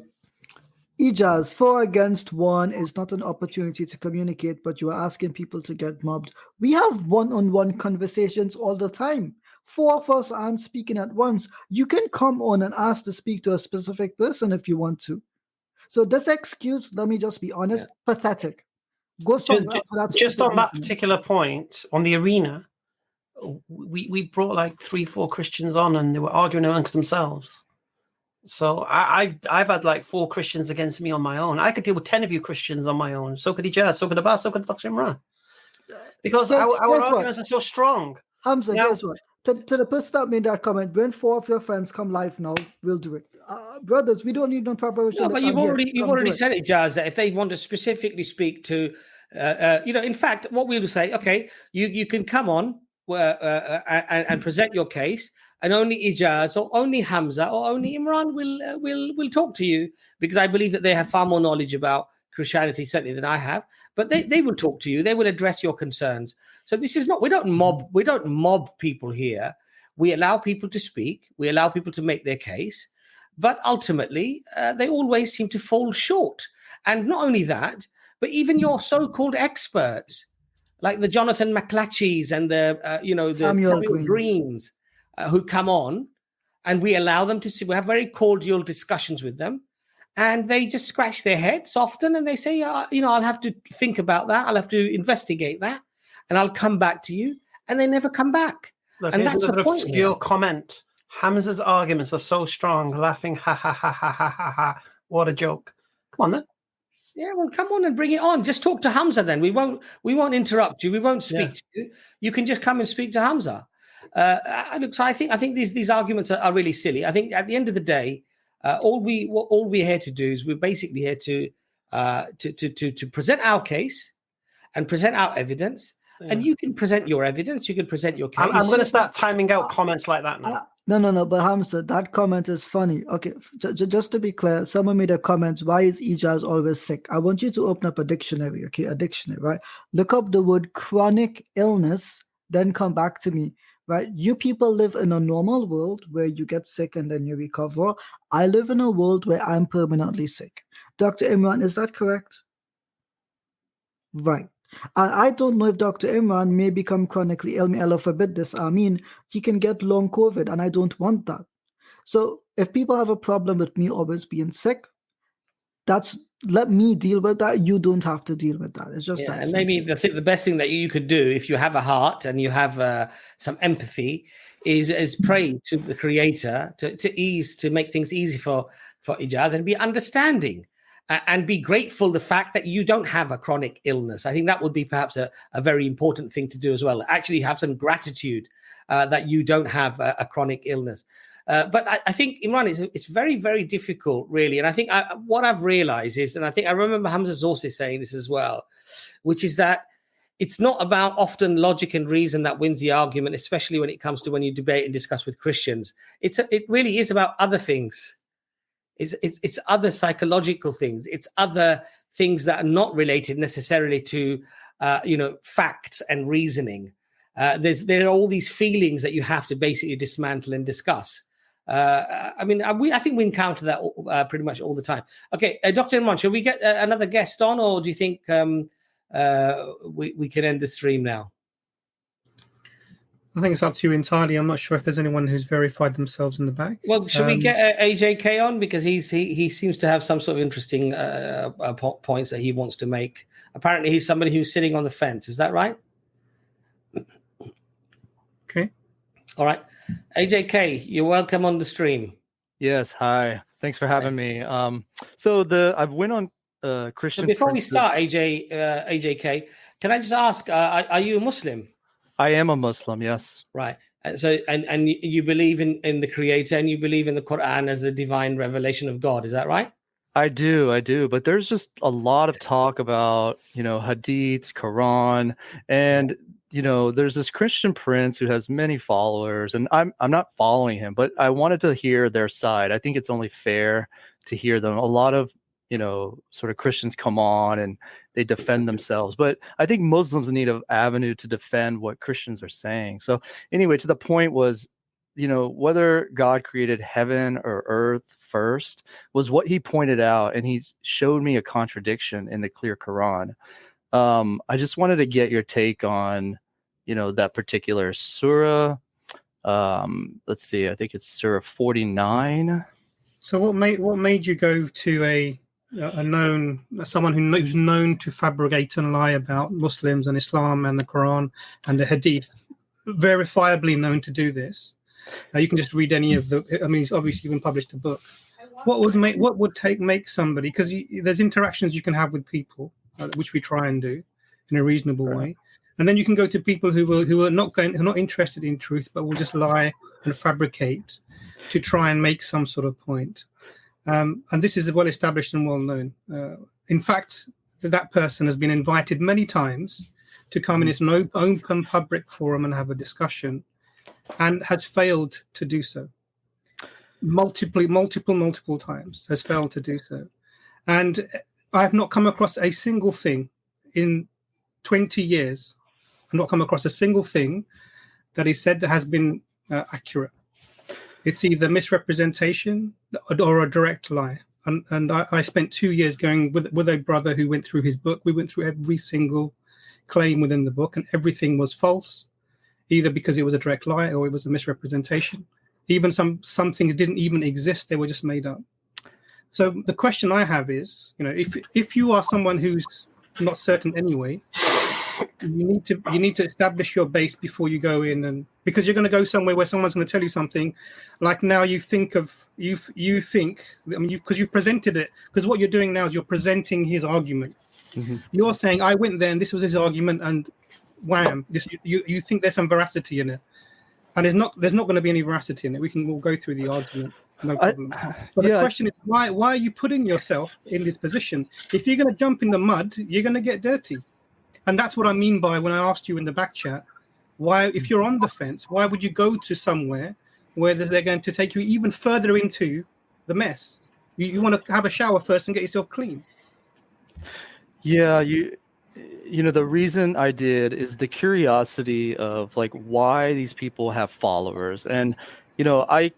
Ijaz, 4 against 1 is not an opportunity to communicate, but you are asking people to get mobbed. We have one-on-one conversations all the time. 4 of us aren't speaking at once. You can come on and ask to speak to a specific person if you want to. So this excuse, let me just be honest, pathetic. Go somewhere else. Just on that particular point, on the arena, we brought like 3-4 Christians on and they were arguing amongst themselves. So I've had like 4 Christians against me on my own. I could deal with 10 of you Christians on my own. So could Ijaz, so could Abbas, so could Dr. Imran. Because our arguments are so strong. Hamza, guess what? To the person that made that comment, when 4 of your friends come live now, we'll do it. Brothers, we don't need no preparation. No, but you've already said it, Ijaz, that if they want to specifically speak to, in fact, what we'll say, okay, you can come on and present your case. And only Ijaz or only Hamza or only Imran will talk to you, because I believe that they have far more knowledge about Christianity certainly than I have. But they will talk to you. They will address your concerns. So this is not, we don't mob people here. We allow people to speak. We allow people to make their case. But ultimately, they always seem to fall short. And not only that, but even your so-called experts, like the Jonathan McClatcheys and the Samuel Greens, who come on, and we allow them to see. We have very cordial discussions with them, and they just scratch their heads often, and they say, I'll have to think about that. I'll have to investigate that, and I'll come back to you. And they never come back. Look, and that's the point. Obscure comment. Hamza's arguments are so strong. Laughing, ha ha ha ha ha ha ha. What a joke! Come on then. Yeah, well, come on and bring it on. Just talk to Hamza then. We won't interrupt you. We won't speak to you. You can just come and speak to Hamza. Look, so I think these arguments are really silly. I think at the end of the day, all we're here to do is we're basically here to present our case and present our evidence, and you can present your evidence. You can present your case. I'm going to start timing out comments like that now. No. But Hamza, that comment is funny. Okay, just to be clear, someone made a comment. Why is Ijaz always sick? I want you to open up a dictionary. Okay, a dictionary, right? Look up the word chronic illness, then come back to me. Right? You people live in a normal world where you get sick and then you recover. I live in a world where I'm permanently sick. Dr. Imran, is that correct? Right. And I don't know if Dr. Imran may become chronically ill. May Allah forbid this. I mean, he can get long COVID, and I don't want that. So if people have a problem with me always being sick, let me deal with that. You don't have to deal with that. It's just that. And maybe the best thing that you could do, if you have a heart and you have some empathy, is pray to the Creator to make things easy for Ijaz, and be understanding. And be grateful the fact that you don't have a chronic illness. I think that would be perhaps a very important thing to do as well. Actually have some gratitude that you don't have a chronic illness. But I think, Imran, it's very, very difficult, really. And I think what I've realized is, and I think I remember Hamza also saying this as well, which is that it's not about often logic and reason that wins the argument, especially when it comes to when you debate and discuss with Christians. It really is about other things. It's other psychological things. It's other things that are not related necessarily to facts and reasoning. There are all these feelings that you have to basically dismantle and discuss. I think we encounter that pretty much all the time. Okay, Dr. Imran, shall we get another guest on, or do you think we can end the stream now? I think it's up to you entirely. I'm not sure if there's anyone who's verified themselves in the back. Well, should we get AJK on, because he seems to have some sort of interesting points that he wants to make. Apparently, he's somebody who's sitting on the fence. Is that right? Okay. All right, AJK, you're welcome on the stream. Yes. Hi. Thanks for having me. I've went on Christian. So before we start, AJK, can I just ask, are you a Muslim? I am a Muslim, yes. Right. So, and you believe in the Creator, and you believe in the Quran as the divine revelation of God. Is that right? I do. But there's just a lot of talk about, hadiths, Quran, and there's this Christian prince who has many followers, and I'm not following him, but I wanted to hear their side. I think it's only fair to hear them. A lot of sort of Christians come on and they defend themselves. But I think Muslims need an avenue to defend what Christians are saying. So anyway, to the point was, whether God created heaven or earth first was what he pointed out. And he showed me a contradiction in the clear Quran. I just wanted to get your take on, that particular surah. Let's see, I think it's surah 49. So what made you go to someone who's known to fabricate and lie about Muslims and Islam and the Quran and the Hadith, verifiably known to do this? You can just read any of the. I mean, obviously, you can publish the book. What would make somebody? Because there's interactions you can have with people, which we try and do in a reasonable way, and then you can go to people who are not interested in truth, but will just lie and fabricate to try and make some sort of point. And this is well established and well known. In fact, that person has been invited many times to come in an open public forum and have a discussion, and has failed to do so. Multiple times has failed to do so. And I have not come across a single thing in 20 years. I've not come across a single thing that he said that has been accurate. It's either misrepresentation or a direct lie. And I spent 2 years going with a brother who went through his book. We went through every single claim within the book, and everything was false, either because it was a direct lie or it was a misrepresentation. Even some things didn't even exist; they were just made up. So the question I have is, if you are someone who's not certain anyway, you need to establish your base before you go in, and because you're going to go somewhere where someone's going to tell you something, like now you think because you've presented it, because what you're doing now is you're presenting his argument. Mm-hmm. You're saying, I went there and this was his argument, and wham, you think there's some veracity in it, and there's not going to be any veracity in it. We'll go through the argument, no problem. But the question is, why are you putting yourself in this position? If you're going to jump in the mud, you're going to get dirty. And that's what I mean by when I asked you in the back chat, why, if you're on the fence, why would you go to somewhere where they're going to take you even further into the mess? You want to have a shower first and get yourself clean. Yeah, you know, the reason I did is the curiosity of like why these people have followers. And, you know, I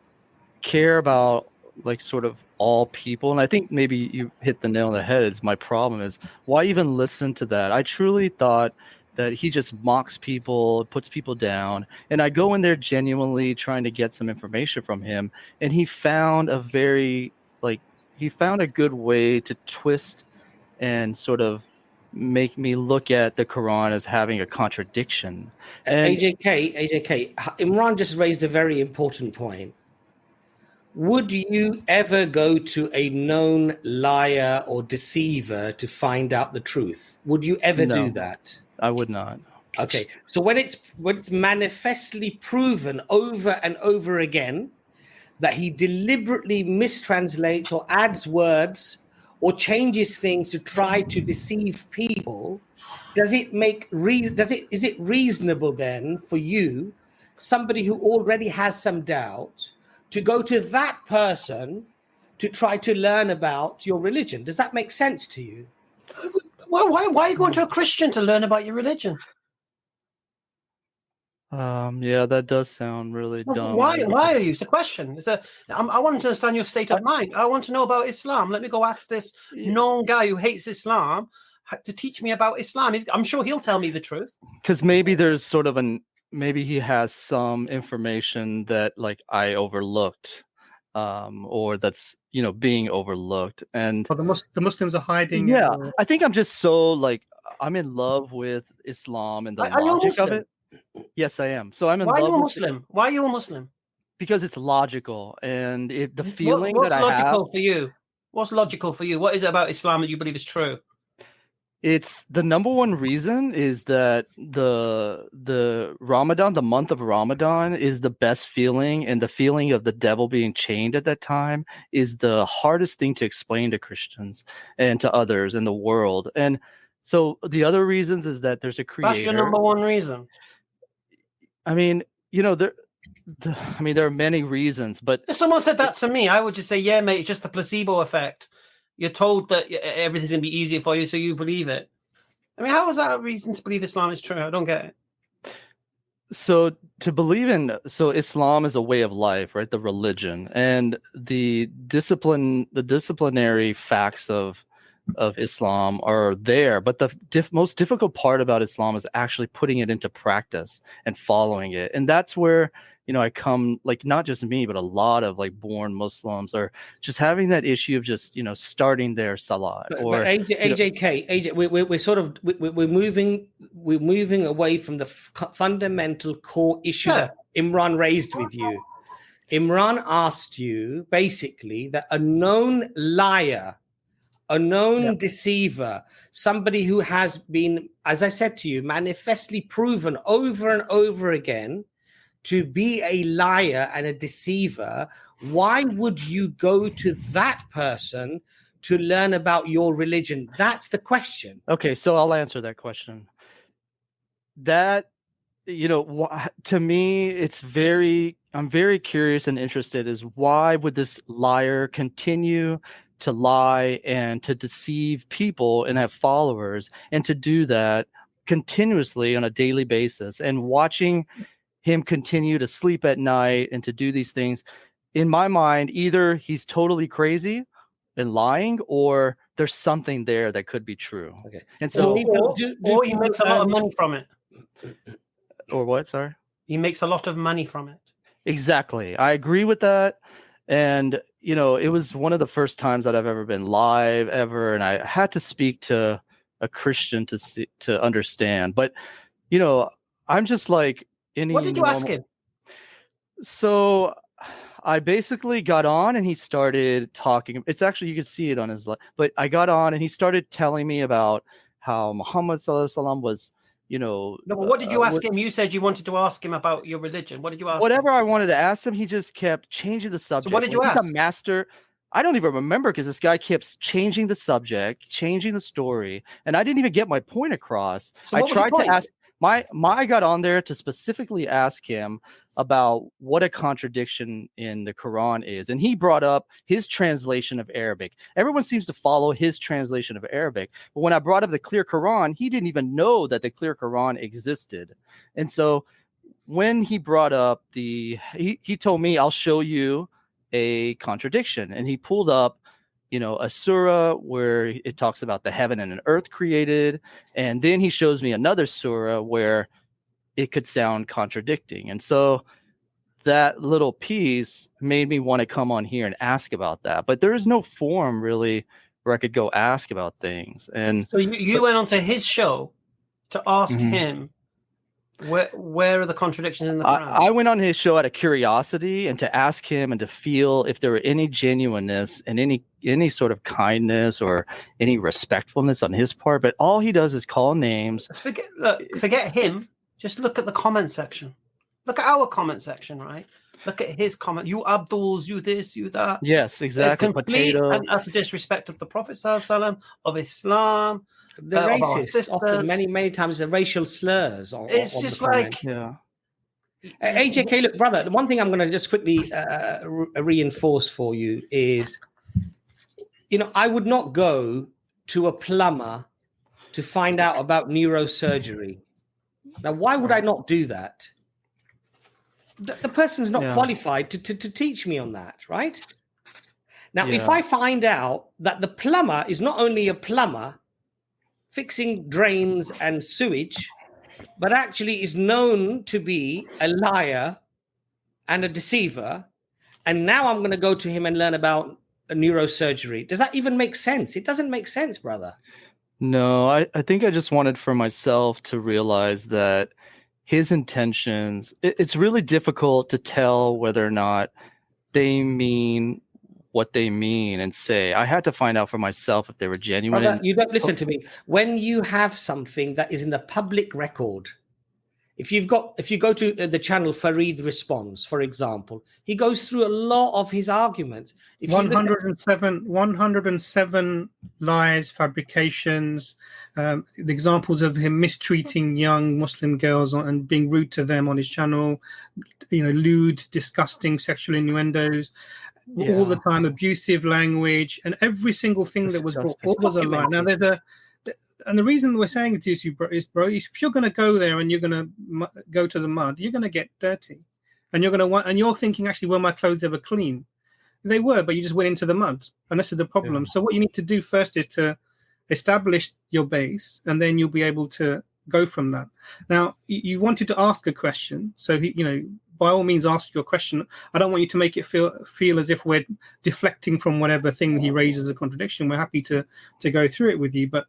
care about like sort of all people. And I think maybe you hit the nail on the head. It's my problem is why even listen to that? I truly thought that he just mocks people, puts people down. And I go in there genuinely trying to get some information from him. And he found a good way to twist and sort of make me look at the Quran as having a contradiction. And AJK, Imran just raised a very important point. Would you ever go to a known liar or deceiver to find out the truth? Would you ever do that? I would not. Okay, so when it's manifestly proven over and over again that he deliberately mistranslates or adds words or changes things to try to deceive people, is it reasonable then for you, somebody who already has some doubt, to go to that person to try to learn about your religion? Does that make sense to you? Why are you going to a Christian to learn about your religion? Yeah, that does sound really dumb. Why are you? It's a question. I want to understand your state of mind. I want to know about Islam. Let me go ask this known guy who hates Islam to teach me about Islam. I'm sure he'll tell me the truth. Because maybe there's sort of maybe he has some information that like I overlooked, or that's, you know, being overlooked. And the Muslims are hiding. Yeah, I think I'm just so like I'm in love with Islam and the logic of it. Yes, I am. So I'm in love. Why are you a Muslim? Why are you a Muslim? Because it's logical, and the feeling that I have. What's logical for you? What's logical for you? What is it about Islam that you believe is true? It's the number one reason is that the Ramadan, the month of Ramadan, is the best feeling, and the feeling of the devil being chained at that time is the hardest thing to explain to Christians and to others in the world. And so the other reasons is that there's a creator. That's your number one reason. I mean, you know, there are many reasons, but if someone said that to me, I would just say, yeah, mate, it's just the placebo effect. You're told that everything's going to be easier for you, so you believe it. I mean, how is that a reason to believe Islam is true? I don't get it. So Islam is a way of life, right? The religion and the disciplinary facts of Islam are there, but the most difficult part about Islam is actually putting it into practice and following it. And that's where, you know, I come, like, not just me, but a lot of like born Muslims are just having that issue of just, you know, starting their salat. But AJK, we're moving away from the fundamental core issue that Imran raised with you. Imran asked you basically that a known liar, a known deceiver, somebody who has been, as I said to you, manifestly proven over and over again to be a liar and a deceiver, why would you go to that person to learn about your religion? That's the question. Okay, so I'll answer that question. That, you know, to me, I'm very curious and interested is why would this liar continue to lie and to deceive people and have followers, and to do that continuously on a daily basis, and watching him continue to sleep at night and to do these things. In my mind, either he's totally crazy and lying, or there's something there that could be true. Okay. And so, or he makes a lot of money from it. Or what? Sorry? He makes a lot of money from it. Exactly. I agree with that. And, you know, it was one of the first times that I've ever been live ever. And I had to speak to a Christian to understand. But, you know, I'm just like, what did you ask him? So I basically got on and he started talking. It's actually, you can see it on his life, but I got on and he started telling me about how Muhammad Sallallahu Alaihi Wasallam was, you know. No, but what did you ask him? You said you wanted to ask him about your religion. What did you ask Whatever him? I wanted to ask him, he just kept changing the subject. So what did you ask? He's a master. I don't even remember because this guy kept changing the subject, changing the story, and I didn't even get my point across. So I what was your tried to point? ask I got on there to specifically ask him about what a contradiction in the Quran is, and he brought up his translation of Arabic. Everyone seems to follow his translation of Arabic, but when I brought up the clear Quran, he didn't even know that the clear Quran existed. And so when he brought up he told me, I'll show you a contradiction, and he pulled up a surah where it talks about the heaven and an earth created, and then he shows me another surah where it could sound contradicting. And so that little piece made me want to come on here and ask about that, but there is no forum really where I could go ask about things. And so you went onto his show to ask him where are the contradictions in the Quran? I went on his show out of curiosity and to ask him and to feel if there were any genuineness and any sort of kindness or any respectfulness on his part. But all he does is call names. Forget him. Just look at the comment section. Look at our comment section, right? Look at his comment. You Abduls, you this, you that. Yes, exactly. It's complete and utter disrespect of the Prophet ﷺ, of Islam. The racist, often many times the racial slurs. It's just like, AJK, look, brother, one thing I'm going to just quickly reinforce for you is, I would not go to a plumber to find out about neurosurgery. Now, why would I not do that? The person's not qualified to teach me on that, right? Now, if I find out that the plumber is not only a plumber fixing drains and sewage, but actually is known to be a liar and a deceiver, and now I'm going to go to him and learn about neurosurgery. Does that even make sense? It doesn't make sense, brother. No, I think I just wanted for myself to realize that his intentions, it's really difficult to tell whether or not they mean what they mean and say. I had to find out for myself if they were genuine. Brother, you don't listen to me. When you have something that is in the public record, if you go to the channel Farid Responds, for example, he goes through a lot of his arguments. 107 lies, fabrications, the examples of him mistreating young Muslim girls and being rude to them on his channel, lewd, disgusting sexual innuendos. All the time, abusive language, and every single thing that was brought forward was a lie. Now, and the reason we're saying it to you, bro, if you're going to go there and you're going to go to the mud, you're going to get dirty, and you're thinking, actually, were my clothes ever clean? They were, but you just went into the mud, and this is the problem. So what you need to do first is to establish your base, and then you'll be able to go from that. Now, you wanted to ask a question, so by all means, ask your question. I don't want you to make it feel as if we're deflecting from whatever thing he raises as a contradiction. We're happy to go through it with you, but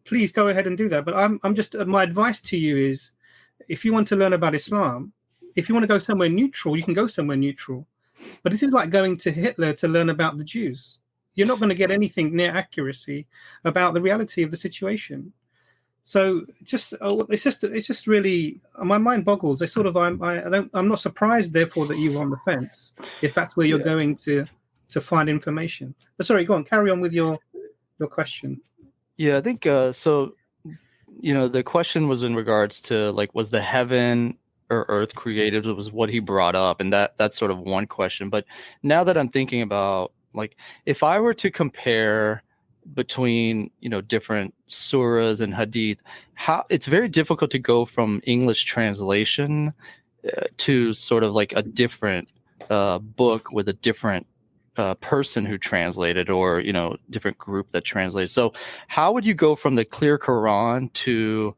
please go ahead and do that. But I'm just my advice to you is, if you want to learn about Islam, if you want to go somewhere neutral, you can go somewhere neutral. But this is like going to Hitler to learn about the Jews. You're not going to get anything near accuracy about the reality of the situation. So it's just really, my mind boggles. I'm not surprised, therefore, that you were on the fence if that's where you're going to find information. But sorry, go on, carry on with your question. Yeah, I think so. The question was in regards to was the heaven or earth created? It was what he brought up, and that's sort of one question. But now that I'm thinking about if I were to compare between different surahs and hadith, it's very difficult to go from English translation to sort of a different book with a different person who translated, or different group that translates. So how would you go from the clear Quran to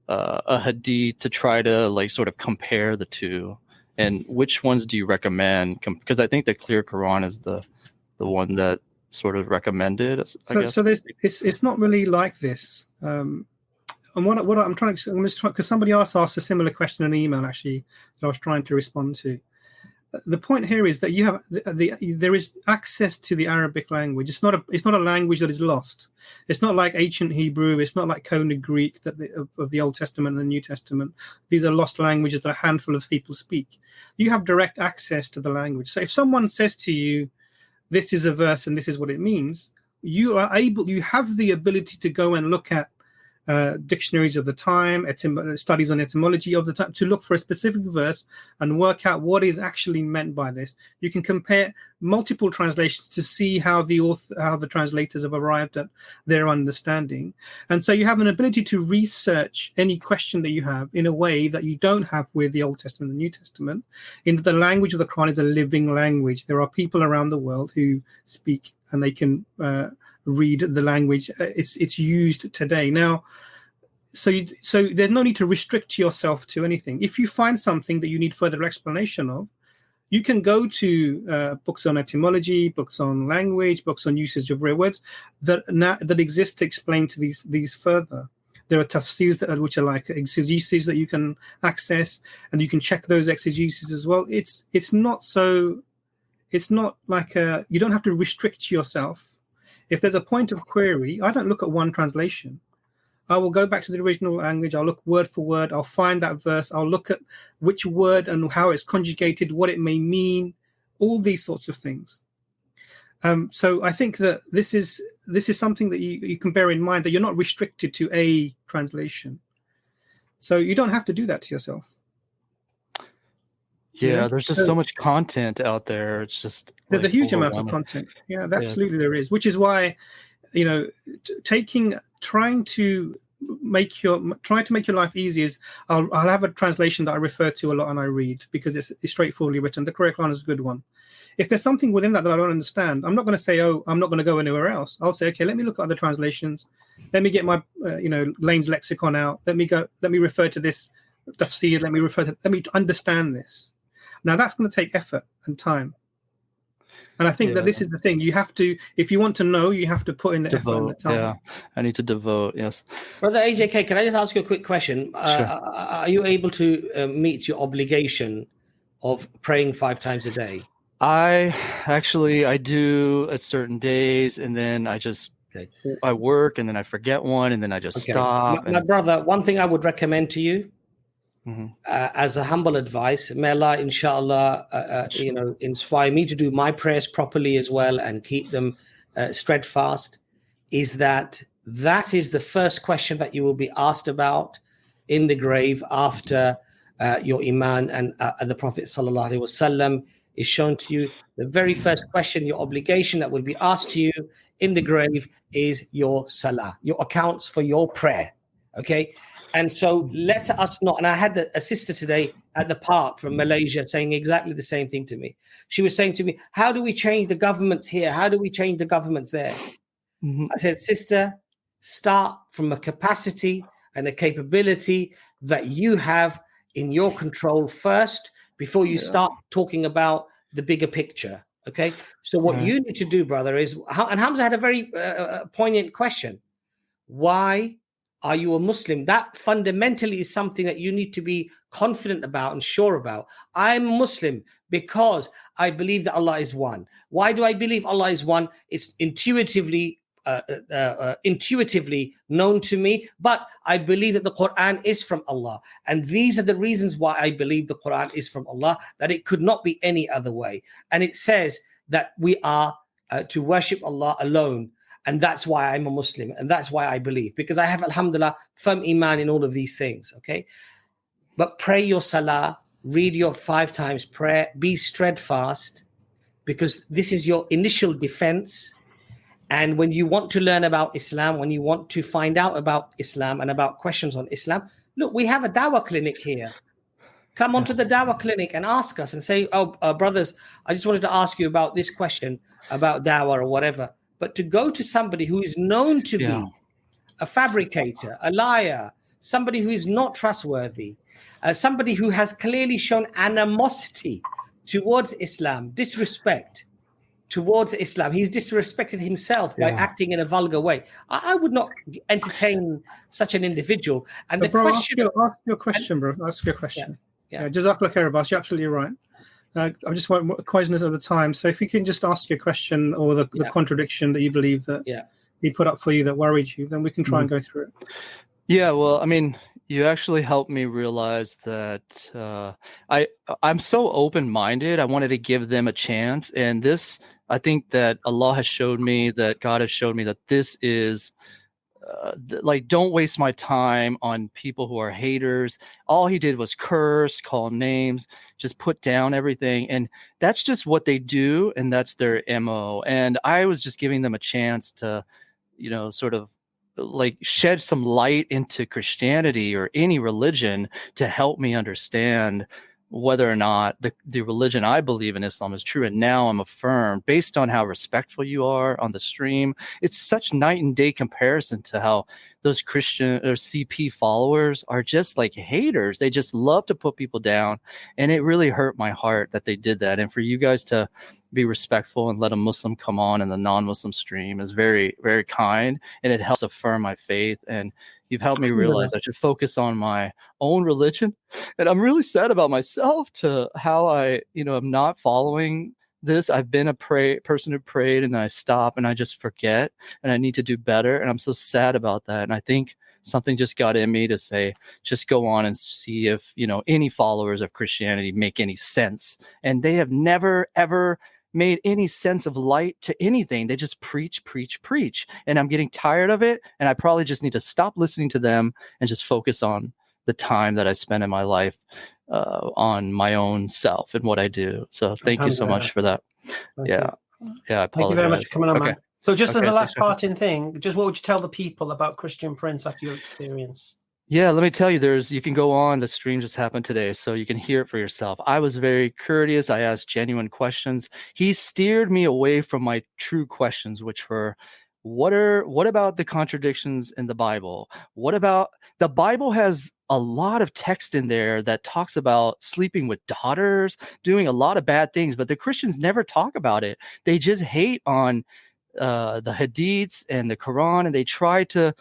a hadith to try to sort of compare the two, and which ones do you recommend? Because I think the clear Quran is the one that sort of recommended, I guess. So it's not really like this. And what I'm trying to, because somebody else asked a similar question in an email actually that I was trying to respond to. the point here is that you have there is access to the Arabic language. It's not a language that is lost. It's not like ancient Hebrew. It's not like Koine Greek of the Old Testament and the New Testament. These are lost languages that a handful of people speak. You have direct access to the language. So if someone says to you, "This is a verse and this is what it means," you have the ability to go and look at dictionaries of the time, studies on etymology of the time, to look for a specific verse and work out what is actually meant by this. You can compare multiple translations to see how the translators have arrived at their understanding. And so you have an ability to research any question that you have in a way that you don't have with the Old Testament and the New Testament. In the language of the Quran is a living language. There are people around the world who speak and they can read the language. It's used today. Now, so there's no need to restrict yourself to anything. If you find something that you need further explanation of, you can go to books on etymology, books on language, books on usage of rare words that exist to explain to these further. There are tafsirs which are like exegeses that you can access, and you can check those exegeses as well. It's not like you don't have to restrict yourself. If there's a point of query, I don't look at one translation. I will go back to the original language. I'll look word for word. I'll find that verse. I'll look at which word and how it's conjugated, what it may mean, all these sorts of things. So I think that this is something that you can bear in mind, that you're not restricted to a translation. So you don't have to do that to yourself. Yeah, there's just so much content out there. It's just there's a huge amount of content. Yeah, absolutely there is. Which is why, trying to make your life easy is I'll have a translation that I refer to a lot and I read because it's straightforwardly written. The Quran is a good one. If there's something within that I don't understand, I'm not going to say, "Oh, I'm not going to go anywhere else." I'll say, "Okay, let me look at other translations. Let me get my Lane's lexicon out. Let me refer to this tafsir. Let me understand this." Now that's going to take effort and time. And I think that this is the thing. You have to, if you want to know, you have to put in the effort and the time. Yeah, I need to devote, yes. Brother AJK, can I just ask you a quick question? Sure. Are you able to meet your obligation of praying 5 times a day? I do at certain days, and then I work, and then I forget one, and then I just stop. My brother, one thing I would recommend to you, as a humble advice, may Allah, inshallah, inspire me to do my prayers properly as well and keep them steadfast, is that is the first question that you will be asked about in the grave after your iman and the Prophet sallallahu alaihi wasallam is shown to you. The very first question, your obligation that will be asked to you in the grave is your salah, your accounts for your prayer. Okay. And so let us not, and I had a sister today at the park from Malaysia saying exactly the same thing to me. She was saying to me, "How do we change the governments here? How do we change the governments there?" I said, "Sister, start from a capacity and a capability that you have in your control first before you start talking about the bigger picture." Okay. So what you need to do, brother, is, and Hamza had a very poignant question. Why are you a Muslim? That fundamentally is something that you need to be confident about and sure about. I'm Muslim because I believe that Allah is one. Why do I believe Allah is one? It's intuitively known to me, but I believe that the Quran is from Allah. And these are the reasons why I believe the Quran is from Allah, that it could not be any other way. And it says that we are to worship Allah alone. And that's why I'm a Muslim. And that's why I believe, because I have, alhamdulillah, firm iman in all of these things. Okay. But pray your salah, read your 5 times prayer, be steadfast, because this is your initial defense. And when you want to learn about Islam, when you want to find out about Islam and about questions on Islam, look, we have a dawah clinic here. Come onto the dawah clinic and ask us and say, brothers, I just wanted to ask you about this question about dawah or whatever. But to go to somebody who is known to be a fabricator, a liar, somebody who is not trustworthy, somebody who has clearly shown animosity towards Islam, disrespect towards Islam. He's disrespected himself by acting in a vulgar way. I would not entertain such an individual. And the question... Ask your question, bro. Ask your question. Yeah. Jazakallah khair, Abbas. You're absolutely right. I just want cognizant of the time. So if you can just ask your question or the contradiction that you believe that he put up for you that worried you, then we can try and go through it. Yeah, well, I mean, you actually helped me realize that I'm so open-minded. I wanted to give them a chance, and this, I think that Allah has showed me, that God has showed me that this is like, don't waste my time on people who are haters. All he did was curse, call names, just put down everything, and that's just what they do, and that's their MO. And I was just giving them a chance to, sort of like shed some light into Christianity or any religion to help me understand whether or not the religion I believe in, Islam, is true. And now I'm affirmed based on how respectful you are on the stream. It's such night and day comparison to how those Christian or CP followers are just like haters. They just love to put people down. And it really hurt my heart that they did that. And for you guys to be respectful and let a Muslim come on in the non-Muslim stream is very, very kind. And it helps affirm my faith. And you've helped me realize I should focus on my own religion. And I'm really sad about myself to how I, am not following this. I've been a person who prayed and I stop and I just forget, and I need to do better. And I'm so sad about that. And I think something just got in me to say, just go on and see if, any followers of Christianity make any sense. And they have never, ever made any sense of light to anything. They just preach. And I'm getting tired of it. And I probably just need to stop listening to them and just focus on the time that I spend in my life on my own self and what I do. So thank you so much for that. Yeah. I apologize. Thank you very much for coming on, man. So just as a last parting thing, just what would you tell the people about Christian Prince after your experience? Yeah, let me tell you, you can go on, the stream just happened today, so you can hear it for yourself. I was very courteous. I asked genuine questions. He steered me away from my true questions, which were, what about the contradictions in the Bible? What about, the Bible has a lot of text in there that talks about sleeping with daughters, doing a lot of bad things, but the Christians never talk about it. They just hate on the hadiths and the Quran, and they try to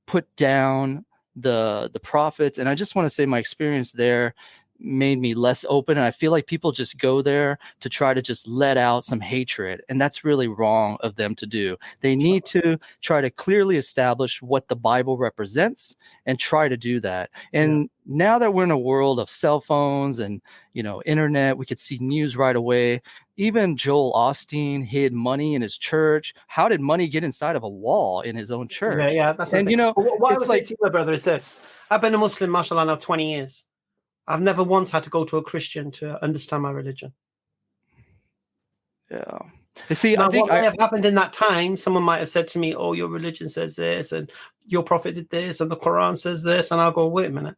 put down the prophets. And I just want to say my experience there made me less open, and I feel like people just go there to try to just let out some hatred, and that's really wrong of them to do. They need to try to clearly establish what the Bible represents and try to do that. And now that we're in a world of cell phones and internet, we could see news right away. Even Joel Osteen hid money in his church. How did money get inside of a wall in his own church? Yeah, that's and what I would say to you, my brother, is this: I've been a Muslim, mashallah, now 20 years. I've never once had to go to a Christian to understand my religion. Yeah. You see, now, what may have happened in that time, someone might have said to me, oh, your religion says this, and your prophet did this, and the Quran says this, and I'll go, wait a minute.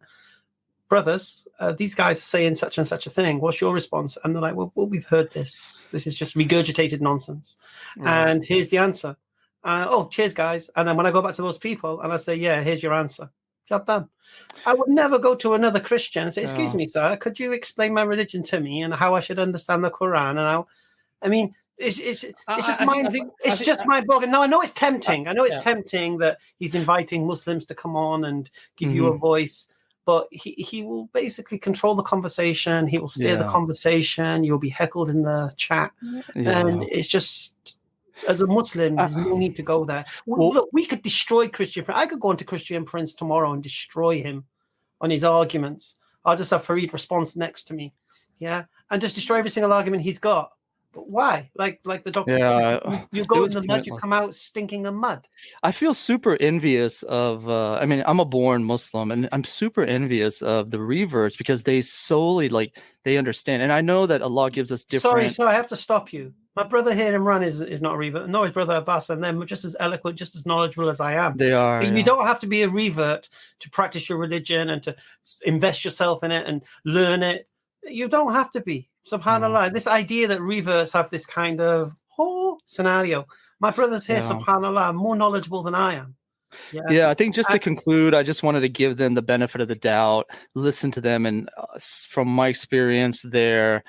Brothers, these guys are saying such and such a thing. What's your response? And they're like, well, we've heard this. This is just regurgitated nonsense. Right. And here's the answer. Oh, cheers, guys. And then when I go back to those people and I say, yeah, here's your answer. Job done. I would never go to another Christian and say, excuse me, sir, could you explain my religion to me and how I should understand the Quran? And how, I mean, it's just my book. No, I know it's tempting. I know it's tempting that he's inviting Muslims to come on and give you a voice, but he will basically control the conversation. He will steer the conversation. You'll be heckled in the chat. And it's just, as a Muslim, there's no need to go there. Look, we could destroy Christian Prince. I could go into Christian Prince tomorrow and destroy him on his arguments. I'll just have Fareed response next to me. Yeah. And just destroy every single argument he's got. But why? Like the doctor, you go in the mud, you come out stinking of mud. I feel super envious of, I'm a born Muslim, and I'm super envious of the reverts because they solely, they understand. And I know that Allah gives us different... Sorry, I have to stop you. My brother here, Imran, is not a revert. No, his brother Abbas, and them are just as eloquent, just as knowledgeable as I am. They are. You don't have to be a revert to practice your religion and to invest yourself in it and learn it. You don't have to be. Subhanallah. This idea that reverts have this kind of scenario. My brother's here, subhanallah, more knowledgeable than I am. Yeah, I think just to conclude, I just wanted to give them the benefit of the doubt, listen to them, and from my experience there,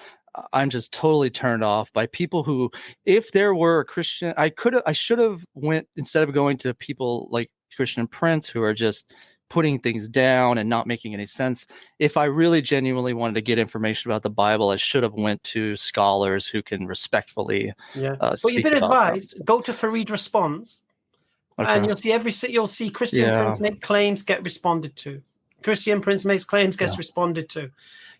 I'm just totally turned off by people who, if there were a Christian, I should have went, instead of going to people like Christian Prince who are just putting things down and not making any sense. If I really genuinely wanted to get information about the Bible, I should have went to scholars who can respectfully Well, speak you've been about advised, go to Fareed Response, and you'll see Christian Prince make claims, get responded to. Christian Prince makes claims, gets responded to.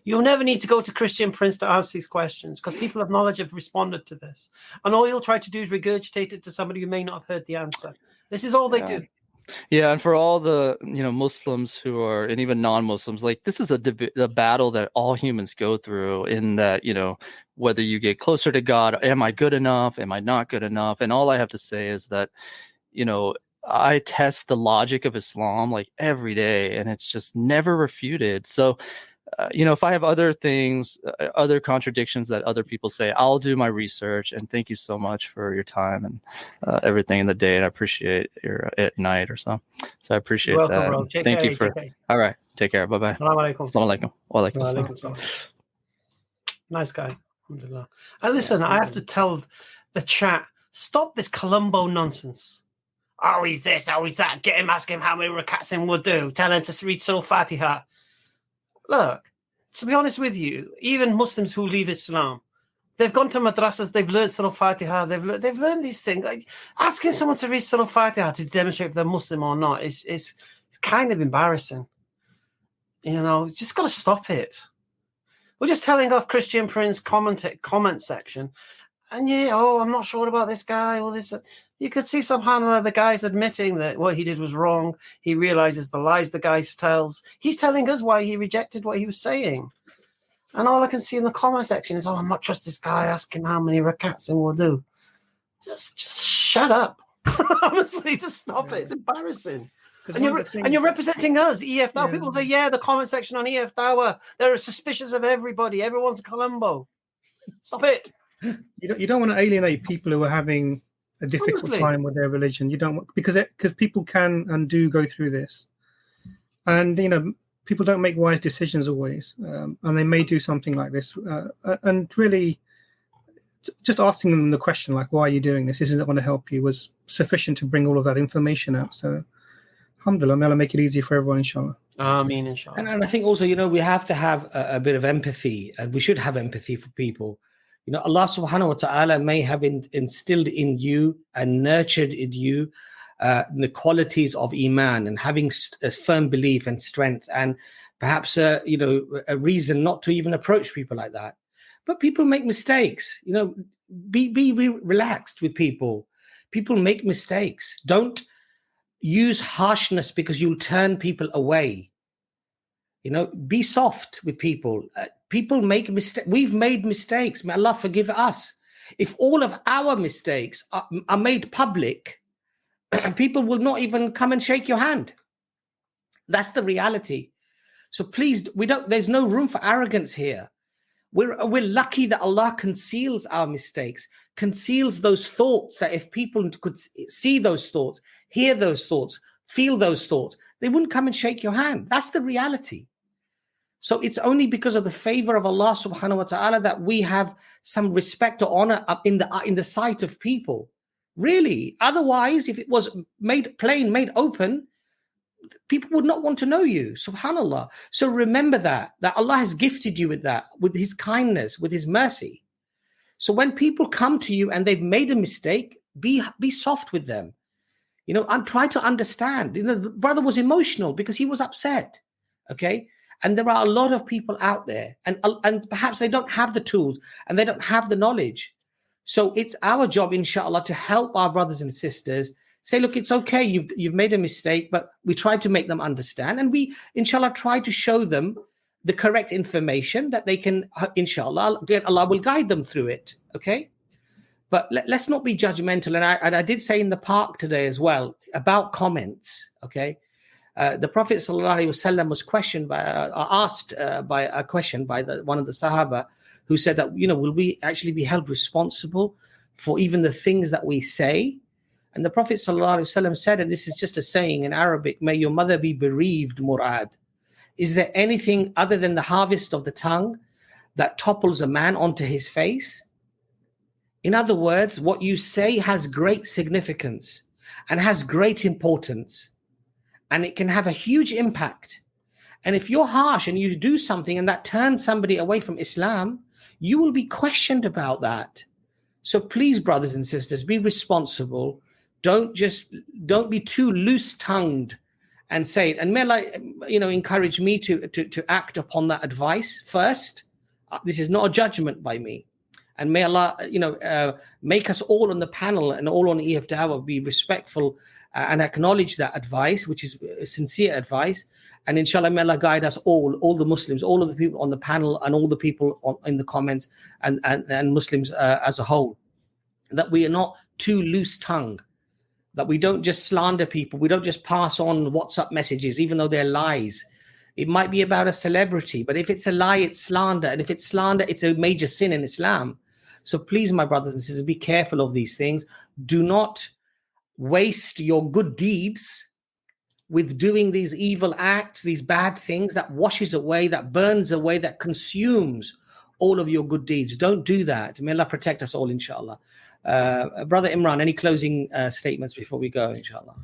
You'll never need to go to Christian Prince to ask these questions because people of knowledge have responded to this. And all you'll try to do is regurgitate it to somebody who may not have heard the answer. This is all they do. Yeah, and for all the Muslims who are, and even non-Muslims, like this is a battle that all humans go through. In that, whether you get closer to God, am I good enough? Am I not good enough? And all I have to say is that, I test the logic of Islam like every day, and it's just never refuted. So, if I have other things, other contradictions that other people say, I'll do my research. And thank you so much for your time and everything in the day. And I appreciate your at night or so. So I appreciate that. Bro. Thank you for. All right. Take care. Bye bye. Assalamu alaikum. Nice guy. Alhamdulillah. And listen, I have to tell the chat, stop this Columbo nonsense. Oh, he's this, oh, he's that. Get him, ask him how many rakats in wudu. Tell him to read Surah Fatiha. Look, to be honest with you, even Muslims who leave Islam, they've gone to madrasas, they've learned Surah Fatiha, they've learned these things. Like, asking someone to read Surah Fatiha to demonstrate if they're Muslim or not is kind of embarrassing. Just got to stop it. We're just telling off Christian Prince comment section, and I'm not sure about this guy or this. You could see subhanAllah, the guy's admitting that what he did was wrong. He realizes the lies the guy tells. He's telling us why he rejected what he was saying. And all I can see in the comment section is, I'm not trust this guy. Ask him how many rakats in wudu. Just shut up. Honestly, just stop it. It's embarrassing. And you're representing us, EFDawah. People say, the comment section on EFDawah, they're suspicious of everybody. Everyone's a Columbo. Stop it. You don't want to alienate people who are having a difficult time with their religion. You don't want, because people can and do go through this, and people don't make wise decisions always, and they may do something like this, and really just asking them the question like, why are you doing this? Isn't it going to help you? Was sufficient to bring all of that information out. So alhamdulillah, may Allah make it easier for everyone, inshallah. Ameen, inshallah. And I think also, we have to have a bit of empathy, and we should have empathy for people. Allah subhanahu wa ta'ala may have instilled in you and nurtured in you the qualities of Iman and having a firm belief and strength, and perhaps a reason not to even approach people like that. But people make mistakes. Be relaxed with people. People make mistakes. Don't use harshness because you'll turn people away. Be soft with people. People make mistakes. We've made mistakes. May Allah forgive us. If all of our mistakes are made public, people will not even come and shake your hand. That's the reality. So please, there's no room for arrogance here. We're lucky that Allah conceals our mistakes, conceals those thoughts, that if people could see those thoughts, hear those thoughts, feel those thoughts, they wouldn't come and shake your hand. That's the reality. So it's only because of the favor of Allah subhanahu wa ta'ala that we have some respect or honor in the sight of people. Really. Otherwise, if it was made plain, made open, people would not want to know you. Subhanallah. So remember that Allah has gifted you with that, with his kindness, with his mercy. So when people come to you and they've made a mistake, be soft with them. And try to understand. The brother was emotional because he was upset. Okay. And there are a lot of people out there, and perhaps they don't have the tools and they don't have the knowledge. So it's our job, inshallah, to help our brothers and sisters. Say, look, it's okay. You've made a mistake, but we try to make them understand, and we, inshallah, try to show them the correct information that they can, inshallah, Allah will guide them through it. Okay. But let's not be judgmental. And I did say in the park today as well about comments. Okay. The Prophet ﷺ was asked a question by one of the Sahaba, who said that, will we actually be held responsible for even the things that we say? And the Prophet ﷺ said, and this is just a saying in Arabic, may your mother be bereaved, Murad. Is there anything other than the harvest of the tongue that topples a man onto his face? In other words, what you say has great significance and has great importance. and it can have a huge impact. And if you're harsh and you do something and that turns somebody away from Islam, you will be questioned about that. So please, brothers and sisters, be responsible. Don't be too loose-tongued and say it. And may Allah, encourage me to act upon that advice first. This is not a judgment by me. And may Allah, make us all on the panel and all on EFDawah be respectful and acknowledge that advice, which is sincere advice. And inshallah, may Allah guide us all the Muslims, all of the people on the panel and all the people in the comments and Muslims as a whole, that we are not too loose-tongued, that we don't just slander people. We don't just pass on WhatsApp messages, even though they're lies. It might be about a celebrity, but if it's a lie, it's slander. And if it's slander, it's a major sin in Islam. So please, my brothers and sisters, be careful of these things. Do not waste your good deeds with doing these evil acts, these bad things that washes away, that burns away, that consumes all of your good deeds. Don't do that. May Allah protect us all, inshallah. Brother Imran, any closing statements before we go, inshallah?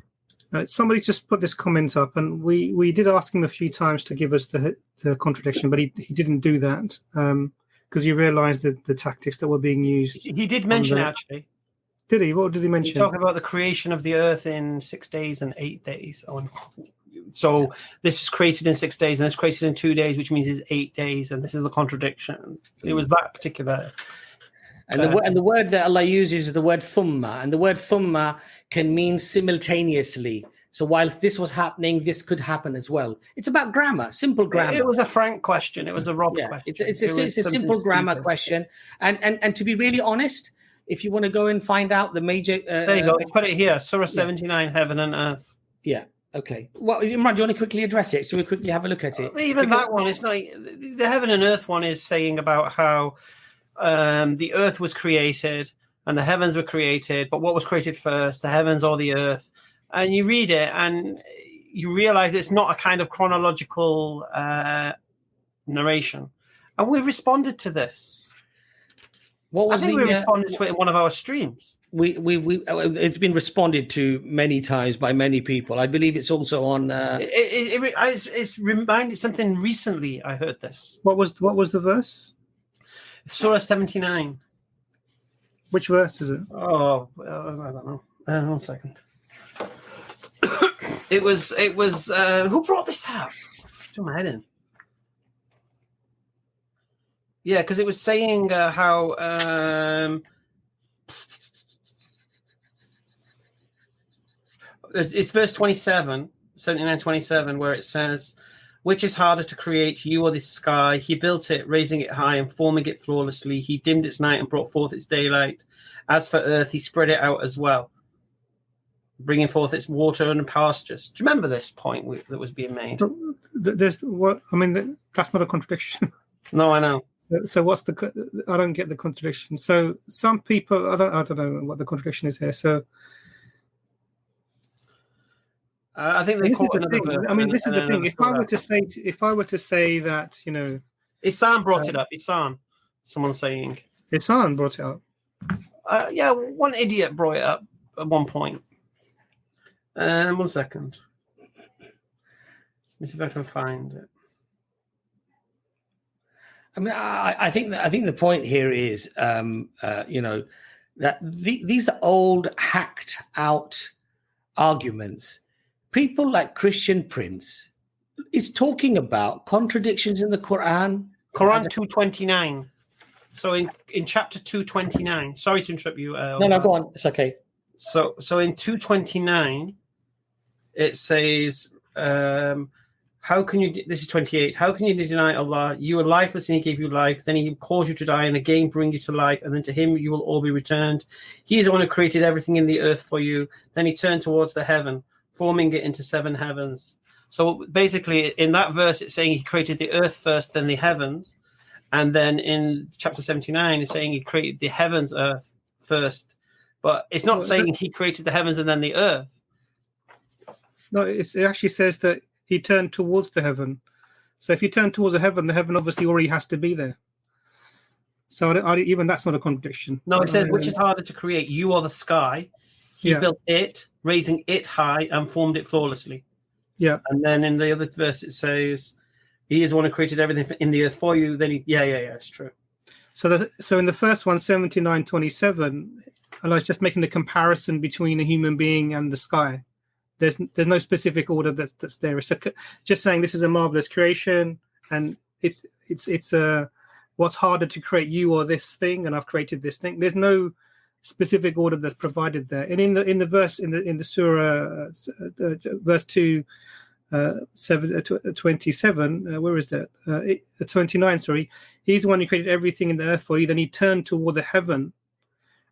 Somebody just put this comment up, and we did ask him a few times to give us the contradiction, but he didn't do that because he realised that the tactics that were being used. He did mention it, actually. Did he? What did he mention? He talked about the creation of the earth in 6 days and 8 days. So this was created in 6 days, and it's created in 2 days, which means it's 8 days, and this is a contradiction. It was that particular. And the word that Allah uses is the word thumma, and the word thumma can mean simultaneously. So whilst this was happening, this could happen as well. It's about grammar, simple grammar. It was a Frank question. It was a Rob question. It's a simple grammar question. And to be really honest, if you want to go and find out the major... there you go. Put it here. Surah 79, Heaven and Earth. Yeah. Okay. Well, Imran, do you want to quickly address it? So we quickly have a look at it. Even that one, it's like the Heaven and Earth one is saying about how the earth was created and the heavens were created, but what was created first, the heavens or the earth? And you read it and you realize it's not a kind of chronological narration. And we responded to this. I think we responded to it in one of our streams. It's been responded to many times by many people. I believe it's also on. It's reminded something recently. I heard this. What was the verse? Surah 79. Which verse is it? Oh, I don't know. 1 second. It was. Who brought this up? It's doing my head in. Yeah, because it was saying how it's verse 27, 79:27, where it says, "Which is harder to create, you or the sky? He built it, raising it high and forming it flawlessly. He dimmed its night and brought forth its daylight. As for earth, he spread it out as well, bringing forth its water and pastures." Do you remember this point that was being made? That's not a contradiction. No, I know. So what's I don't get the contradiction. So some people, I don't know what the contradiction is here. So I think they caught another verse. I mean, this is the thing. If I were to say that, Isan brought it up. Isan, someone saying. Isan brought it up. Yeah, one idiot brought it up at one point. 1 second. Let me see if I can find it. I mean, I think the point here is, that these are old, hacked out arguments. People like Christian Prince is talking about contradictions in the Quran. Quran 229. So in chapter 229. Sorry to interrupt you. No, go on. It's okay. So in 229, it says. How can you? This is 28. How can you deny Allah? You are lifeless, and He gave you life. Then He caused you to die, and again bring you to life. And then to Him you will all be returned. He is the one who created everything in the earth for you. Then He turned towards the heaven, forming it into 7 heavens. So basically, in that verse, it's saying He created the earth first, then the heavens, and then in chapter 79, it's saying He created the heavens, earth first. But it's not saying He created the heavens and then the earth. No, it actually says that He turned towards the heaven. So if you turn towards the heaven obviously already has to be there. So even that's not a contradiction. No, it says, which is harder to create, you or the sky? He built it, raising it high and formed it flawlessly. Yeah. And then in the other verse it says, "He is the one who created everything in the earth for you." Then it's true. So in the first one, 79:27, Allah's just making a comparison between a human being and the sky. There's no specific order that's there. It's just saying this is a marvelous creation, and it's what's harder to create, you or this thing, and I've created this thing. There's no specific order that's provided there. And in the verse in the surah, verse 2, 27, where is that? 29. Sorry, he's the one who created everything in the earth for you. Then he turned toward the heaven.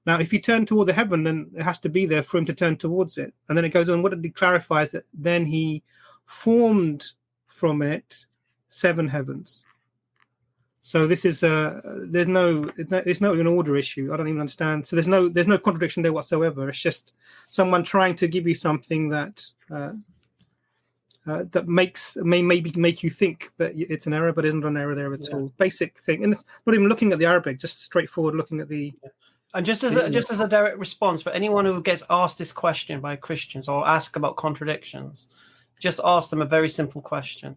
Now, if you turn toward the heaven, then it has to be there for him to turn towards it. And then it goes on. What it clarifies that then he formed from it 7 heavens. So this is it's not an order issue. I don't even understand. So there's no contradiction there whatsoever. It's just someone trying to give you something that that maybe make you think that it's an error, but isn't an error there at all. Basic thing, and it's not even looking at the Arabic, just straightforward looking at the. And just as a direct response for anyone who gets asked this question by Christians or ask about contradictions, just ask them a very simple question: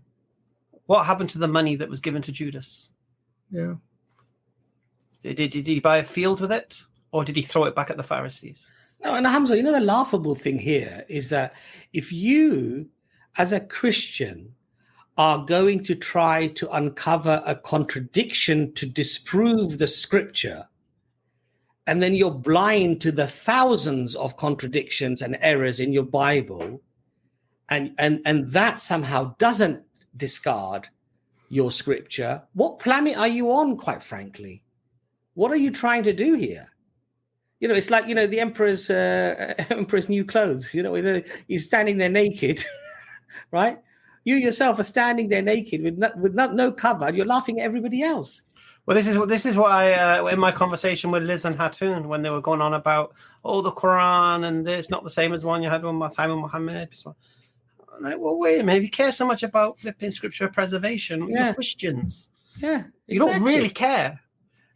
what happened to the money that was given to Judas? Yeah. Did he buy a field with it, or did he throw it back at the Pharisees? No, and Hamza, the laughable thing here is that if you, as a Christian, are going to try to uncover a contradiction to disprove the scripture, and then you're blind to the thousands of contradictions and errors in your Bible, and that somehow doesn't discard your scripture, what planet are you on, quite frankly? What are you trying to do here? It's like, the emperor's new clothes, he's standing there naked, right? You yourself are standing there naked with no cover, and you're laughing at everybody else. Well, this is what I in my conversation with Liz and Hatun, when they were going on about the Quran and it's not the same as the one you had one time with Muhammad. I'm like, well, wait a minute. If you care so much about flipping scripture preservation, you're Christians. Yeah, you don't really care.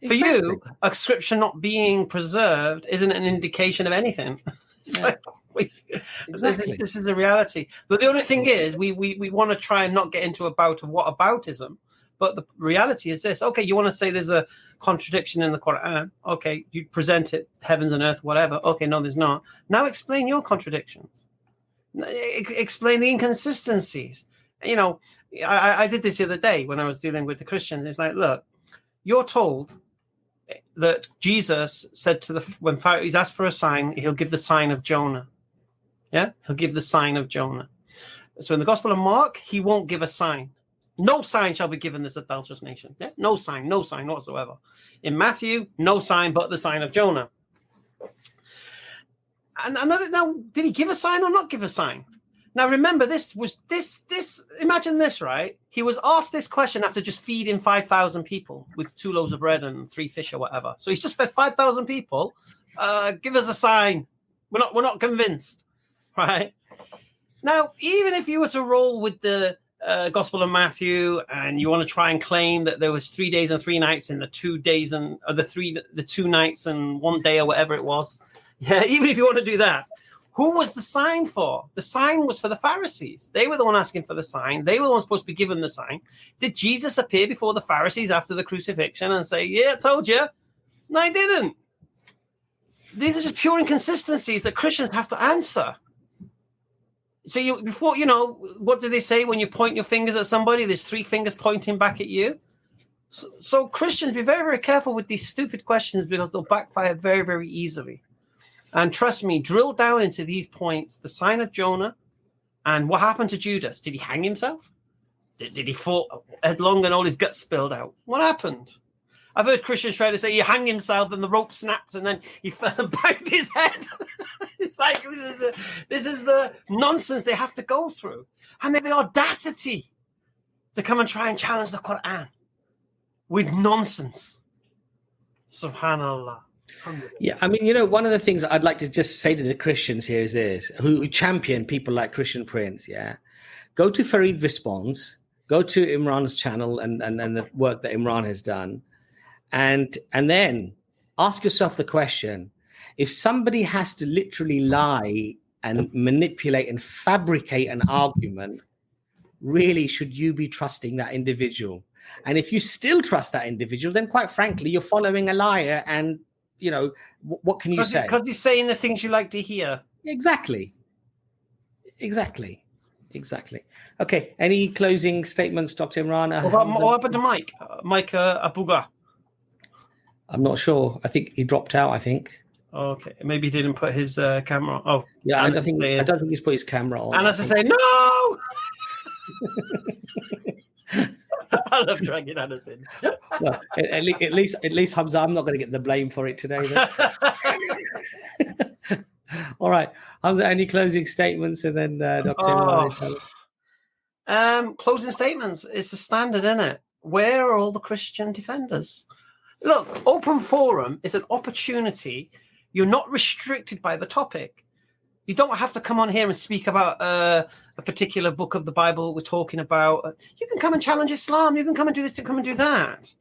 For you, a scripture not being preserved isn't an indication of anything. This is the reality. But the only thing is, we want to try and not get into a bout of whataboutism. But the reality is this: okay, you want to say there's a contradiction in the Quran. Okay, you present it, heavens and earth, whatever. Okay, no, there's not. Now explain your contradictions. Explain the inconsistencies. I did this the other day when I was dealing with the Christians. It's like, look, you're told that Jesus said when Pharisees asked for a sign, he'll give the sign of Jonah. Yeah, he'll give the sign of Jonah. So in the Gospel of Mark, he won't give a sign. No sign shall be given this adulterous nation. Yeah? No sign whatsoever. In Matthew, no sign but the sign of Jonah. And now, did he give a sign or not give a sign? Now, remember, this. Imagine this, right? He was asked this question after just feeding 5,000 people with 2 loaves of bread and 3 fish or whatever. So he's just fed 5,000 people. Give us a sign. We're not convinced, right? Now, even if you were to roll with the Gospel of Matthew and you want to try and claim that there was 3 days and 3 nights in the 2 days and the 2 nights and 1 day or whatever it was. Yeah, even if you want to do that, who was the sign for? The sign was for the Pharisees. They were the one asking for the sign. They were the ones supposed to be given the sign. Did Jesus appear before the Pharisees after the crucifixion and say, yeah, I told you? No, he didn't. These are just pure inconsistencies that Christians have to answer. So what do they say when you point your fingers at somebody? There's 3 fingers pointing back at you. So Christians, be very, very careful with these stupid questions because they'll backfire very, very easily. And trust me, drill down into these points, the sign of Jonah and what happened to Judas. Did he hang himself? Did he fall headlong and all his guts spilled out? What happened? I've heard Christians try to say he hung himself and the rope snapped and then he fell and banged his head. It's like this is the nonsense they have to go through. And they have the audacity to come and try and challenge the Quran with nonsense. Subhanallah. Yeah, I mean, one of the things I'd like to just say to the Christians here is this, who champion people like Christian Prince, yeah? Go to Farid Responds, go to Imran's channel and the work that Imran has done, and then ask yourself the question, if somebody has to literally lie and manipulate and fabricate an argument, really should you be trusting that individual? And if you still trust that individual, then quite frankly, you're following a liar. And, you know, what can you say? Because he's saying the things you like to hear. Exactly. Okay. Any closing statements, Dr. Imran? What happened to Mike? Mike Abuga? I'm not sure. I think he dropped out, I think. Okay. Maybe he didn't put his camera on. Oh, yeah. I don't think he's put his camera on. And as I say, no! I love dragging Anderson. Well, at least Hamza, I'm not going to get the blame for it today. All right, Hamza, any closing statements, and then Dr. Closing statements. It's the standard, isn't it? Where are all the Christian defenders? Look, open forum is an opportunity. You're not restricted by the topic. You don't have to come on here and speak about a particular book of the Bible we're talking about. You can come and challenge Islam. You can come and do this, to come and do that.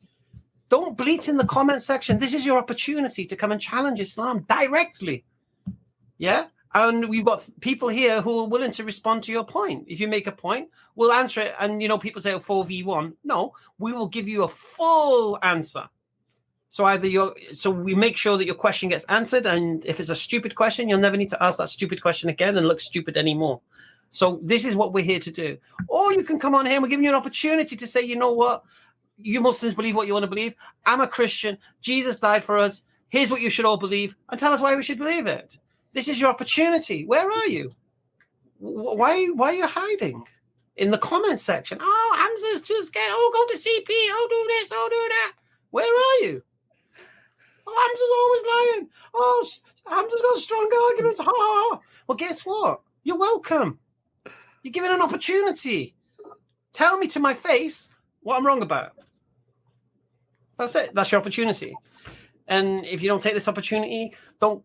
Don't bleat in the comment section. This is your opportunity to come and challenge Islam directly. Yeah? And we've got people here who are willing to respond to your point. If you make a point, we'll answer it. And, you know, people say 4v1. No, we will give you a full answer. So so we make sure that your question gets answered, and if it's a stupid question, you'll never need to ask that stupid question again and look stupid anymore. So this is what we're here to do. Or you can come on here and we're giving you an opportunity to say, you know what, you Muslims believe what you want to believe. I'm a Christian. Jesus died for us. Here's what you should all believe, and tell us why we should believe it. This is your opportunity. Where are you? Why are you hiding? In the comment section. Oh, Hamza's too scared. Oh, go to CP. Oh, do this. Oh, do that. Where are you? Oh, Hamza's always lying. Oh, Hamza's got strong arguments. Ha, ha, ha. Well, guess what? You're welcome. You're given an opportunity. Tell me to my face what I'm wrong about. That's it. That's your opportunity. And if you don't take this opportunity, Brother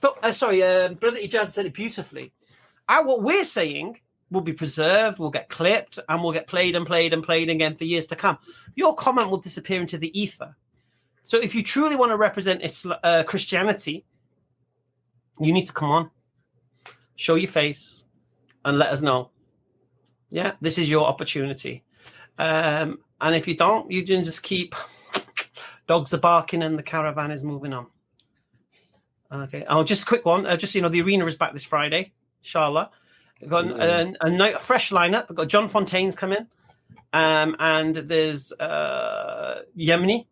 Ijaz said it beautifully. What we're saying will be preserved, will get clipped, and will get played and played and played again for years to come. Your comment will disappear into the ether. So if you truly want to represent Christianity, you need to come on, show your face, and let us know. Yeah, this is your opportunity. And if you don't, you can just keep dogs are barking and the caravan is moving on. Okay. Oh, just a quick one. The arena is back this Friday, inshallah. We've got a fresh lineup. We've got John Fontaine's coming, and there's Yemeni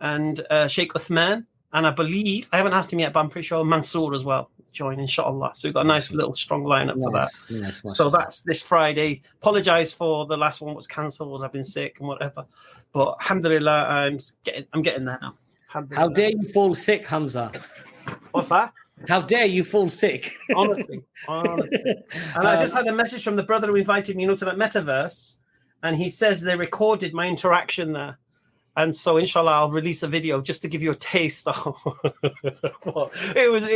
and Sheikh Uthman, and I believe, I haven't asked him yet, but I'm pretty sure Mansour as well join, inshallah. So we've got a nice little strong lineup for that. Nice. So that's this Friday. Apologize for the last one was cancelled. I've been sick and whatever, but alhamdulillah, I'm getting there now. How dare you fall sick, Hamza? What's that? How dare you fall sick? Honestly. And I just had a message from the brother who invited me, to that metaverse, and he says they recorded my interaction there. And so, inshallah, I'll release a video just to give you a taste of it was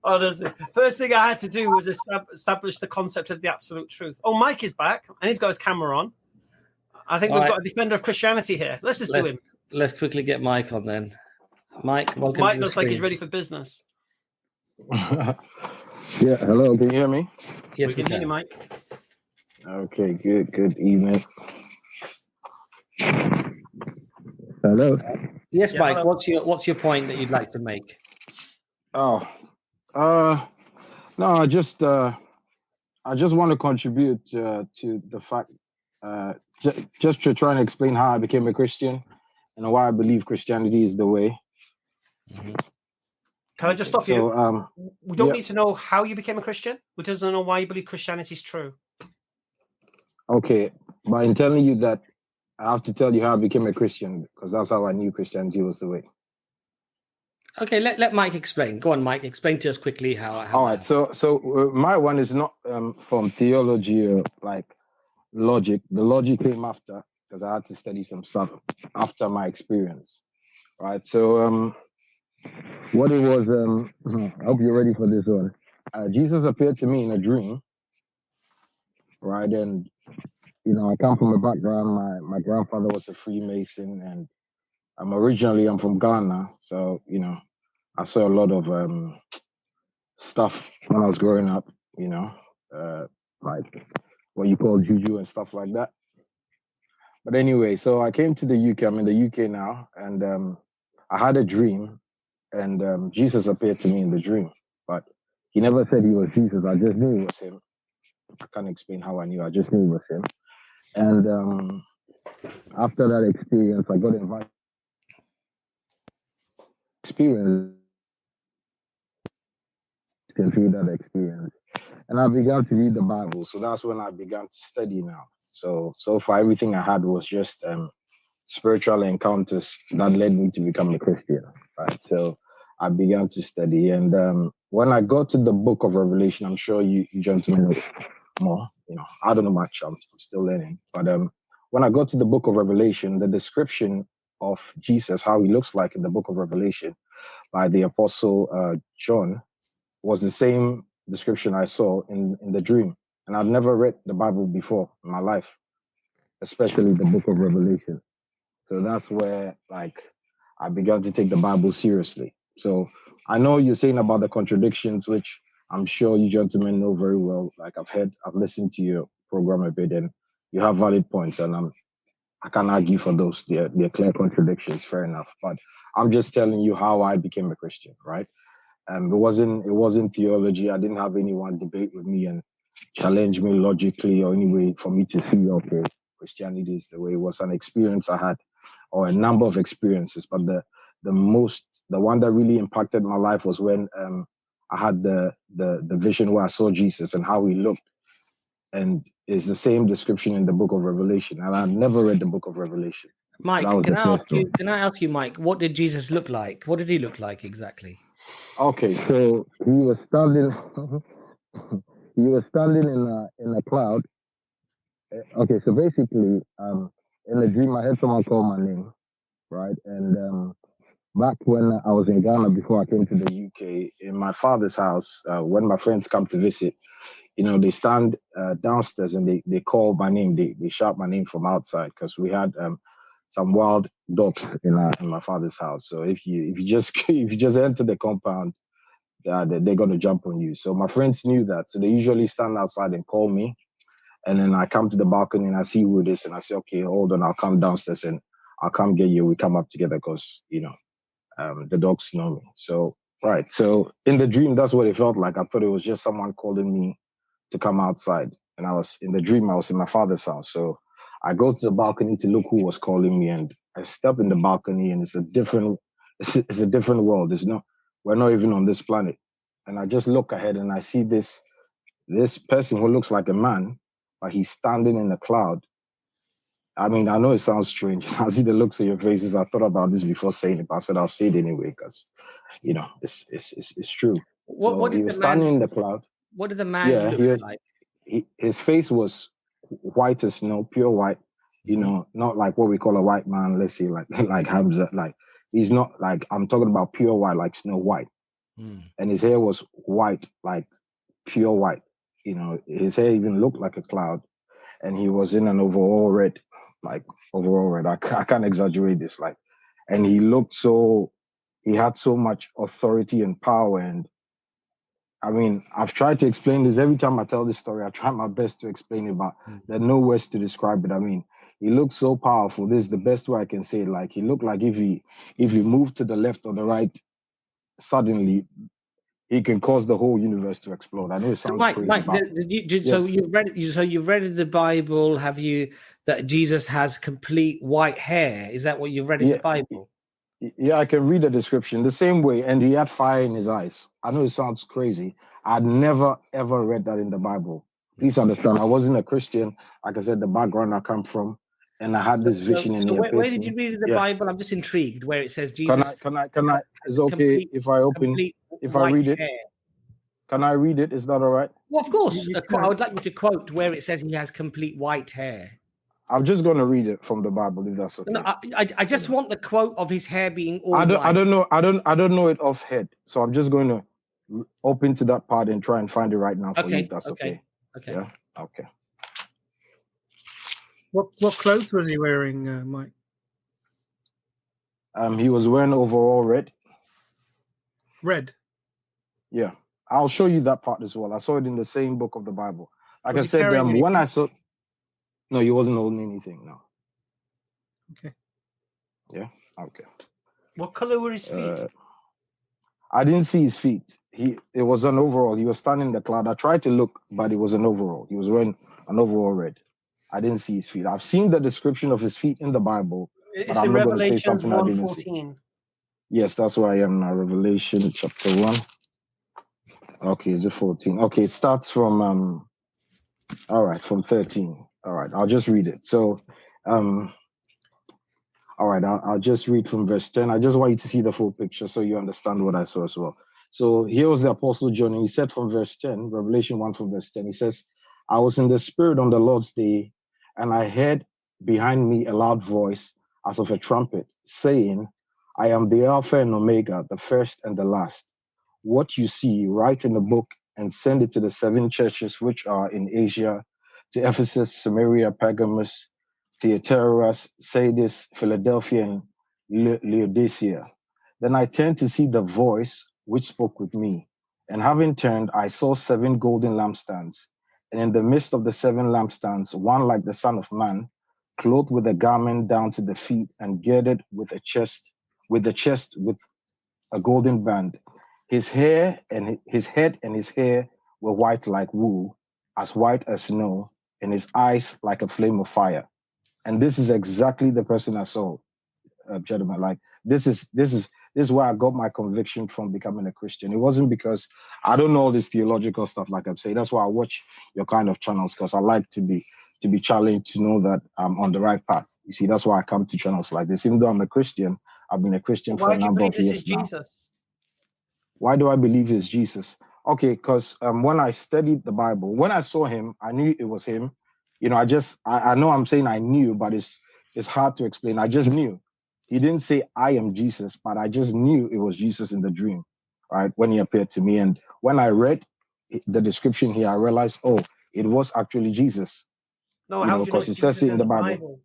honestly, first thing I had to do was establish the concept of the absolute truth. Oh, Mike is back, and he's got his camera on. I think we've got a defender of Christianity here. Let's do him. Let's quickly get Mike on then. Mike, welcome. Mike looks like he's ready for business. Yeah, hello, can you hear me? Yes, we can hear you, Mike. Okay, good evening. Hello. Yes, Mike. Hello. What's your point that you'd like to make? No, I just want to contribute to the fact, just to try and explain how I became a Christian and why I believe Christianity is the way. Mm-hmm. Can I just stop you? We don't need to know how you became a Christian. We just don't know why you believe Christianity is true. Okay, but in telling you that, I have to tell you how I became a Christian, because that's how I knew Christianity was the way. Okay, let Mike explain. Go on, Mike. Explain to us quickly how. All right. So my one is not from theology or like logic. The logic came after, because I had to study some stuff after my experience. Right. So what it was, I hope you're ready for this one. Jesus appeared to me in a dream. Right, and I come from a background. My grandfather was a Freemason, and I'm from Ghana. So I saw a lot of stuff when I was growing up, you know, like what you call juju and stuff like that. But anyway, so I came to the UK. I'm in the UK now, and I had a dream, and Jesus appeared to me in the dream, but he never said he was Jesus. I just knew it was him. I can't explain how I knew. I just knew it was him. And after that experience, I got invited. Experience through that experience, and I began to read the Bible. So that's when I began to study now. So far, everything I had was just spiritual encounters that led me to become a Christian, right? So I began to study, and when I got to the book of Revelation, I'm sure you gentlemen know more. You know, I don't know much. I'm still learning. But when I got to the book of Revelation, the description of Jesus, how he looks like in the book of Revelation by the Apostle John, was the same description I saw in the dream. And I've never read the Bible before in my life, especially the book of Revelation. So that's where, like, I began to take the Bible seriously. So I know you're saying about the contradictions, which I'm sure you gentlemen know very well. Like, I've listened to your program a bit, and you have valid points, and I can't argue for those. They're clear contradictions, fair enough. But I'm just telling you how I became a Christian, right? It wasn't theology. I didn't have anyone debate with me and challenge me logically or any way for me to see, okay, Christianity is the way. It was an experience I had, or a number of experiences. But the one that really impacted my life was when I had the vision where I saw Jesus and how he looked. And it's the same description in the book of Revelation. And I've never read the book of Revelation. Mike, can I ask you, Mike, what did Jesus look like? What did he look like exactly? Okay, so he was standing in a cloud. Okay, so basically, in the dream I heard someone call my name, right? And back when I was in Ghana before I came to the UK, in my father's house, when my friends come to visit, you know, they stand downstairs and they call my name. They shout my name from outside because we had some wild dogs in my father's house. So if you just enter the compound, they're gonna jump on you. So my friends knew that. So they usually stand outside and call me. And then I come to the balcony and I see who it is, and I say, okay, hold on, I'll come downstairs and I'll come get you. We come up together because, you know, the dogs know me. So, right. So in the dream, that's what it felt like. I thought it was just someone calling me to come outside. And I was in the dream, I was in my father's house. So I go to the balcony to look who was calling me, and I step in the balcony, and it's a different world. We're not even on this planet. And I just look ahead and I see this person who looks like a man, but he's standing in the cloud. I mean, I know it sounds strange. I see the looks of your faces. I thought about this before saying it, but I said I'll say it anyway because, you know, it's true. What did he was standing in the cloud. What did the man look like? His face was white as snow, pure white. You know, not like what we call a white man. Let's say like Hamza. Like, he's not like, I'm talking about pure white, like Snow White. And his hair was white, like pure white. You know, his hair even looked like a cloud, and he was in an overall red. I can't exaggerate this. Like, and he had so much authority and power. And I mean, I've tried to explain this every time I tell this story. I try my best to explain it, but there are no words to describe it. I mean, he looked so powerful. This is the best way I can say it. Like, he looked like if he moved to the left or the right, suddenly he can cause the whole universe to explode. I know it sounds crazy. Mike, so you've read in the Bible, have you, that Jesus has complete white hair? Is that what you've read in the Bible? Yeah, I can read the description the same way. And he had fire in his eyes. I know it sounds crazy. I'd never, ever read that in the Bible. Please understand, I wasn't a Christian. Like I said, the background I come from, and I had this vision in here. Where did you read in the Bible? I'm just intrigued where it says Jesus. Can I? Is it okay if I read it? Hair. Can I read it? Is that all right? Well, of course. I would like you to quote where it says he has complete white hair. I'm just going to read it from the Bible, if that's okay. No, I just want the quote of his hair being all white. I don't know it off head, so I'm just going to open to that part and try and find it right now for you. If that's okay. Okay. Yeah. Okay. What clothes was he wearing, Mike? He was wearing overall red. Red. Yeah. I'll show you that part as well. I saw it in the same book of the Bible. Like Was I he said, carrying when anything? I saw, no, he wasn't holding anything. No. Okay. Yeah. Okay. What color were his feet? I didn't see his feet. It was an overall. He was standing in the cloud. I tried to look, but it was an overall. He was wearing an overall red. I didn't see his feet. I've seen the description of his feet in the Bible, but It's I'm in not going to say Revelations something I didn't see. 1:14. Yes, that's where I am now. Revelation chapter 1. Okay, is it 14? Okay, it starts from all right, from 13. All right, I'll just read it. So all right, I'll just read from verse 10. I just want you to see the full picture so you understand what I saw as well. So here was the Apostle John, and he said from verse 10, Revelation 1 from verse 10, he says, I was in the Spirit on the Lord's day, and I heard behind me a loud voice as of a trumpet, saying, I am the Alpha and Omega, the first and the last. What you see, write in the book and send it to the 7 churches which are in Asia, to Ephesus, Samaria, Pergamos, Thyatira, Sardis, Philadelphia, and Laodicea. Then I turned to see the voice which spoke with me. And having turned, I saw 7 golden lampstands. And in the midst of the 7 lampstands, one like the Son of Man, clothed with a garment down to the feet and girded with the chest with a golden band. His head and his hair were white like wool, as white as snow, and his eyes like a flame of fire. And this is exactly the person I saw, gentlemen. Like this is where I got my conviction from becoming a Christian. It wasn't because I don't know all this theological stuff, like I'm saying. That's why I watch your kind of channels, because I like to be challenged, to know that I'm on the right path. You see, that's why I come to channels like this. Even though I'm a Christian, I've been a Christian for a number of years now. Jesus? Why do I believe it's Jesus? Okay, because when I studied the Bible, when I saw him, I knew it was him. You know, I know I'm saying I knew, but it's hard to explain. I just knew. He didn't say I am Jesus, but I just knew it was Jesus in the dream, right? When he appeared to me. And when I read the description here, I realized, oh, it was actually Jesus. No, how do you know because it's it says Jesus it in the Bible.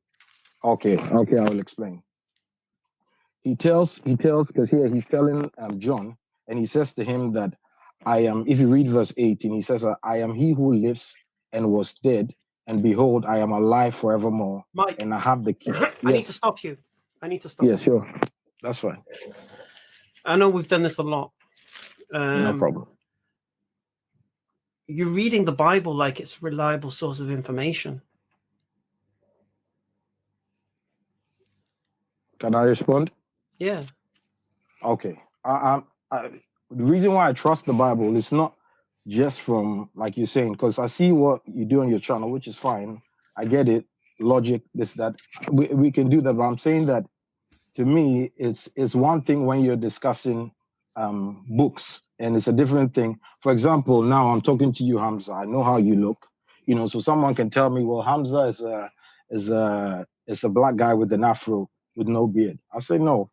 Okay, I will explain. He tells, because here he's telling John, and he says to him that I am, if you read verse 18, he says, I am he who lives and was dead, and behold, I am alive forevermore. Mike, and I have the key. Yes. I need to stop you. Yeah, sure. That's fine. I know we've done this a lot. No problem. You're reading the Bible like it's a reliable source of information. Can I respond? Yeah. Okay. The reason why I trust the Bible is not just from, like you're saying, because I see what you do on your channel, which is fine. I get it. Logic, this, that. We can do that. But I'm saying that, to me, it's one thing when you're discussing books, and it's a different thing. For example, now I'm talking to you, Hamza. I know how you look. You know, so someone can tell me, well, Hamza is a black guy with an afro with no beard. I say, no.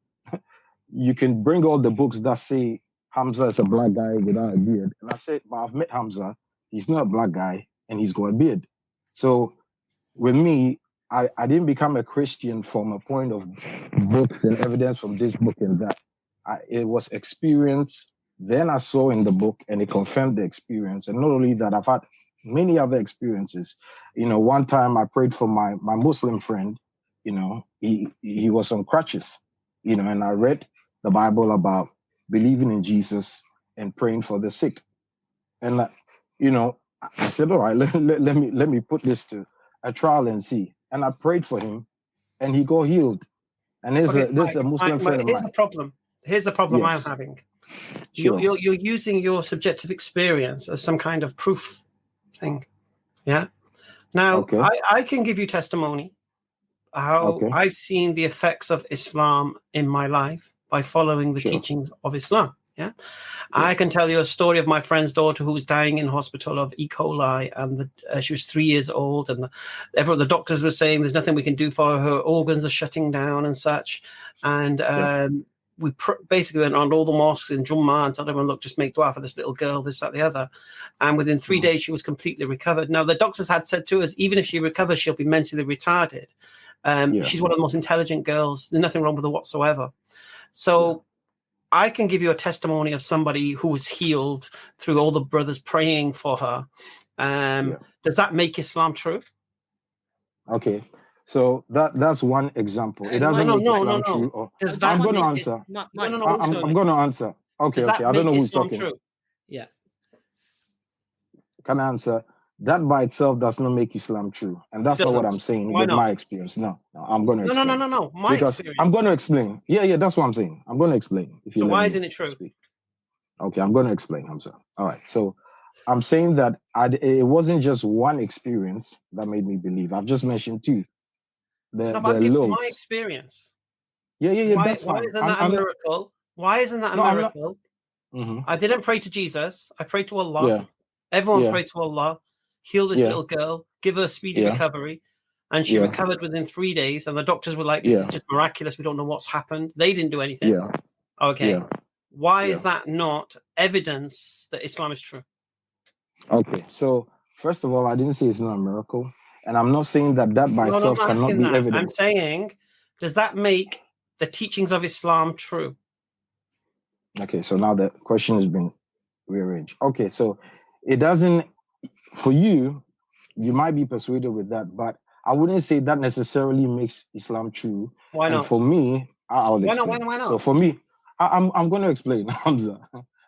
You can bring all the books that say Hamza is a black guy without a beard. And I said, but I've met Hamza. He's not a black guy, and he's got a beard. So with me, I didn't become a Christian from a point of books and evidence from this book and that. It was experience. Then I saw in the book, and it confirmed the experience. And not only that, I've had many other experiences. You know, one time I prayed for my Muslim friend. You know, he was on crutches. You know, and I read the Bible about believing in Jesus and praying for the sick. And you know, I said, all right, let me put this to a trial and see. And I prayed for him, and he got healed. And there's a Muslim friend of mine. Here's the problem Yes. I'm having. Sure. You're using your subjective experience as some kind of proof thing. Yeah. Now, Okay. I can give you testimony how I've seen the effects of Islam in my life by following the teachings of Islam. Yeah. I can tell you a story of my friend's daughter who was dying in hospital of E. coli, and she was 3 years old, and the doctors were saying there's nothing we can do for her. Her organs are shutting down and such. And we basically went around all the mosques in Jummah and told everyone, look, just make dua for this little girl, this, that, the other. And within 3 days, she was completely recovered. Now, the doctors had said to us, even if she recovers, she'll be mentally retarded. She's one of the most intelligent girls. There's nothing wrong with her whatsoever. So I can give you a testimony of somebody who was healed through all the brothers praying for her. Does that make Islam true? Okay, so that's one example. It doesn't make Islam true. Or, I'm going to answer. I'm going to answer. Okay, okay. I don't know who's talking. True? Yeah. Can I answer? That by itself does not make Islam true, and that's not what I'm saying with my experience. No, I'm going to explain. No. Because I'm going to explain. Yeah, that's what I'm saying. I'm going to explain. So why isn't it true? Okay, I'm going to explain, Hamza. All right, so I'm saying that it wasn't just one experience that made me believe. I've just mentioned two. The loads. My experience. Yeah. Why That's fine. Isn't that a miracle? Why isn't that a miracle? I didn't pray to Jesus. I prayed to Allah. Yeah. Everyone prayed to Allah. Heal this little girl. Give her a speedy recovery. And she recovered within 3 days. And the doctors were like, this is just miraculous. We don't know what's happened. They didn't do anything. Yeah. Okay. Yeah. Why is that not evidence that Islam is true? Okay. So, first of all, I didn't say it's not a miracle. And I'm not saying that by itself cannot be evidence. I'm saying, does that make the teachings of Islam true? Okay. So now the question has been rearranged. Okay. So it doesn't, for you, you might be persuaded with that, but I wouldn't say that necessarily makes Islam true. Why not? And for me, I'll explain. Why not? So for me, I'm going to explain, Hamza.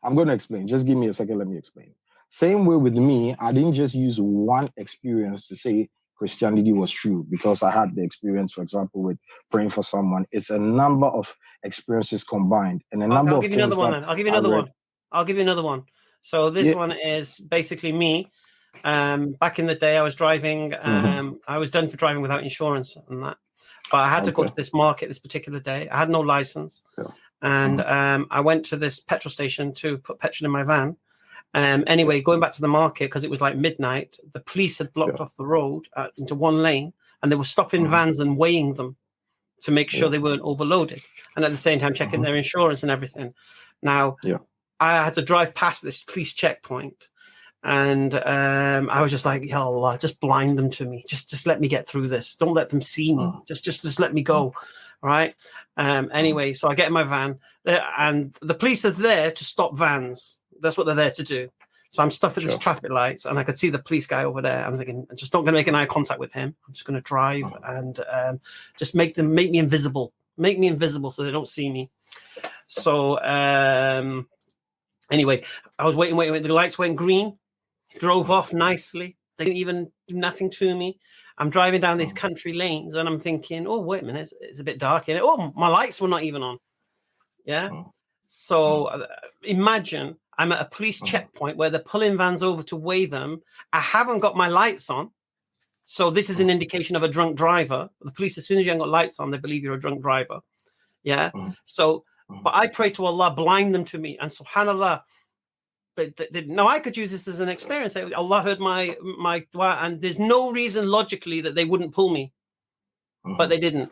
I'm going to explain. Just give me a second. Let me explain. Same way with me, I didn't just use one experience to say Christianity was true because I had the experience, for example, with praying for someone. It's a number of experiences combined. And I'll give you another one. I'll give you another one. So this one is basically me. Back in the day, I was driving. I was done for driving without insurance and that. But I had to go to this market this particular day. I had no license. And I went to this petrol station to put petrol in my van. Anyway, going back to the market, because it was like midnight, the police had blocked off the road into one lane, and they were stopping vans and weighing them to make sure they weren't overloaded, and at the same time checking their insurance and everything. Now, I had to drive past this police checkpoint, and I was just like, Ya Allah, just blind them to me. Just let me get through this. Don't let them see me. Just let me go. Right. Anyway, so I get in my van, and the police are there to stop vans. That's what they're there to do. So I'm stopped at this traffic lights, and I could see the police guy over there. I'm thinking, I'm just not going to make an eye contact with him. I'm just going to drive and just make me invisible. Make me invisible so they don't see me. So anyway, I was waiting. The lights went green. Drove off nicely. They didn't even do nothing to me. I'm driving down these country lanes, and I'm thinking, oh, wait a minute, it's a bit dark in it. Oh, my lights were not even on. Yeah. So imagine I'm at a police checkpoint where they're pulling vans over to weigh them. I haven't got my lights on. So this is an indication of a drunk driver. The police, as soon as you haven't got lights on, they believe you're a drunk driver. Yeah. So, but I pray to Allah, blind them to me. And subhanAllah, no, I could use this as an experience. Allah heard my dua, and there's no reason logically that they wouldn't pull me, but they didn't.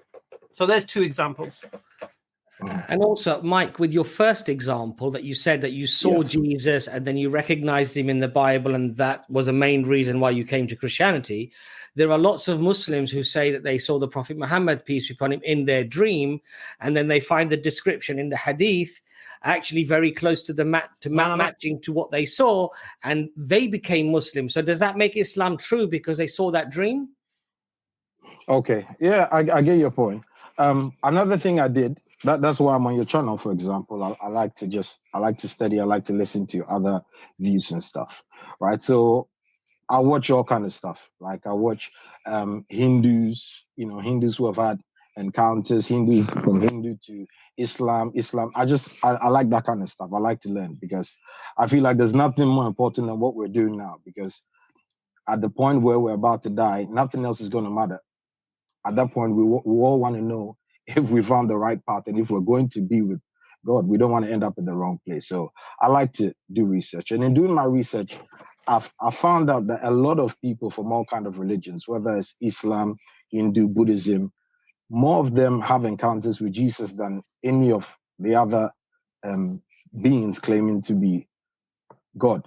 So there's two examples. And also, Mike, with your first example that you said that you saw Jesus and then you recognized him in the Bible, and that was a main reason why you came to Christianity. There are lots of Muslims who say that they saw the Prophet Muhammad, peace be upon him, in their dream, and then they find the description in the hadith actually very close to matching to what they saw, and they became Muslim. So does that make Islam true because they saw that dream? Okay, yeah, I get your point. Another thing I did, that's why I'm on your channel, for example. I like to study, I like to listen to other views and stuff, right? So I watch all kind of stuff. Like I watch Hindus, Hindus who have had encounters, Hindu from Hindu to Islam. I like that kind of stuff. I like to learn because I feel like there's nothing more important than what we're doing now, because at the point where we're about to die, nothing else is going to matter. At that point, we all want to know if we found the right path, and if we're going to be with God. We don't want to end up in the wrong place. So I like to do research. And in doing my research, I found out that a lot of people from all kinds of religions, whether it's Islam, Hindu, Buddhism, more of them have encounters with Jesus than any of the other beings claiming to be God,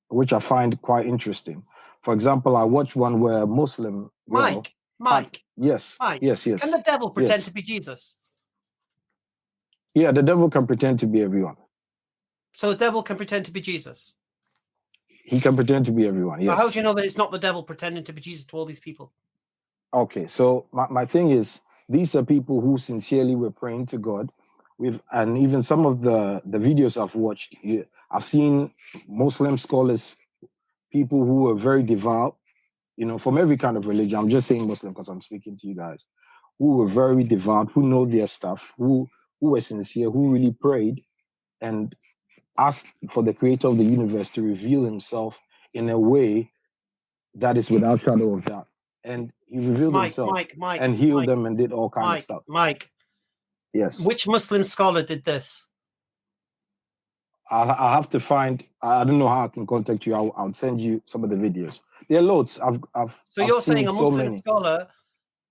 which I find quite interesting. For example, I watched one where a Muslim Mike. Yes. Can the devil pretend to be Jesus? Yeah, the devil can pretend to be everyone. So the devil can pretend to be Jesus. He can pretend to be everyone. Yes. So how do you know that it's not the devil pretending to be Jesus to all these people? Okay, so my thing is, these are people who sincerely were praying to God. And even some of the videos I've watched, I've seen Muslim scholars, people who were very devout, from every kind of religion. I'm just saying Muslim because I'm speaking to you guys, who were very devout, who know their stuff, who were sincere, who really prayed and asked for the creator of the universe to reveal himself in a way that is without shadow of doubt. And he revealed himself and healed them and did all kinds of stuff. Mike. Yes. Which Muslim scholar did this? I have to find. I don't know how I can contact you. I'll send you some of the videos. There are loads. So you're saying a Muslim scholar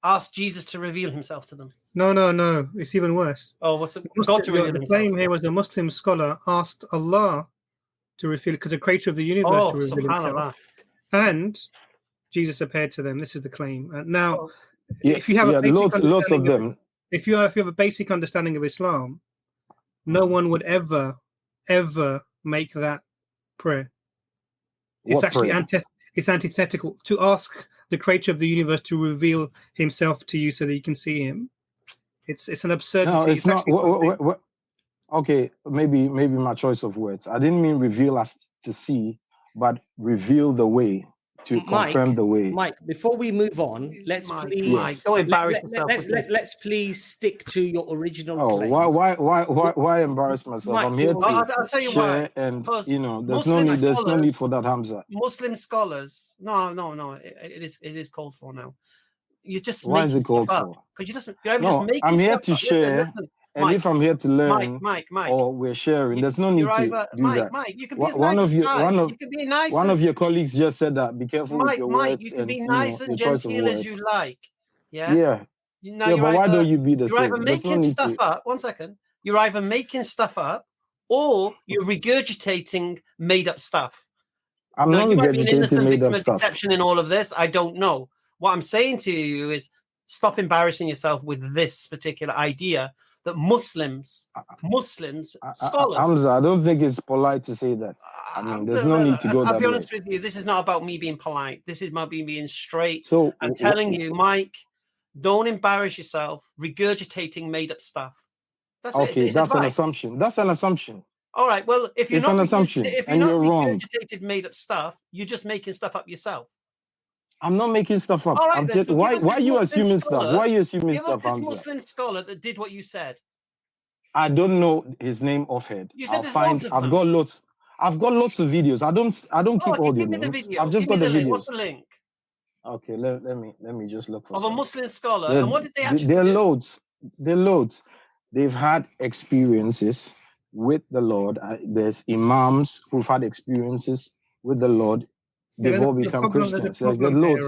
asked Jesus to reveal himself to them? No. It's even worse. Oh, what's God to reveal himself? The claim here was a Muslim scholar asked Allah to reveal, because the creator of the universe to reveal himself. And Jesus appeared to them. This is the claim. Now, if you have a basic lots of them. If you have a basic understanding of Islam, no one would ever make that prayer. It's actually it's antithetical to ask the creator of the universe to reveal himself to you so that you can see him. It's an absurdity. No, it's not. Okay, maybe my choice of words. I didn't mean reveal as to see, but reveal the way, to confirm the way. Mike, before we move on, let's please don't embarrass yourself. Let's please stick to your original claim. Why embarrass myself? Mike, I'm here to I'll tell you share, and there's no need for that, Hamza. Muslim scholars, no, it is called for now. You're just why is it called for? Because you're just making. I'm here stuff to up. share. Listen. And Mike, if I'm here to learn, Mike, or we're sharing, there's no need to do that. Mike, you can be you can be nice. One of your colleagues just said that. Be careful with your words. You can be nice and genteel as you like. Yeah. But why don't you be the same? You're either making stuff up. 1 second. You're either making stuff up, or you're regurgitating made-up stuff. I'm not regurgitating made-up stuff. Conception in all of this, I don't know. What I'm saying to you is, stop embarrassing yourself with this particular idea. That Muslims, scholars. Hamza, I don't think it's polite to say that. I mean, there's no need to go that way. I'll be honest with you. This is not about me being polite. This is about me being straight. So I'm telling you, Mike, don't embarrass yourself regurgitating made-up stuff. That's okay. That's an assumption. That's an assumption. All right. Well, if you're it's not an assumption, if you're not regurgitated made-up stuff, you're just making stuff up yourself. I'm not making stuff up. All right, just, why are you assuming stuff? Why are you assuming stuff? Give us this Muslim scholar that did what you said. I don't know his name offhand. You said I've got lots of videos. I don't keep all the names. I've just got the videos. What's the link? Okay, let me just look for a Muslim scholar. And what did they actually do? There are loads. They've had experiences with the Lord. There's imams who've had experiences with the Lord. They've all become Christians. There's loads.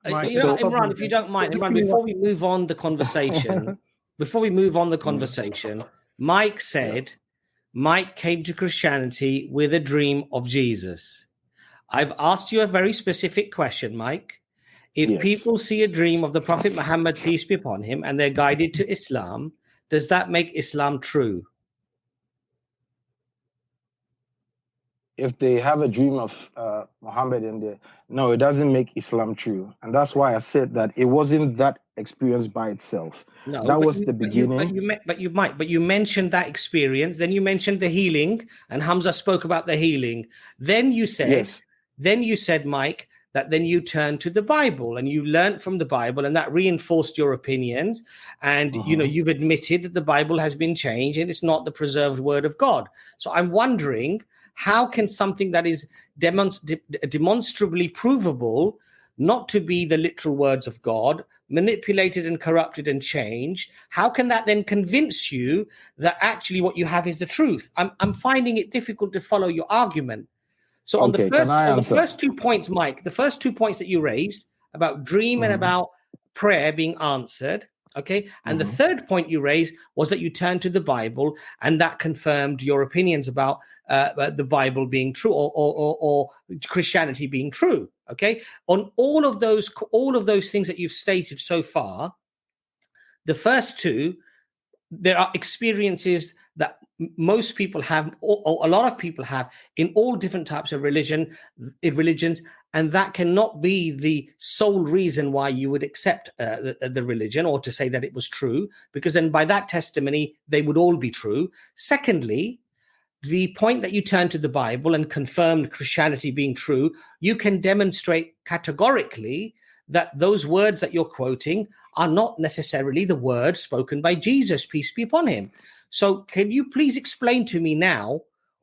Imran, if you don't mind, Imran, before we move on the conversation, Mike said Mike came to Christianity with a dream of Jesus. I've asked you a very specific question, Mike. If people see a dream of the Prophet Muhammad, peace be upon him, and they're guided to Islam, does that make Islam true? If they have a dream of Muhammad in there, no, it doesn't make Islam true. And that's why I said that it wasn't that experience by itself. No, that was the beginning. But you mentioned that experience. Then you mentioned the healing, and Hamza spoke about the healing. Then you said, Mike, that then you turned to the Bible and you learned from the Bible, and that reinforced your opinions. And you've admitted that the Bible has been changed and it's not the preserved word of God. So I'm wondering, how can something that is demonstrably provable not to be the literal words of God, manipulated and corrupted and changed, how can that then convince you that actually what you have is the truth? I'm finding it difficult to follow your argument. So on the first 2 points, Mike, the first 2 points that you raised about dream and about prayer being answered, okay, and the third point you raised was that you turned to the Bible, and that confirmed your opinions about the Bible being true or Christianity being true. Okay, on all of those things that you've stated so far, the first two, there are experiences that most people have, or a lot of people have, in all different types of religions, and that cannot be the sole reason why you would accept the religion, or to say that it was true, because then by that testimony they would all be true. Secondly, the point that you turn to the Bible and confirmed Christianity being true, you can demonstrate categorically that those words that you're quoting are not necessarily the words spoken by Jesus, peace be upon him. So can you please explain to me now,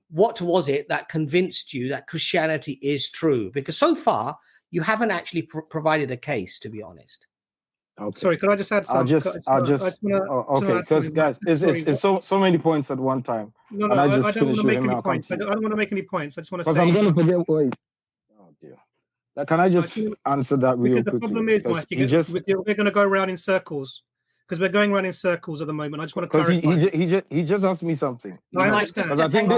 what was it that convinced you that Christianity is true? Because so far, you haven't actually provided a case, to be honest. Okay. Sorry, could I just add something? Okay, because guys, it's so many points at one time. No, I don't want to make any points. I don't want to make any points. I just want to say. Because I'm going to forget. Wait. Oh dear. Can I just answer that real quickly? The problem is, Mike, we're going to go around in circles. Because we're going around in circles at the moment. I just want to clarify. He just asked me something. No, I understand. Because I think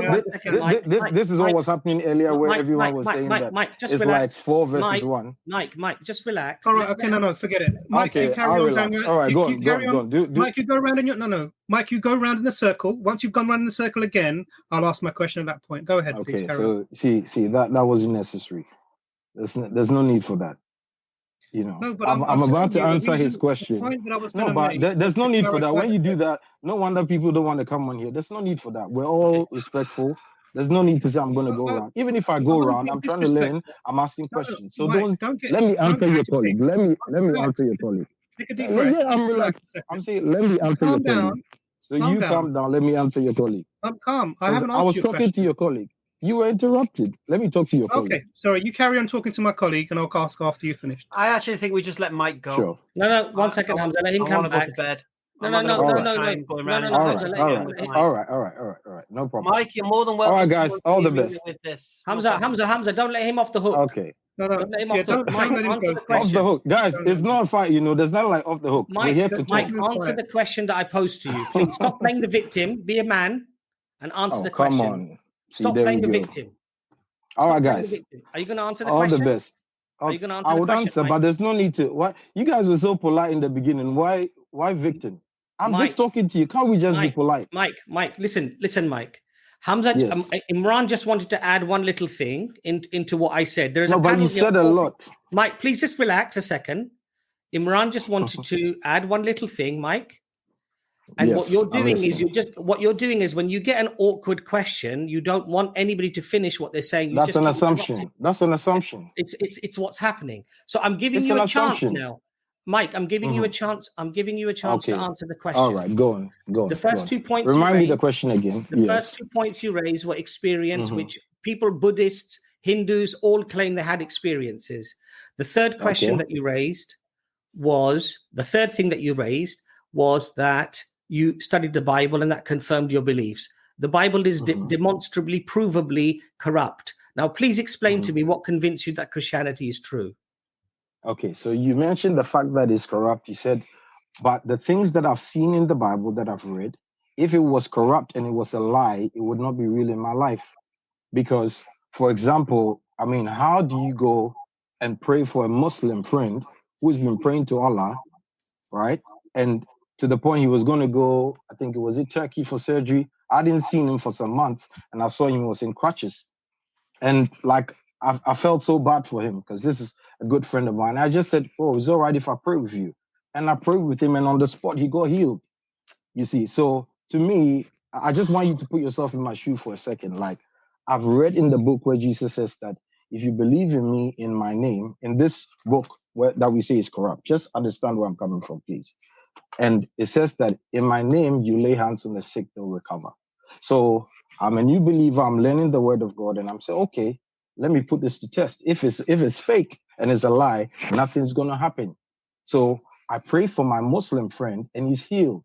this is what was happening earlier, where everyone was saying that it's like 4 versus 1. Mike, just relax. All right, okay, no, forget it. Mike, okay, you carry on. All right, go on. Mike, you go around in your Mike, you go around in the circle. Once you've gone around in the circle again, I'll ask my question at that point. Go ahead, please. Okay, so see that wasn't necessary. There's no need for that. You know, no, but I'm about to answer his question. No, but there's no need for that. When you do that, no wonder people don't want to come on here. There's no need for that. We're all respectful. There's no need to say I'm going to go around. Even if I go around, I'm trying to learn. I'm asking questions. So Mike, let me answer your colleague. Let me answer your colleague. Take a deep breath. Yeah, I'm relaxed. I'm saying let me answer your colleague. So you calm down. Let me answer your colleague. I'm calm. I haven't asked you. I was talking to your colleague. You were interrupted. Let me talk to your colleague. Okay, sorry. You carry on talking to my colleague, and I'll ask after you finished. I actually think we just let Mike go. Sure. No. 1 second, Hamza. Let him come back. Go to bed. No. All right. No problem. Mike, you're more than welcome. All right, guys. All the best. With this. Hamza, don't let him off the hook. Okay. No. Don't let him off the hook. Mike, answer the question. Off the hook, guys. It's not a fight. You know, there's not like off the hook. Mike, we're here to talk. Mike, answer the question that I posed to you. Please stop playing the victim. Be a man and answer the question. Come on. Stop playing the victim. All right, guys. Are you going to answer the question? All the best. Are you going to answer I the would question, answer, Mike? but there's no need to. Why you guys were so polite in the beginning? Why victim? I'm just talking to you. Can't we just be polite? Mike, listen, Mike. Hamza, Imran just wanted to add one little thing into what I said. But you said a lot. Mike, please just relax a second. Imran just wanted to add one little thing, Mike. And what you're doing is when you get an awkward question, you don't want anybody to finish what they're saying. That's an assumption. It's what's happening. So I'm giving you a chance now. Mike, I'm giving you a chance. I'm giving you a chance to answer the question. All right, go on. The first 2 points. Remind me the question again. The first 2 points you raised were experience, which people, Buddhists, Hindus, all claim they had experiences. The third question that you raised was that you studied the Bible and that confirmed your beliefs. The Bible is demonstrably, provably corrupt. Now, please explain to me what convinced you that Christianity is true. Okay, so you mentioned the fact that it's corrupt. You said, but the things that I've seen in the Bible that I've read, if it was corrupt and it was a lie, it would not be real in my life. Because, for example, I mean, how do you go and pray for a Muslim friend who's been praying to Allah, right? And to the point he was going to go, I think it was in Turkey for surgery. I didn't see him for some months, and I saw him was in crutches. And like, I felt so bad for him because this is a good friend of mine. I just said, oh, it's all right if I pray with you. And I prayed with him, and on the spot, he got healed. You see, so to me, I just want you to put yourself in my shoe for a second. Like, I've read in the book where Jesus says that if you believe in me in my name, in this book that we say is corrupt, just understand where I'm coming from, please. And it says that in my name, you lay hands on the sick, they'll recover. So I'm a new believer. I'm learning the word of God, and I'm saying, okay, let me put this to test. If it's fake and it's a lie, nothing's going to happen. So I prayed for my Muslim friend, and he's healed.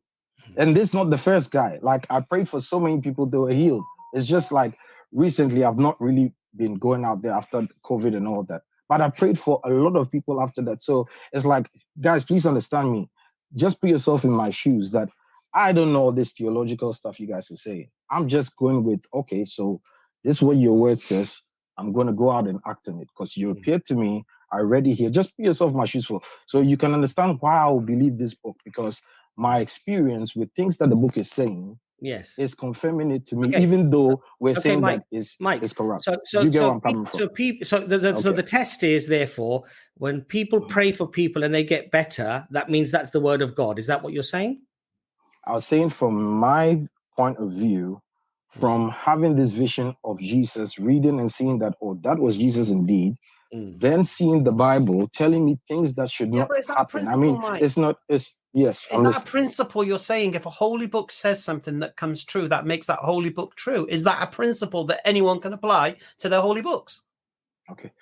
And this is not the first guy. Like, I prayed for so many people that were healed. It's just like recently, I've not really been going out there after COVID and all that. But I prayed for a lot of people after that. So it's like, guys, please understand me. Just put yourself in my shoes that I don't know all this theological stuff you guys are saying. I'm just going with, okay, so this is what your word says. I'm going to go out and act on it because you appeared to me. I read it here. Just put yourself in my shoes for, so you can understand why I will believe this book, because my experience with things that the book is saying Yes, is confirming it to me, Okay. even though we're saying Mike, that is corrupt. So you get so where I'm coming from? so people so the test is therefore when people pray for people and they get better, that means that's the word of God. Is that what you're saying? I was saying from my point of view, from having this vision of Jesus, reading and seeing that, oh, that was Jesus indeed, then seeing the Bible telling me things that should not happen. I mean, Mike? it's not, yes. Is that a principle you're saying? If a holy book says something that comes true, that makes that holy book true. Is that a principle that anyone can apply to their holy books? Okay.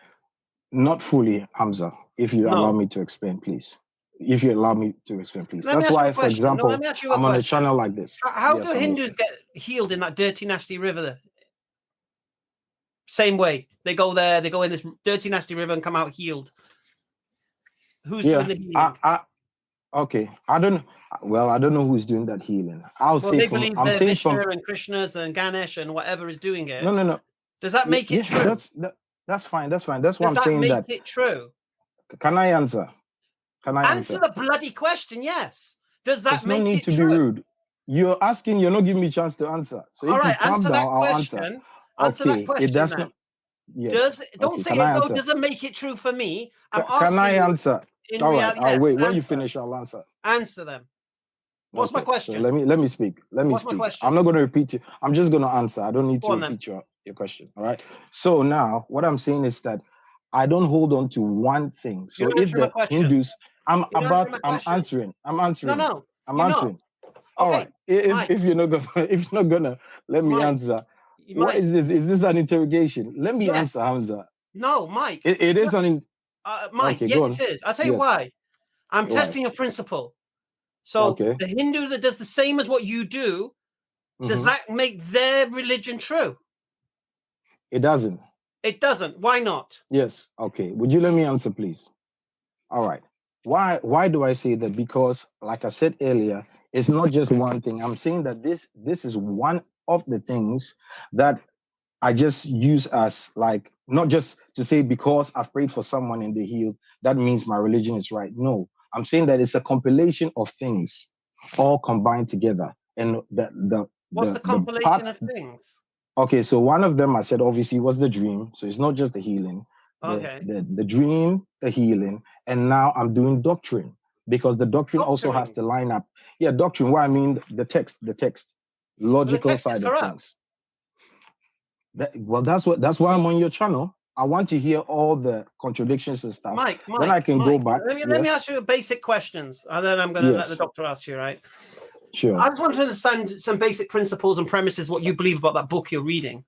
Not fully, Hamza, if you allow me to explain, please. If you allow me to explain, please. That's why, for example, I'm on a channel like this. How do Hindus get healed in that dirty, nasty river there? Same way. They go there, they go in this dirty, nasty river and come out healed. Who's doing the healing? Okay. I don't know who's doing that healing. They believe they're Vishnu and Krishna's and Ganesh and whatever is doing it. No. Does that make it true? That's fine. That's why I'm saying that. Does that make it true? Can I answer? Answer the bloody question, yes. Does that make it true? There's no need to be rude. You're asking, you're not giving me a chance to answer. So if you calm down, I'll answer. Answer that question. It does then. not. Yes. Don't say it doesn't make it true for me. I'm asking. Can I answer? All right. I'll wait. When you finish, I'll answer. Answer them. What's my question? So let me speak. What's my question? I'm not going to repeat you. I'm just going to answer. I don't need to repeat your question. All right. So now what I'm saying is that I don't hold on to one thing. So if the Hindus, I'm answering. No. I'm answering. All right. If you're not gonna let me answer. What is this? Is this an interrogation? Let me answer, Hamza. No, Mike. It is an Mike, okay, yes, it is. I'll tell you why. I'm testing your principle. So the Hindu that does the same as what you do, does that make their religion true? It doesn't. It doesn't. Why not? Yes. Okay. Would you let me answer, please? All right. Why do I say that? Because, like I said earlier, it's not just one thing. I'm saying that this is one of the things that I just use as like, not just to say because I've prayed for someone and they healed, that means my religion is right. No, I'm saying that it's a compilation of things all combined together. And what's the compilation of things? Okay, so one of them I said obviously was the dream. So it's not just the healing. Okay. The dream, the healing, and now I'm doing doctrine because the doctrine also has to line up. Yeah, doctrine. What I mean, the text, logical side of things. That's why I'm on your channel. I want to hear all the contradictions and stuff. Mike, then I can go back. Let me ask you basic questions, and then I'm going to let the doctor ask you. Right? Sure. I just want to understand some basic principles and premises. What you believe about that book you're reading?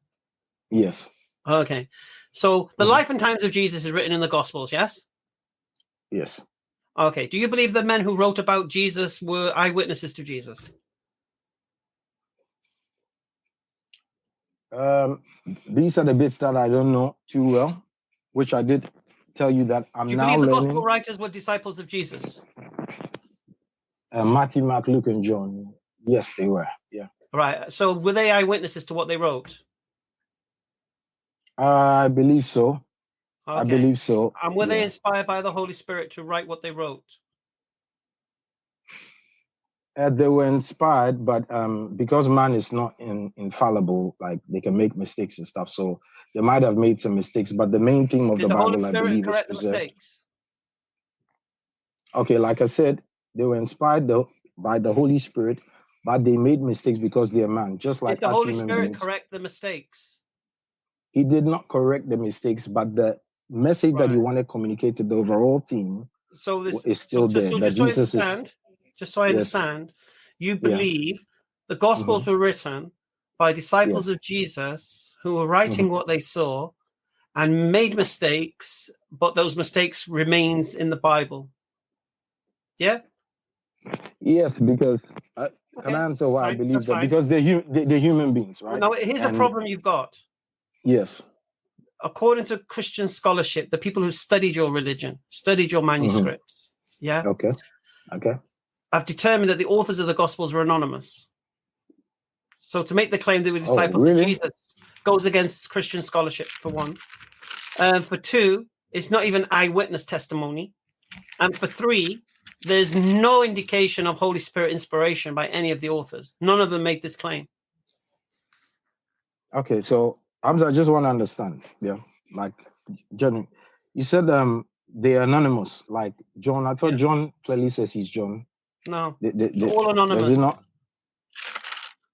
Yes. Okay. So the life and times of Jesus is written in the Gospels. Yes. Yes. Okay. Do you believe the men who wrote about Jesus were eyewitnesses to Jesus? These are the bits that I don't know too well, which I did tell you that I'm now learning. Do you believe the gospel writers were disciples of Jesus? Matthew, Mark, Luke, and John. Yes, they were. Yeah. Right. So were they eyewitnesses to what they wrote? I believe so. Okay. I believe so. And were they inspired by the Holy Spirit to write what they wrote? They were inspired, but because man is not infallible, like they can make mistakes and stuff. So they might have made some mistakes, but the main theme of the Bible, I believe, is preserved. Okay, like I said, they were inspired by the Holy Spirit, but they made mistakes because they're man, just like us human beings. Did the Holy Spirit correct the mistakes? He did not correct the mistakes, but the message that he wanted to communicate to the overall theme is still there. Just so I understand, you believe the Gospels were written by disciples of Jesus who were writing what they saw and made mistakes, but those mistakes remains in the Bible. Yeah? Yes, because can I answer why I believe that? Because they're human beings, right? Now, here's a problem you've got. Yes. According to Christian scholarship, the people who studied your religion, studied your manuscripts, Okay. I've determined that the authors of the Gospels were anonymous. So to make the claim they were disciples of Jesus goes against Christian scholarship, for one. For two, it's not even eyewitness testimony. And for three, there's no indication of Holy Spirit inspiration by any of the authors. None of them make this claim. Okay, so Hamza, I just want to understand. Yeah, like John, you said they're anonymous. Like John, I thought John clearly says he's John. No, all anonymous. Does it not?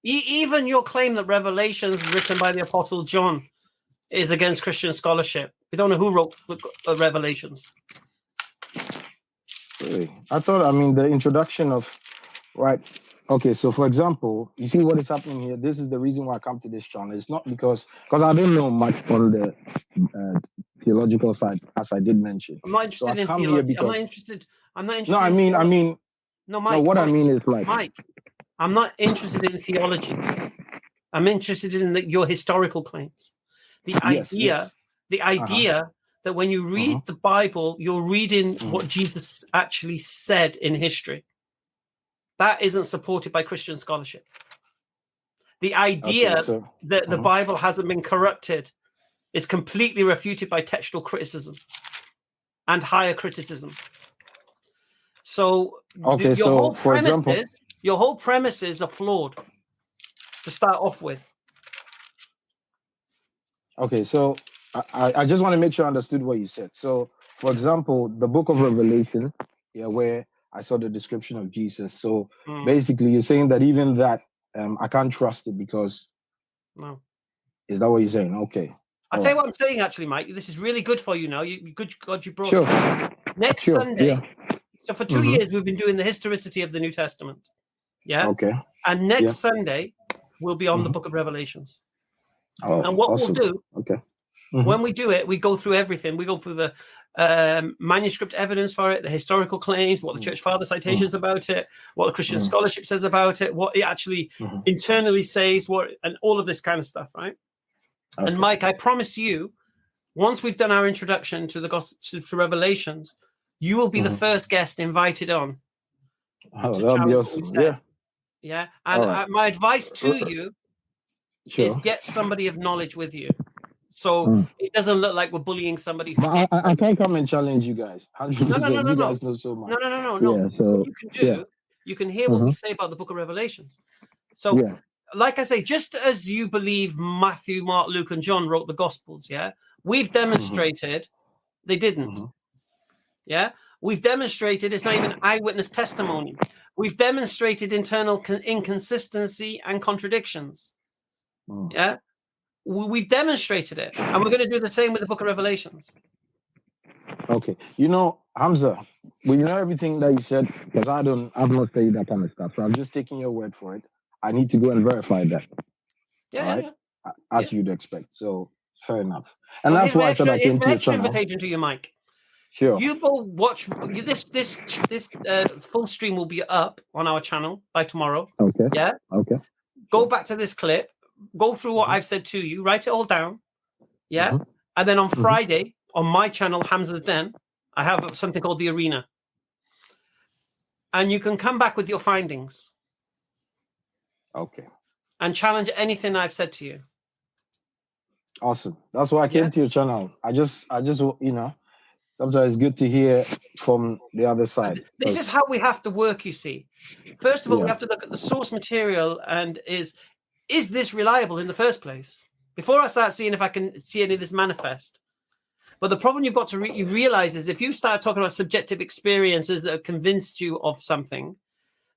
Even your claim that Revelations written by the Apostle John is against Christian scholarship. We don't know who wrote the Revelations. Really? I thought, I mean, the introduction of, right. Okay, so for example, you see what is happening here. This is the reason why I come to this channel. It's not because I don't know much on the theological side, as I did mention. I'm not interested in theology. I'm not interested. No, I mean. No, Mike. No, what I mean is like. Mike, I'm not interested in theology. I'm interested in your historical claims. The idea that when you read the Bible, you're reading what Jesus actually said in history. That isn't supported by Christian scholarship. The idea that the Bible hasn't been corrupted is completely refuted by textual criticism and higher criticism. So your whole premises are flawed to start off with. Okay, so I just want to make sure I understood what you said. So, for example, the book of Revelation, where I saw the description of Jesus. So basically, you're saying that even that I can't trust it because. No. Is that what you're saying? Okay. I'll tell you what I'm saying, actually, Mike. This is really good for you now. God, you brought it. Next Sunday. So for 2 years, we've been doing the historicity of the New Testament. Yeah. Okay. And next Sunday, we'll be on the book of Revelations. Oh, and what awesome. we'll do, when we do it, we go through everything. We go through the manuscript evidence for it, the historical claims, what the church father citations about it, what the Christian scholarship says about it, what it actually internally says, and all of this kind of stuff, right? Okay. And Mike, I promise you, once we've done our introduction to the gospel to Revelations, you will be the first guest invited on. Oh, that'll be awesome. Yeah. And my advice to you is get somebody of knowledge with you. So it doesn't look like we're bullying somebody. I can't come and challenge you guys. 100%. You guys know so much. No. Yeah, so, what you can do, you can hear what we say about the book of Revelations. So, like I say, just as you believe Matthew, Mark, Luke, and John wrote the Gospels, we've demonstrated they didn't. Yeah, we've demonstrated it's not even eyewitness testimony. We've demonstrated internal inconsistency and contradictions. Yeah, we've demonstrated it, and we're going to do the same with the book of Revelations. Okay, Hamza, well, everything that you said, because I've not studied that kind of stuff, so I'm just taking your word for it. I need to go and verify that. As you'd expect. So fair enough, and that's why I said I came to your channel. Invitation to you, Mike. Sure. You go watch this full stream will be up on our channel by tomorrow. Okay. Yeah. Okay. Go back to this clip. Go through what I've said to you. Write it all down. Yeah. And then on Friday on my channel, Hamza's Den, I have something called the Arena, and you can come back with your findings. Okay. And challenge anything I've said to you. Awesome. That's why I came to your channel. I just sometimes it's good to hear from the other side. This is how we have to work, you see. First of all, we have to look at the source material and is this reliable in the first place? Before I start seeing if I can see any of this manifest. But the problem you've got to you realize is if you start talking about subjective experiences that have convinced you of something,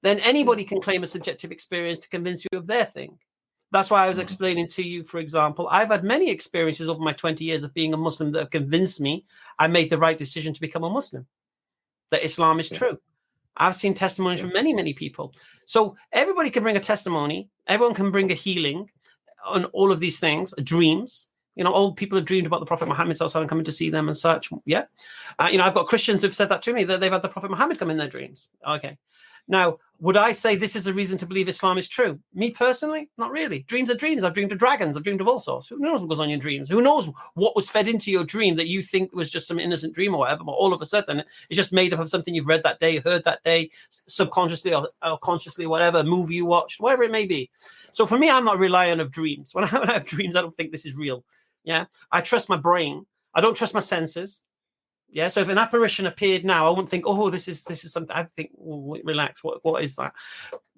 then anybody can claim a subjective experience to convince you of their thing. That's why I was explaining to you, for example, I've had many experiences over my 20 years of being a Muslim that have convinced me I made the right decision to become a Muslim, that Islam is true. I've seen testimonies from many, many people. So everybody can bring a testimony. Everyone can bring a healing on all of these things, dreams. Old people have dreamed about the Prophet Muhammad coming to see them and such. Yeah. I've got Christians who've said that to me, that they've had the Prophet Muhammad come in their dreams. Okay. Now, would I say this is a reason to believe Islam is true? Me personally, not really. Dreams are dreams. I've dreamed of dragons. I've dreamed of all sorts. Who knows what goes on in your dreams? Who knows what was fed into your dream that you think was just some innocent dream or whatever, but all of a sudden it's just made up of something you've read that day, heard that day, subconsciously or consciously, whatever, movie you watched, whatever it may be. So for me, I'm not relying on dreams. When I have dreams, I don't think this is real. Yeah, I trust my brain. I don't trust my senses. Yeah. So if an apparition appeared now, I wouldn't think, oh, this is something. I think, oh, relax. What is that?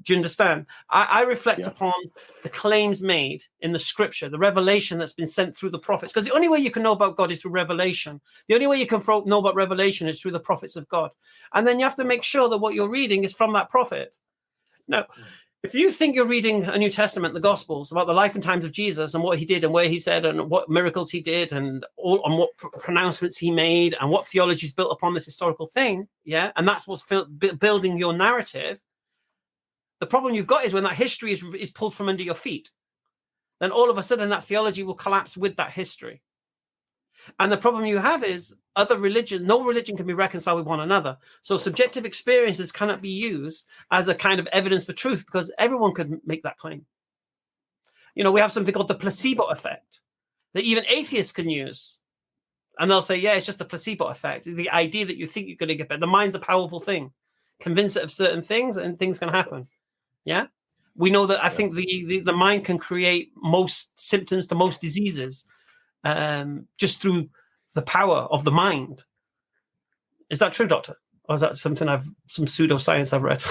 Do you understand? I reflect upon the claims made in the scripture, the revelation that's been sent through the prophets. Because the only way you can know about God is through revelation. The only way you can know about revelation is through the prophets of God. And then you have to make sure that what you're reading is from that prophet. Now, if you think you're reading a New Testament, the Gospels, about the life and times of Jesus and what he did and where he said and what miracles he did and what pronouncements he made and what theology is built upon this historical thing, and that's what's building your narrative, the problem you've got is when that history is pulled from under your feet, then all of a sudden that theology will collapse with that history. And the problem you have is no religion can be reconciled with one another. So subjective experiences cannot be used as a kind of evidence for truth because everyone could make that claim. We have something called the placebo effect that even atheists can use. And they'll say, it's just the placebo effect. The idea that you think you're going to get better. The mind's a powerful thing. Convince it of certain things and things can happen. Yeah. We know that I think the mind can create most symptoms to most diseases. Just through the power of the mind. Is that true, Doctor? Or is that some pseudoscience I've read?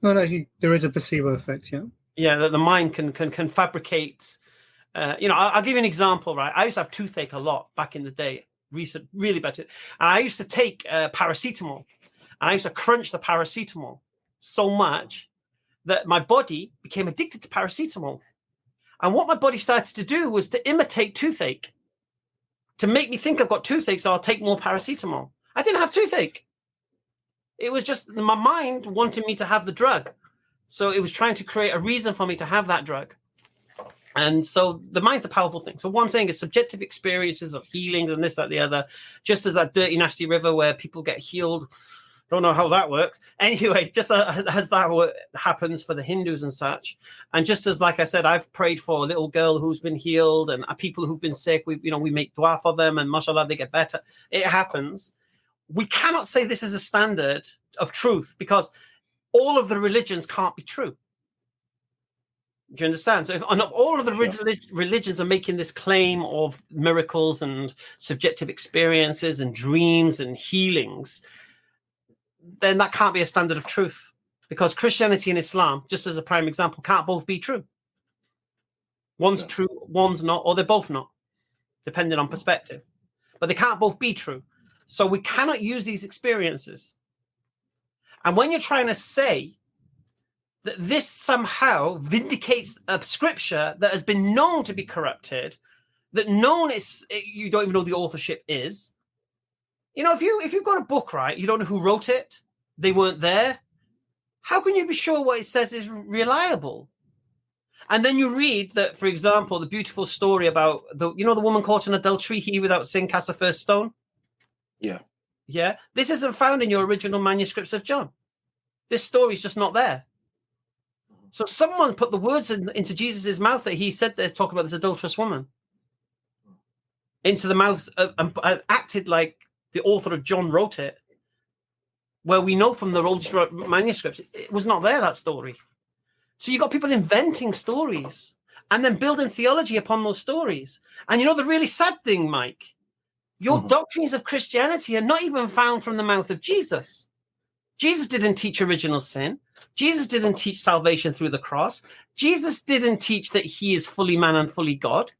No, there is a placebo effect, Yeah, that the mind can fabricate. I'll give you an example, right? I used to have toothache a lot back in the day, really bad. And I used to take paracetamol, and I used to crunch the paracetamol so much that my body became addicted to paracetamol. And what my body started to do was to imitate toothache, to make me think I've got toothache, so I'll take more paracetamol. I didn't have toothache. It was just my mind wanted me to have the drug. So it was trying to create a reason for me to have that drug. And so the mind's a powerful thing. So one thing is subjective experiences of healings and this, that, the other, just as that dirty, nasty river where people get healed. Don't know how that works. Anyway, just as that happens for the Hindus and such, and just as, like I said, I've prayed for a little girl who's been healed and people who've been sick. We make dua for them, and mashallah, they get better. It happens. We cannot say this is a standard of truth because all of the religions can't be true. Do you understand? So if all of the religions are making this claim of miracles and subjective experiences and dreams and healings, then that can't be a standard of truth because Christianity and Islam, just as a prime example, can't both be true. One's true, one's not, or they're both not, depending on perspective. But they can't both be true. So we cannot use these experiences. And when you're trying to say that this somehow vindicates a scripture that has been known to be corrupted, that you don't even know the authorship is, if you've got a book, right, you don't know who wrote it, they weren't there, how can you be sure what it says is reliable? And then you read that, for example, the beautiful story about the woman caught in adultery, he without sin cast the first stone? Yeah. This isn't found in your original manuscripts of John. This story is just not there. So someone put the words into Jesus' mouth that he said there, talk about this adulterous woman, into the mouth and acted like the author of John wrote it, where we know from the oldest manuscripts, it was not there, that story. So you got people inventing stories and then building theology upon those stories. And the really sad thing, Mike, your doctrines of Christianity are not even found from the mouth of Jesus. Jesus didn't teach original sin. Jesus didn't teach salvation through the cross. Jesus didn't teach that he is fully man and fully God.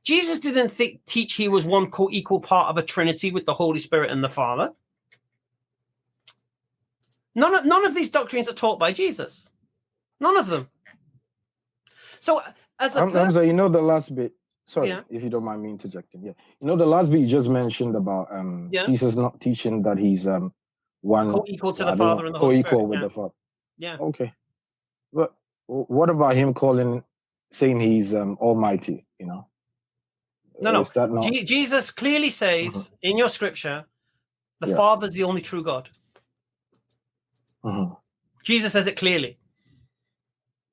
Jesus didn't teach he was one co-equal part of a Trinity with the Holy Spirit and the Father. None of these doctrines are taught by Jesus. None of them. So, as a Hamza, the last bit. Sorry, if you don't mind me interjecting. Yeah, the last bit you just mentioned about Jesus not teaching that he's one co-equal to the Father and the Holy Spirit. Co-equal with the Father. Yeah. Okay. But what about him saying he's almighty? No. Jesus clearly says in your scripture, the Father is the only true God. Jesus says it clearly.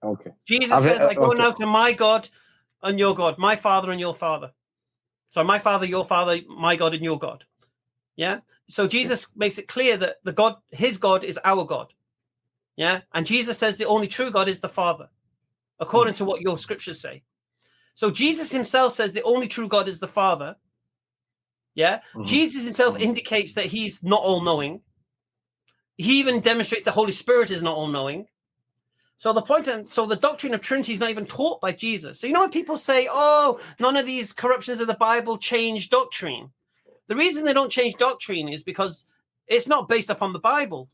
Okay. Jesus says, I go now to my God and your God, my Father and your Father. So my Father, your Father, my God and your God. Yeah. So Jesus makes it clear that his God is our God. Yeah. And Jesus says the only true God is the Father, according to what your scriptures say. So Jesus himself says the only true God is the Father. Yeah. Jesus himself indicates that he's not all-knowing. He even demonstrates the Holy Spirit is not all-knowing. So the doctrine of Trinity is not even taught by Jesus. So you know when people say, oh, none of these corruptions of the Bible change doctrine. The reason they don't change doctrine is because it's not based upon the Bible.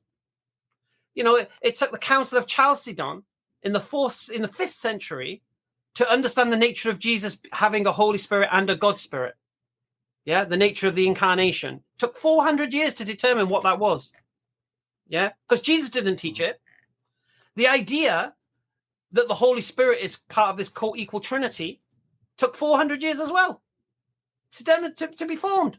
You know, it took the Council of Chalcedon in the 5th century to understand the nature of Jesus having a Holy Spirit and a God Spirit. Yeah, the nature of the incarnation. Took 400 years to determine what that was. Yeah, because Jesus didn't teach it. The idea that the Holy Spirit is part of this co-equal Trinity took 400 years as well to be formed.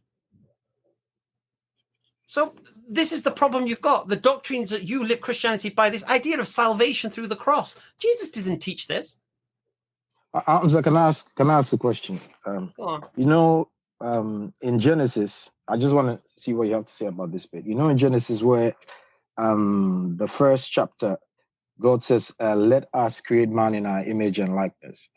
So this is the problem you've got. The doctrines that you live Christianity by, this idea of salvation through the cross. Jesus didn't teach this. Hamza, can I ask a question? Go on. You know, in Genesis, I just want to see what you have to say about this bit. You know, in Genesis, where the first chapter, God says, "Let us create man in our image and likeness."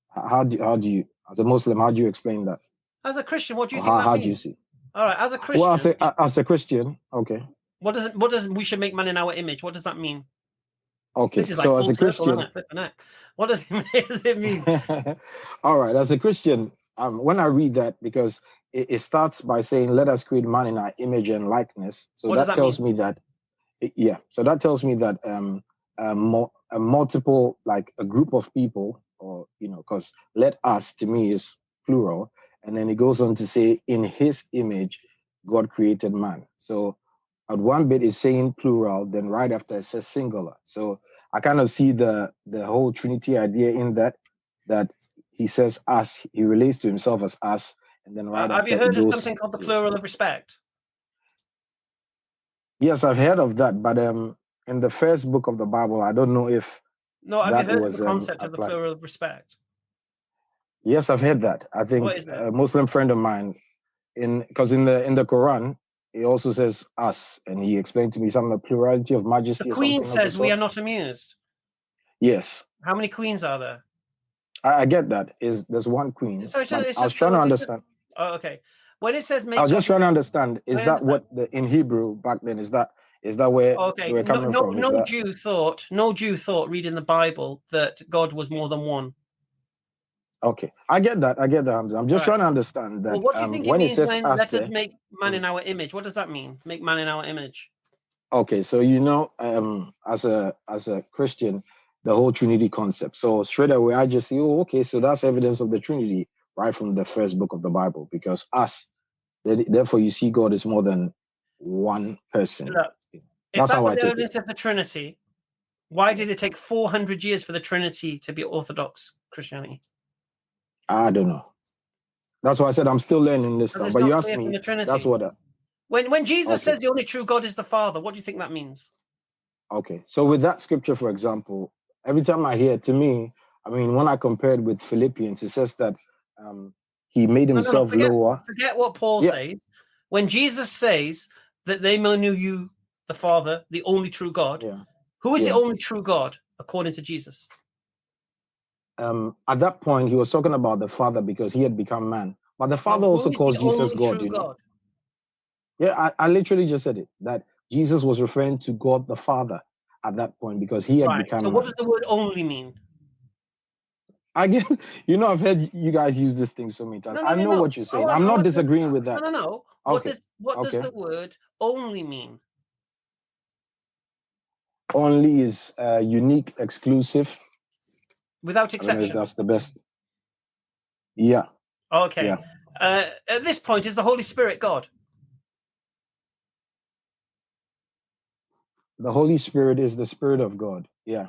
How do you, as a Muslim, how do you explain that? As a Christian, what do you think that How means? do you see? All right, as a Christian. Well, as a Christian, okay. What does we should make man in our image? What does that mean? Okay, This is like so as a circle, Christian, what does it mean? all right, as a Christian, when I read that, because it starts by saying, "Let us create man in our image and likeness." So What does that that tells mean? me that, So that tells me that a multiple, like a group of people, or because "let us" to me is plural, and then it goes on to say, "In His image, God created man." So at one bit is saying plural, then right after it says singular. So I kind of see the whole Trinity idea in that he says us, he relates to himself as us, and then right Have after you heard it of goes something called the to, plural of respect? yes, I've heard of that, but in the first book of the Bible, I don't know if No, have you that heard of was the concept of the applied. plural of respect? Yes, I've heard that. I What think is it? a Muslim friend of mine, because in the Quran, it also says us, and he explained to me some of the plurality of The majesty or Queen something of the says we sort. are not amused. Yes, How many queens are there? I get that. There's one queen, So but I was trying to understand. Oh, okay. When it says make I was God, just trying to understand. Is I that understand. what in Hebrew back then? Is that where Okay, they were coming from? Is no that Jew thought reading the Bible that God was more than one. okay? I get that, Hamza. I'm just All right. trying to understand that Well, what do you think it when it means says when us let us there. make man in our image? What does that mean? Make man in our image. Okay, so as a Christian, the whole Trinity concept. So straight away, I just see, oh, okay, so that's evidence of the Trinity right from the first book of the Bible, because us, therefore, you see God is more than one person. Look, if That's that how was I take evidence it. of the Trinity, why did it take 400 years for the Trinity to be Orthodox Christianity? I don't know. That's why I said I'm still learning this Because stuff. it's But you not asked clear from me, the Trinity. that's what. When Jesus Okay. says the only true God is the Father, what do you think that means? Okay, so with that scripture, for example, every time I hear it, to me, I mean, when I compared with Philippians, it says that he made himself lower. Forget what Paul says. When Jesus says that they may know you, the Father, the only true God, who is the only true God according to Jesus? At that point, he was talking about the Father because he had become man. But the Father also calls Jesus God, you know. Yeah, I literally just said it, that Jesus was referring to God the Father at that point because he had become So man. what does the word only mean? Again, I've heard you guys use this thing so many times. I know what you're saying. I'm not disagreeing with that. No. What does the word only mean? Only is unique, exclusive. Without exception. I don't know if that's the best. Yeah. Okay. Yeah. At this point, is the Holy Spirit God? The Holy Spirit is the Spirit of God. Yeah.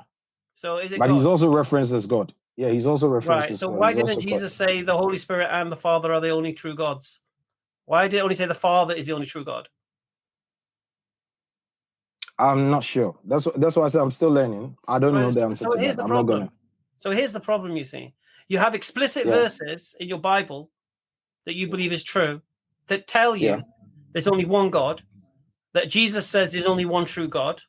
So is it But God? he's also referenced as God. Yeah, he's also referenced as So God. why didn't Jesus say the Holy Spirit and the Father are the only true gods? Why did it only say the Father is the only true God? I'm not sure. That's why I said I'm still learning. I don't know the answer to that. I'm not gonna. So here's the problem, you see. You have explicit verses in your Bible that you believe is true that tell you there's only one God, that Jesus says there's only one true God.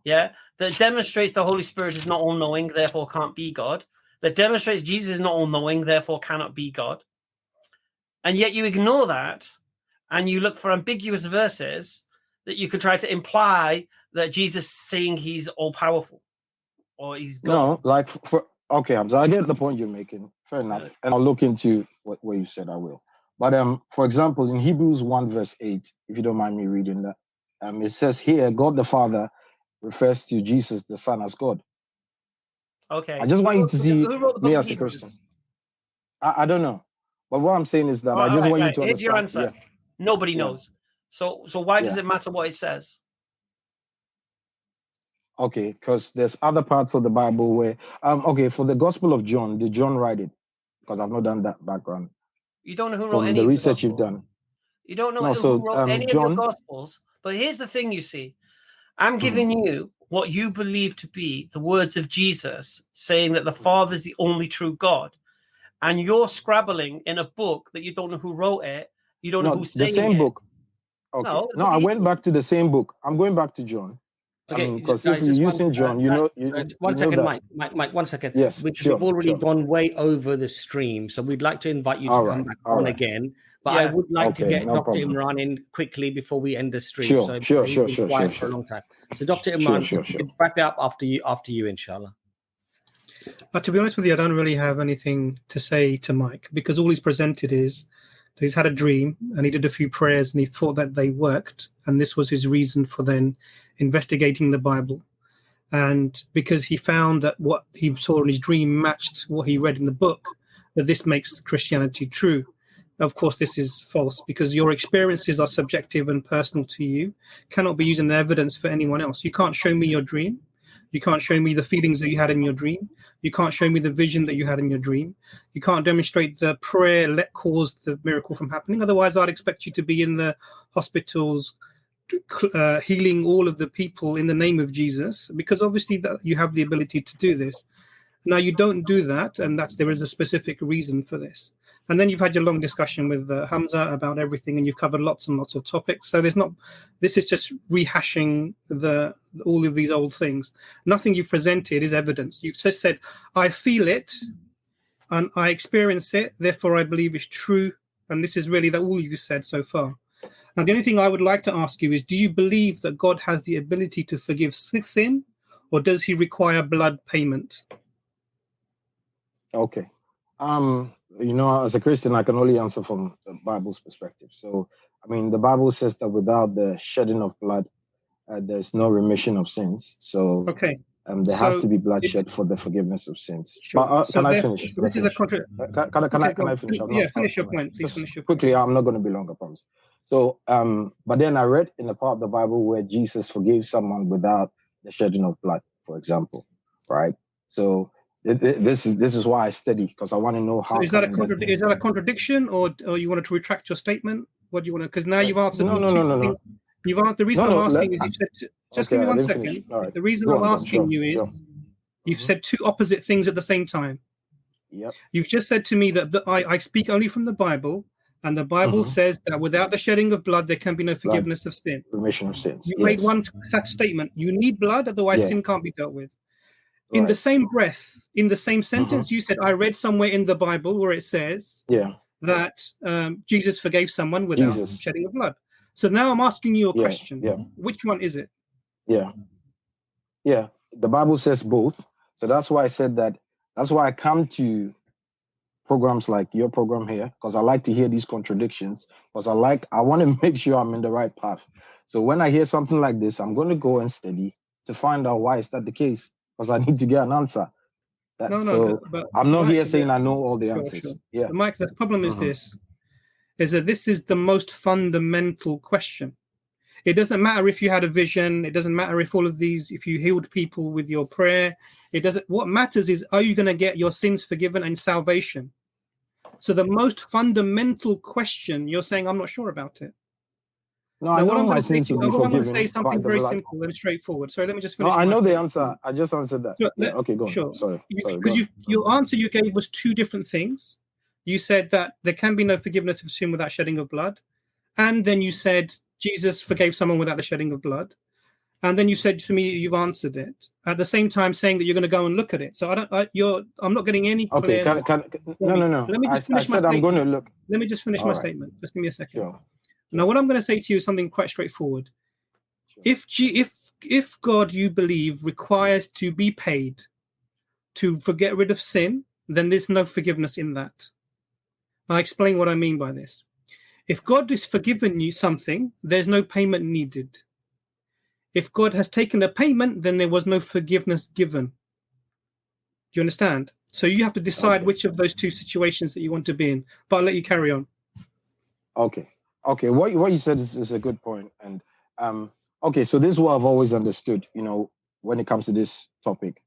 Yeah, that demonstrates the Holy Spirit is not all-knowing, therefore can't be God. that demonstrates Jesus is not all-knowing, therefore cannot be God. And yet you ignore that and you look for ambiguous verses that you could try to imply that Jesus is saying he's all-powerful or he's God. No, like okay, Hamza, I get the point you're making. Fair enough. And I'll look into what you said, I will. But for example, in Hebrews 1 verse 8, if you don't mind me reading that, it says here, God the Father refers to Jesus the Son as God. Okay. I just want you to see who wrote the book me of as a Hebrews? Christian. I don't know. But what I'm saying is that I just want you to understand. Here's your answer. Yeah. Nobody knows. So why does Yeah. it matter what it says? Okay, because there's other parts of the Bible where okay, for the Gospel of John, did John write it? Because I've not done that background. You don't know who wrote From any the of research the you've done. You don't know No, who so, wrote any John, of your Gospels. But here's the thing, you see. I'm giving you what you believe to be the words of Jesus, saying that the Father is the only true God. And you're scrabbling in a book that you don't know who wrote it. You don't know who's saying the same it. book. Okay. No, I went back to the same book. I'm going back to John. Okay, because if you're using John, one second, Mike, 1 second. Yes, We've already gone way over the stream, so we'd like to invite you to come back on again. But I would like to get Dr. Imran in quickly before we end the stream. Sure. For a long time. So, Dr. Imran, we can wrap it up after you, inshallah. To be honest with you, I don't really have anything to say to Mike, because all he's presented is that he's had a dream and he did a few prayers and he thought that they worked, and this was his reason for then investigating the Bible. And because he found that what he saw in his dream matched what he read in the book, that this makes Christianity true. Of course, this is false, because your experiences are subjective and personal to you, cannot be used as evidence for anyone else. You can't show me your dream. You can't show me the feelings that you had in your dream. You can't show me the vision that you had in your dream. You can't demonstrate the prayer that caused the miracle from happening. Otherwise, I'd expect you to be in the hospitals healing all of the people in the name of Jesus, because obviously that you have the ability to do this. Now, you don't do that, and there is a specific reason for this. And then you've had your long discussion with Hamza about everything, and you've covered lots and lots of topics. So this is just rehashing all of these old things. Nothing you've presented is evidence. You've just said, I feel it and I experience it, therefore I believe it's true. And this is really all you said so far. Now, the only thing I would like to ask you is, do you believe that God has the ability to forgive sin, or does he require blood payment? Okay. As a Christian, I can only answer from the Bible's perspective. So, the Bible says that without the shedding of blood, there's no remission of sins. So, okay. There has to be bloodshed for the forgiveness of sins. Sure. But, can I finish? This is a contract. Can I finish? Finish your point. Please finish your point. Quickly, I'm not going to be long, I promise. So, but then I read in the part of the Bible where Jesus forgave someone without the shedding of blood, for example, right? So this is why I study, because I want to know how. So is that a contradiction, or you wanted to retract your statement? What do you want to? Because now you've answered. No. You've answered. The reason I'm asking is you said. Just give me 1 second. Right. The reason I'm asking you is you've said two opposite things at the same time. Yep. You've just said to me that I speak only from the Bible, and the Bible says that without the shedding of blood, there can be no forgiveness of sin. Remission of sins. You made one such statement. You need blood, otherwise sin can't be dealt with. In the same breath, in the same sentence, you said, I read somewhere in the Bible where it says that Jesus forgave someone without shedding of blood. So now I'm asking you a question. Which one is it? Yeah. The Bible says both. So that's why I said that. That's why I come to programs like your program here, because I like to hear these contradictions, because I want to make sure I'm in the right path. So when I hear something like this, I'm going to go and study to find out why is that the case, because I need to get an answer. But I'm not here saying I know all the answers. Sure. Yeah. But Mike, the problem is this is the most fundamental question. It doesn't matter if you had a vision. It doesn't matter if if you healed people with your prayer. What matters is, are you going to get your sins forgiven and salvation? So the most fundamental question, you're saying, I'm not sure about it. No, I know my sins will be forgiven. I'm going to say something very simple and straightforward. So let me just finish. No, I know the answer. I just answered that. Okay, go on. Sure. Sorry. Because your answer you gave was two different things. You said that there can be no forgiveness of sin without shedding of blood. And then you said Jesus forgave someone without the shedding of blood. and then you said to me you've answered it. At the same time, saying that you're going to go and look at it. So I'm not getting any. Okay, no. Let me just finish my statement. I'm going to look. Let me just finish All my right. statement. Just give me a second. Sure. Now, what I'm going to say to you is something quite straightforward. Sure. If God, you believe, requires to be paid to get rid of sin, then there's no forgiveness in that. I'll explain what I mean by this. If God has forgiven you something, there's no payment needed. If God has taken a payment, then there was no forgiveness given. Do you understand? So you have to decide which of those two situations that you want to be in. But I'll let you carry on. Okay. What you said is a good point. And okay, so this is what I've always understood, when it comes to this topic,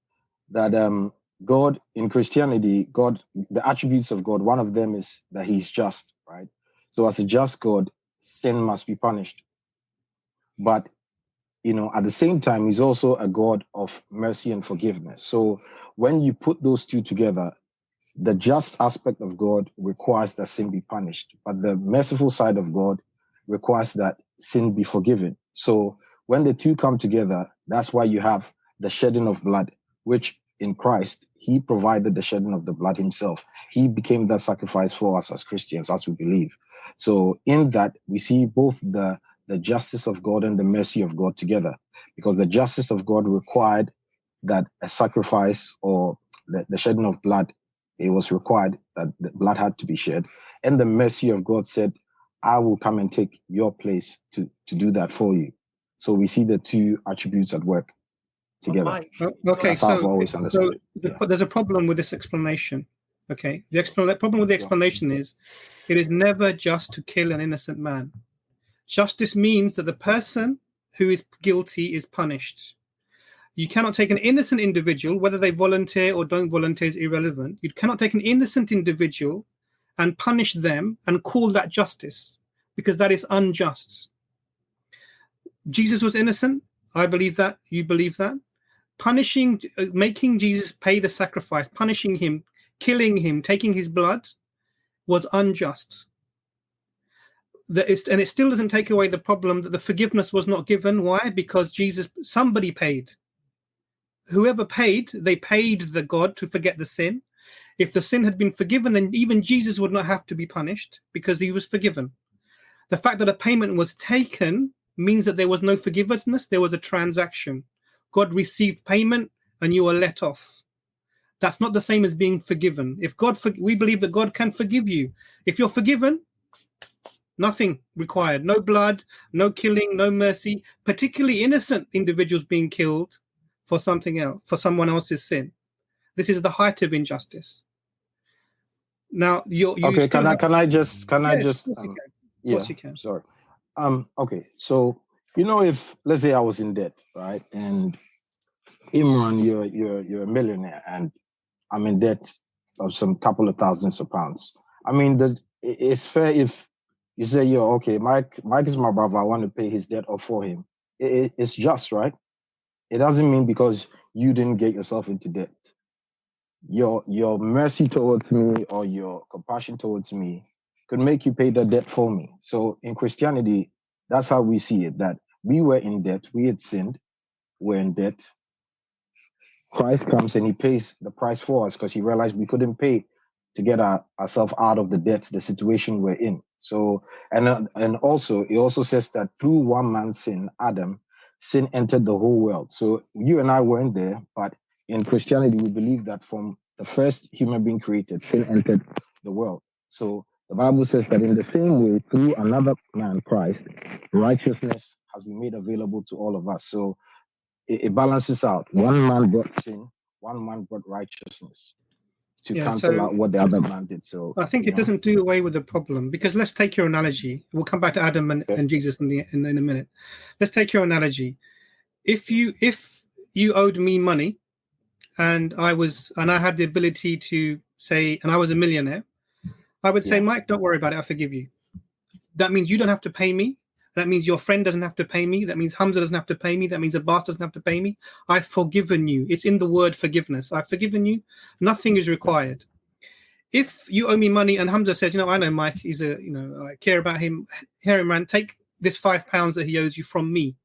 that God in Christianity, God, the attributes of God, one of them is that he's just, right? So as a just God, sin must be punished. But, at the same time, he's also a God of mercy and forgiveness. So when you put those two together, the just aspect of God requires that sin be punished, but the merciful side of God requires that sin be forgiven. So when the two come together, that's why you have the shedding of blood, which in Christ, he provided the shedding of the blood himself. He became that sacrifice for us as Christians, as we believe. So in that, we see both the justice of God and the mercy of God together, because the justice of God required that a sacrifice or the shedding of blood, it was required that the blood had to be shed. And the mercy of God said, I will come and take your place to do that for you. So we see the two attributes at work together. Okay, that's how I've always understood it. There's a problem with this explanation. Okay, the problem with the explanation is it is never just to kill an innocent man. Justice means that the person who is guilty is punished. You cannot take an innocent individual, whether they volunteer or don't volunteer is irrelevant. You cannot take an innocent individual and punish them and call that justice, because that is unjust. Jesus was innocent. I believe that. You believe that. Punishing, making Jesus pay the sacrifice, punishing him, killing him, taking his blood was unjust. And it still doesn't take away the problem that the forgiveness was not given. Why? Because somebody paid. Whoever paid, they paid the God to forget the sin. If the sin had been forgiven, then even Jesus would not have to be punished because he was forgiven. The fact that a payment was taken means that there was no forgiveness, there was a transaction. God received payment and you are let off. That's not the same as being forgiven. We believe that God can forgive you. If you're forgiven, nothing required. No blood, no killing, no mercy, particularly innocent individuals being killed for something else, for someone else's sin. This is the height of injustice. Now, okay. Can I just? Of course you can. Sorry. Okay. So if let's say I was in debt, right, and Imran, you're a millionaire, and I'm in debt of some couple of thousands of pounds. I mean, it's fair if you say, okay, Mike is my brother, I want to pay his debt off for him. It's just, right? It doesn't mean because you didn't get yourself into debt. Your mercy towards me or your compassion towards me could make you pay the debt for me. So in Christianity, that's how we see it, that we were in debt, we had sinned, we're in debt. Christ comes and he pays the price for us because he realized we couldn't pay to get ourselves out of the debts, the situation we're in. So, and also, it also says that through one man's sin, Adam, sin entered the whole world. So you and I weren't there, but in Christianity, we believe that from the first human being created, sin entered the world. So the Bible says that in the same way, through another man, Christ, righteousness has been made available to all of us. So it balances out. One man brought sin, one man brought righteousness to cancel out what the other man did. So I think it doesn't do away with the problem, because let's take your analogy. We'll come back to Adam and Jesus in a minute. Let's take your analogy. If you owed me money, and I had the ability to say, and I was a millionaire, I would say, Mike, don't worry about it. I forgive you. That means you don't have to pay me. That means your friend doesn't have to pay me. That means Hamza doesn't have to pay me. That means Abbas doesn't have to pay me. I've forgiven you. It's in the word forgiveness. I've forgiven you. Nothing is required. If you owe me money and Hamza says, I know Mike, I care about him. Here, man, take this £5 that he owes you from me.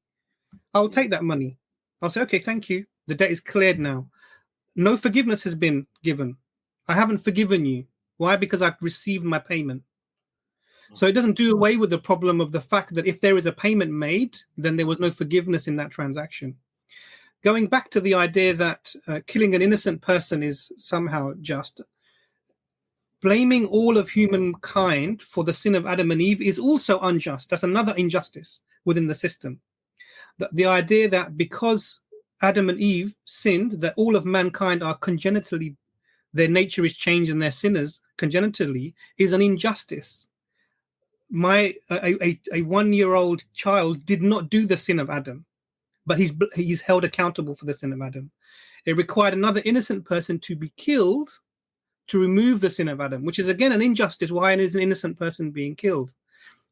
I'll take that money. I'll say, okay, thank you. The debt is cleared now. No forgiveness has been given. I haven't forgiven you. Why? Because I've received my payment. So it doesn't do away with the problem of the fact that if there is a payment made, then there was no forgiveness in that transaction. Going back to the idea that killing an innocent person is somehow just, blaming all of humankind for the sin of Adam and Eve is also unjust. That's another injustice within the system. The idea that because Adam and Eve sinned, that all of mankind are congenitally, their nature is changed and they're sinners congenitally, is an injustice. A 1-year-old child did not do the sin of Adam, but he's held accountable for the sin of Adam. It required another innocent person to be killed to remove the sin of Adam, which is again an injustice. Why is an innocent person being killed?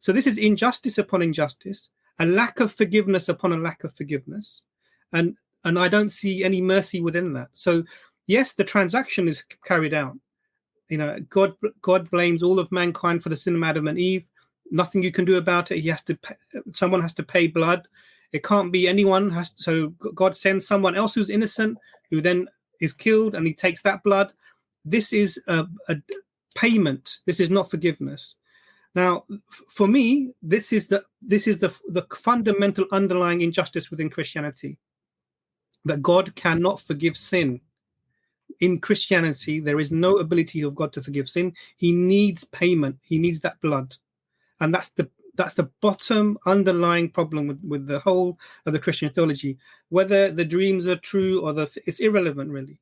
So this is injustice upon injustice, a lack of forgiveness upon a lack of forgiveness, and I don't see any mercy within that. So yes, the transaction is carried out. You know, God blames all of mankind for the sin of Adam and Eve. Nothing you can do about it. Someone has to pay blood. It can't be anyone. So God sends someone else who's innocent, who then is killed, and he takes that blood. This is a payment. This is not forgiveness. Now, for me, this is the fundamental underlying injustice within Christianity, that God cannot forgive sin. In Christianity, there is no ability of God to forgive sin. He needs payment. He needs that blood, and that's the bottom underlying problem with the whole of the Christian theology. Whether the dreams are true or it's irrelevant, really.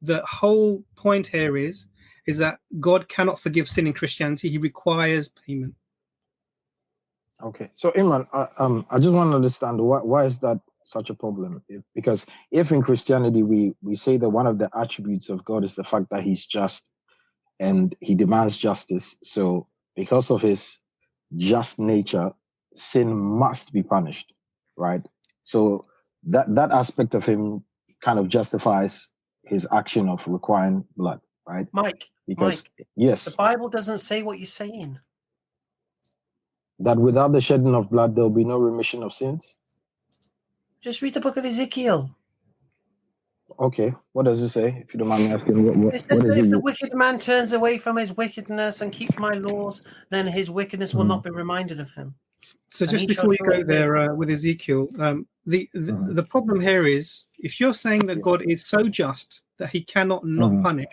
The whole point here is that God cannot forgive sin in Christianity. He requires payment. Okay, so Imran, I just want to understand why is that such a problem? Because if in Christianity we say that one of the attributes of God is the fact that he's just and he demands justice, so because of his just nature, sin must be punished, right? So that aspect of him kind of justifies his action of requiring blood, right? Mike, yes, the Bible doesn't say what you're saying. That without the shedding of blood, there will be no remission of sins. Just read the book of Ezekiel. Okay, what does it say? If you don't mind me asking, what It says is that if it? the wicked man turns away from his wickedness and keeps my laws, then his wickedness will not be reminded of him. So just before you go there with Ezekiel, the problem here is, if you're saying that God is so just that he cannot not punish,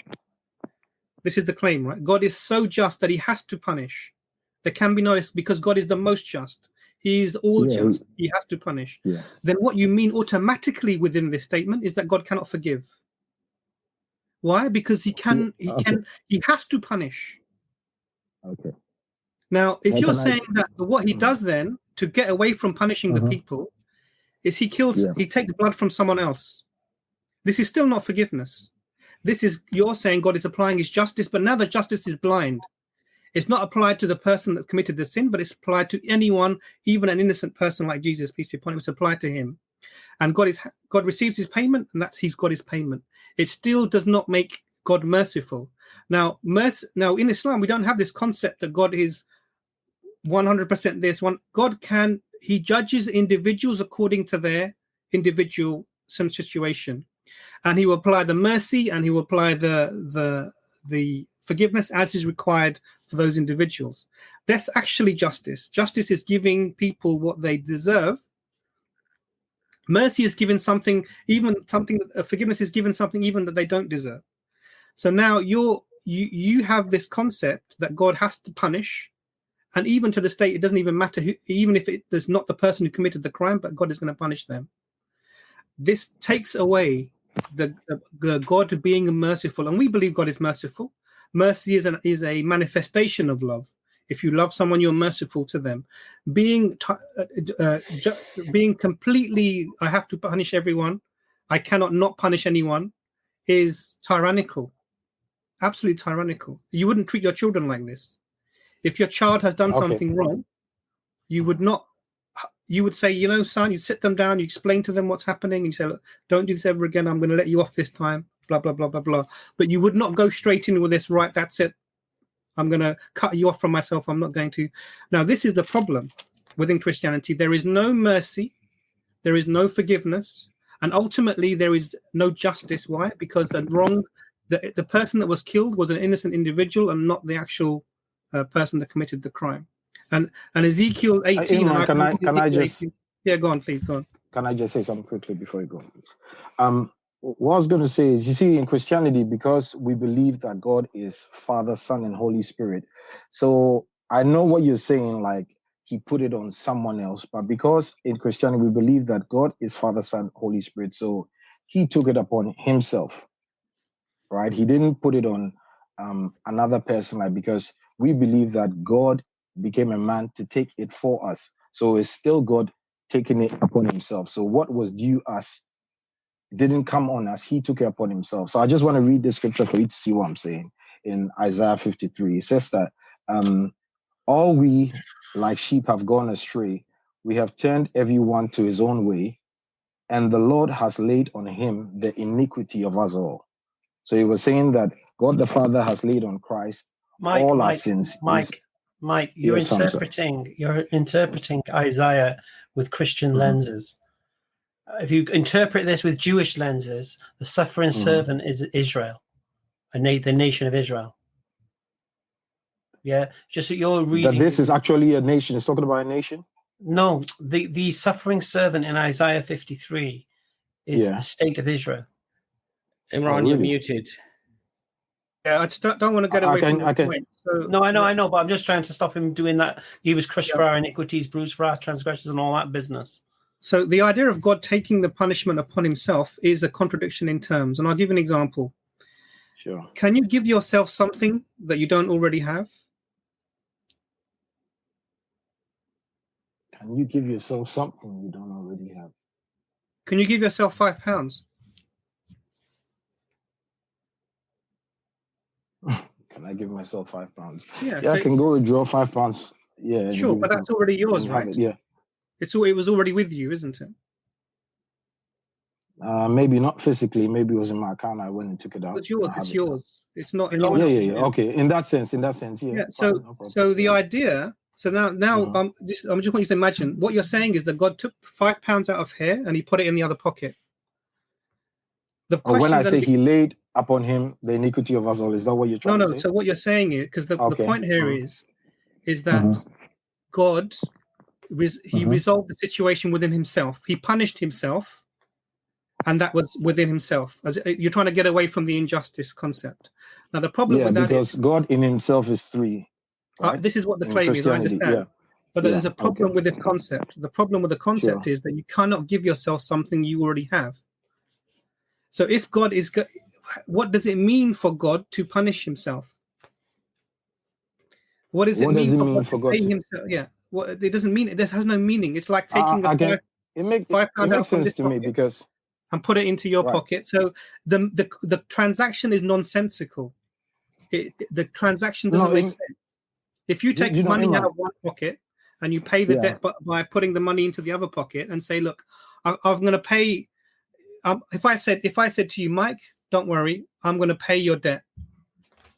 this is the claim, right? God is so just that he has to punish. There can be no, because God is the most just. He is all just. He has to punish. Yeah. Then what you mean automatically within this statement is that God cannot forgive. Why? Because he has to punish. Okay. Now, if you're saying that what he does then to get away from punishing the people is he takes blood from someone else. This is still not forgiveness. You're saying God is applying his justice, but now the justice is blind. It's not applied to the person that committed the sin, but it's applied to anyone, even an innocent person like Jesus, peace be upon him. It's applied to him. And God receives his payment, and he's got his payment. It still does not make God merciful. Now in Islam, we don't have this concept that God is 100% this one. He judges individuals according to their individual situation, and he will apply the mercy and he will apply the forgiveness as is required for those individuals. That's actually justice. Justice is giving people what they deserve. Mercy is given something, forgiveness is given something even that they don't deserve. So now you have this concept that God has to punish, and even to the state, it doesn't even matter who, even if it is not the person who committed the crime, but God is going to punish them. This takes away the God being merciful, and we believe God is merciful. Mercy is a manifestation of love. If you love someone, you're merciful to them. Being completely, I have to punish everyone, I cannot not punish anyone, is tyrannical. Absolutely tyrannical. You wouldn't treat your children like this. If your child has done something wrong, you would say, son, you sit them down, you explain to them what's happening, and you say, look, don't do this ever again, I'm going to let you off this time, blah, blah, blah, blah, blah. But you would not go straight in with this, right, that's it. I'm going to cut you off from myself. I'm not going to. Now, this is the problem within Christianity. There is no mercy. there is no forgiveness, and ultimately there is no justice. Why? Because the person that was killed was an innocent individual and not the actual person that committed the crime. And Ezekiel 18. Imran, can I just? 18, yeah, go on, please, go on. Can I just say something quickly before you go, please? What I was going to say is, you see, in Christianity, because we believe that God is Father, Son, and Holy Spirit. So I know what you're saying, like he put it on someone else, but because in Christianity we believe that God is Father, Son, Holy Spirit, so he took it upon himself, right? He didn't put it on another person, like, because we believe that God became a man to take it for us. So it's still God taking it upon himself. So what was due us didn't come on us, he took it upon himself. So I just want to read this scripture for you to see what I'm saying. In Isaiah 53, it says that all we like sheep have gone astray, we have turned everyone to his own way, and the Lord has laid on him the iniquity of us all. So he was saying that God the Father has laid on Christ all our sins. Mike, you're interpreting Isaiah with Christian lenses. If you interpret this with Jewish lenses, the suffering servant is Israel, the nation of Israel. Yeah, just that you're reading. That this is actually a nation. It's talking about a nation? No, the suffering servant in Isaiah 53 is the state of Israel. Imran, you're muted. Yeah, I just don't want to get away from the point. So, no, I know, but I'm just trying to stop him doing that. He was crushed for our iniquities, bruised for our transgressions, and all that business. So the idea of God taking the punishment upon himself is a contradiction in terms. And I'll give you an example. Sure. Can you give yourself something that you don't already have? Can you give yourself something you don't already have? Can you give yourself £5? Can I give myself £5? Yeah, I can go withdraw £5. Yeah. Sure, but that's already yours, right? Yeah. It was already with you, isn't it? Maybe not physically. Maybe it was in my account. I went and took it out. It's yours. It's yours. It's not. Yeah. Okay. In that sense, yeah. Yeah. So the idea. So now, I just want you to imagine what you're saying is that God took £5 out of here and he put it in the other pocket. The question when I say he laid upon him the iniquity of us all, is that what you're trying to say? No. So what you're saying is, because the point here is that God, he resolved the situation within himself. He punished himself, and that was within himself. You're trying to get away from the injustice concept. Now the problem with that is God in himself is three. Right? This is what the claim is. I understand, but there's a problem with this concept. The problem with the concept is that you cannot give yourself something you already have. So if God is, what does it mean for God to punish himself? What does it mean for God to pay himself? Yeah. Well, it doesn't mean it. This has no meaning. It's like taking £5 out from this pocket because and put it into your pocket. So the transaction is nonsensical. The transaction doesn't make sense. If you take money out of one pocket and you pay the debt by putting the money into the other pocket and say, "Look, I'm going to pay." If I said to you, Mike, don't worry, I'm going to pay your debt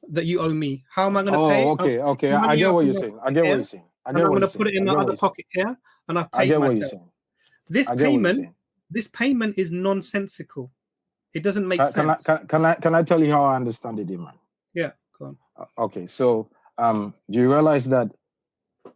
that you owe me. How am I going to pay? Okay. I get what you're saying. I'm going to put it in my other pocket here, and I've paid myself. This payment is nonsensical. It doesn't make sense. Can I tell you how I understand it, Imran? Yeah, go on. Okay, so do you realize that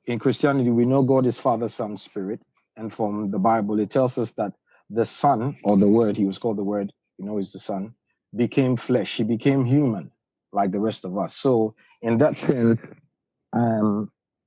in Christianity we know God is Father, Son, Spirit, and from the Bible it tells us that the Son, or the Word, he was called the Word, is the Son, became flesh. He became human like the rest of us. So in that sense,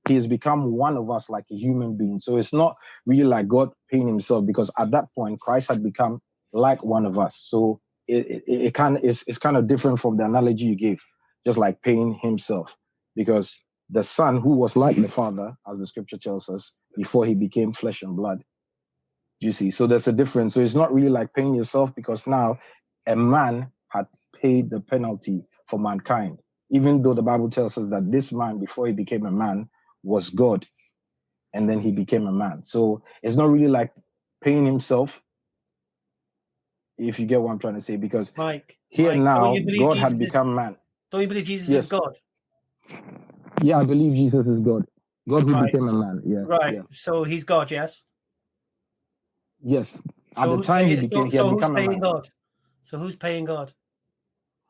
he has become one of us like a human being. So it's not really like God paying himself, because at that point Christ had become like one of us. So it's kind of different from the analogy you gave, just like paying himself, because the Son, who was like the Father, as the scripture tells us, before he became flesh and blood. You see, so there's a difference. So it's not really like paying yourself, because now a man had paid the penalty for mankind, even though the Bible tells us that this man, before he became a man, was God, and then he became a man. So it's not really like paying himself, if you get what I'm trying to say, because Mike, now God Jesus had become man. Don't you believe Jesus is God? Yeah, I believe Jesus is God. God who became a man. Yeah. Right. Yeah. So he's God, yes? Yes. At So the time he became, he had who's become a paying man. God? So who's paying God?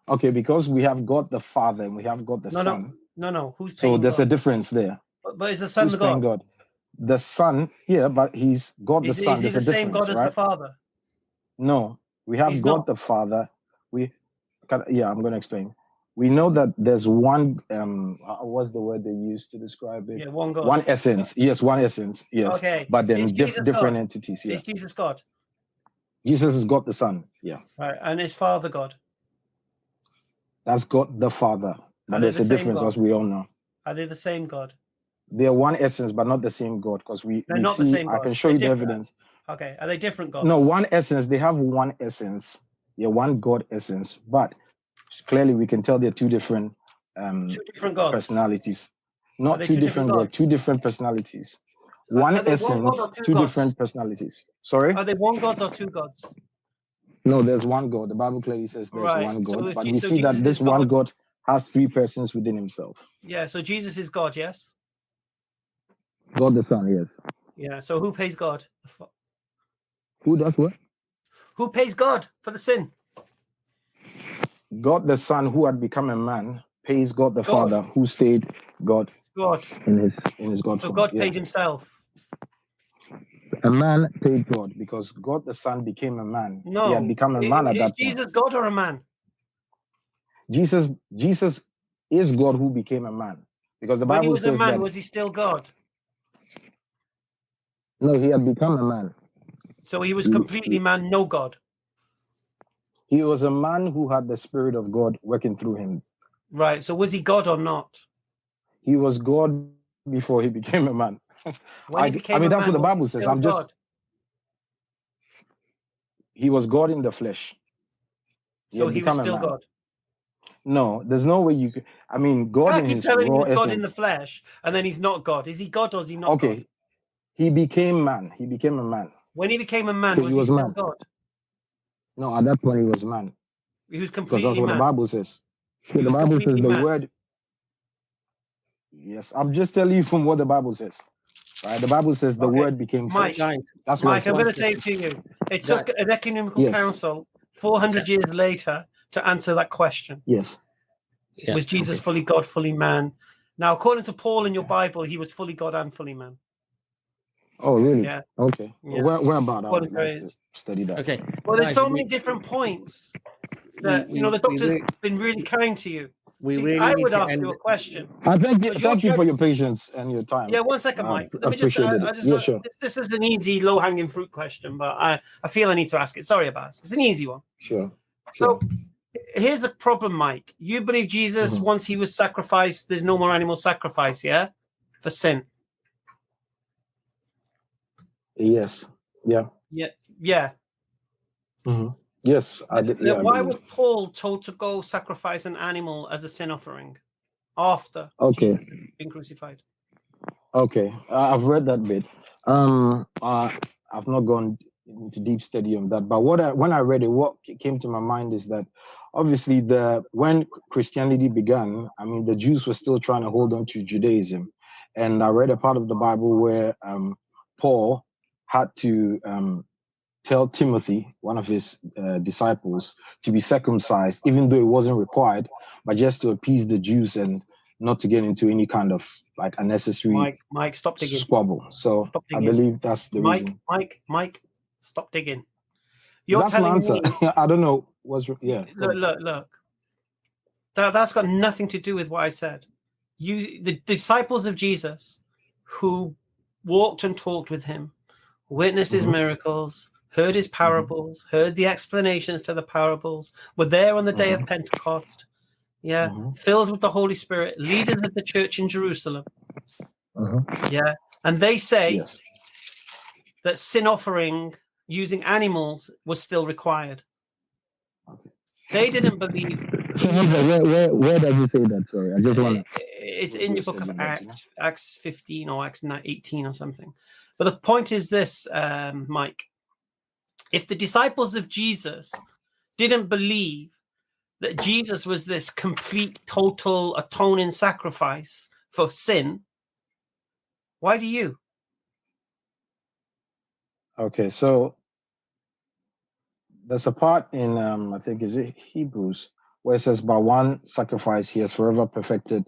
Okay, because we have God the Father and we have God the Son. No. Who's So paying there's God? a difference there. But is the Son Who's the paying God? God? The Son, yeah, but he's God the Son. Is he There's the a same difference, God as right? the Father? No, we have He's God not. the Father. Yeah, I'm going to explain. We know that there's one. What's the word they use to describe it? Yeah, one God. One essence. Yes, one essence. Yes. Okay. But then Is Jesus different God? entities. Yeah. Is Jesus God? Jesus is God the Son. Yeah. Right. And is Father God? That's God the Father. But Are they there's the a same difference, God? as we all know. Are they the same God? They're one essence, but not the same God. Because They're we not the see, same I God. can show They're you the different. evidence. Okay. Are they different gods? No, one essence. They have one essence. Yeah, one God essence. But clearly we can tell they're two different Two different gods. personalities. Are Not they two two different different gods, gods? two different personalities. One Are they one God essence, or two two gods? different personalities. Sorry? Are they one God or two gods? No, there's one God. The Bible clearly says there's Right. one God, So, but we so see Jesus that this is one God. God has three persons within himself. Yeah. So Jesus is God. Yes. God the Son, yes. Yeah. So who pays God? Who does what? Who pays God for the sin? God the Son, who had become a man, pays God the God. Father, who stayed God God. in his God So form. God Yeah. paid himself. A man paid God because God the Son became a man. No. He had become a man at Is that Jesus point. God or a man? Jesus is God who became a man. Because the When he Bible was a says man, that was he still God? no, he had become a man. So he was completely man, no God. He was a man who had the Spirit of God working through him. Right. So was he God or not? He was God before he became a man. When he became that's a man, what the was Bible he says. still God? He was God in the flesh. So he was still God. No, there's no way you could. I mean, God in Keep his telling me raw he's God in the essence. flesh, and then he's not God. Is he God or is he not God? Okay, he became man. He became a man. When he became a man, Okay, was he he was still man. God? No, at that point he was man. He was Because completely that's what man. the Bible says. He The was Bible says completely the man. word. Yes, I'm just telling you from what the Bible says. Right? The Bible says the word became Mike, flesh. That's what Mike, it I'm says. going to say to you, it took an ecumenical council 400 years later to answer that question. Yes. Yeah. Was Jesus fully God, fully man? Now, according to Paul in your Bible, he was fully God and fully man. Oh, really? Yeah. Okay. Yeah. Where about? I According would to like to study that. Okay. Well, there's Guys, so many different points that, the doctor's been really kind to you. We See, really I need would to ask end. you a question. Thank you for your patience and your time. Yeah, 1 second, Mike. Let me just. Appreciate it. I just. Yeah, sure. This is an easy, low-hanging fruit question, but I feel I need to ask it. Sorry, Abbas. It's an easy one. Sure. So, here's a problem, Mike. You believe Jesus, once he was sacrificed, there's no more animal sacrifice, yeah, for sin. Yes. Yeah. Yeah. Yeah. Mm-hmm. Yes, I did. Yeah. Why was Paul told to go sacrifice an animal as a sin offering after Jesus had been crucified? Okay, I've read that bit. I've not gone into deep study on that, but when I read it, what came to my mind is that obviously when Christianity began, I mean, the Jews were still trying to hold on to Judaism, and I read a part of the Bible where Paul had to tell Timothy, one of his disciples, to be circumcised, even though it wasn't required, but just to appease the Jews and not to get into any kind of like unnecessary Mike, stop digging. Squabble. So I believe that's the reason. Mike, stop digging. That's my answer. I don't know. Look. That's got nothing to do with what I said. The disciples of Jesus who walked and talked with him, witnessed his miracles, heard his parables, heard the explanations to the parables, were there on the day of Pentecost. Yeah, filled with the Holy Spirit, leaders of the church in Jerusalem. Yeah, and they say that sin offering using animals was still required. They didn't believe. So Hamza, where does it say that? Sorry, I just want to. It's in your book of Acts 15 or Acts 18 or something. But the point is this, Mike. If the disciples of Jesus didn't believe that Jesus was this complete, total, atoning sacrifice for sin, why do you? Okay, so there's a part in I think is it Hebrews where it says, "By one sacrifice he has forever perfected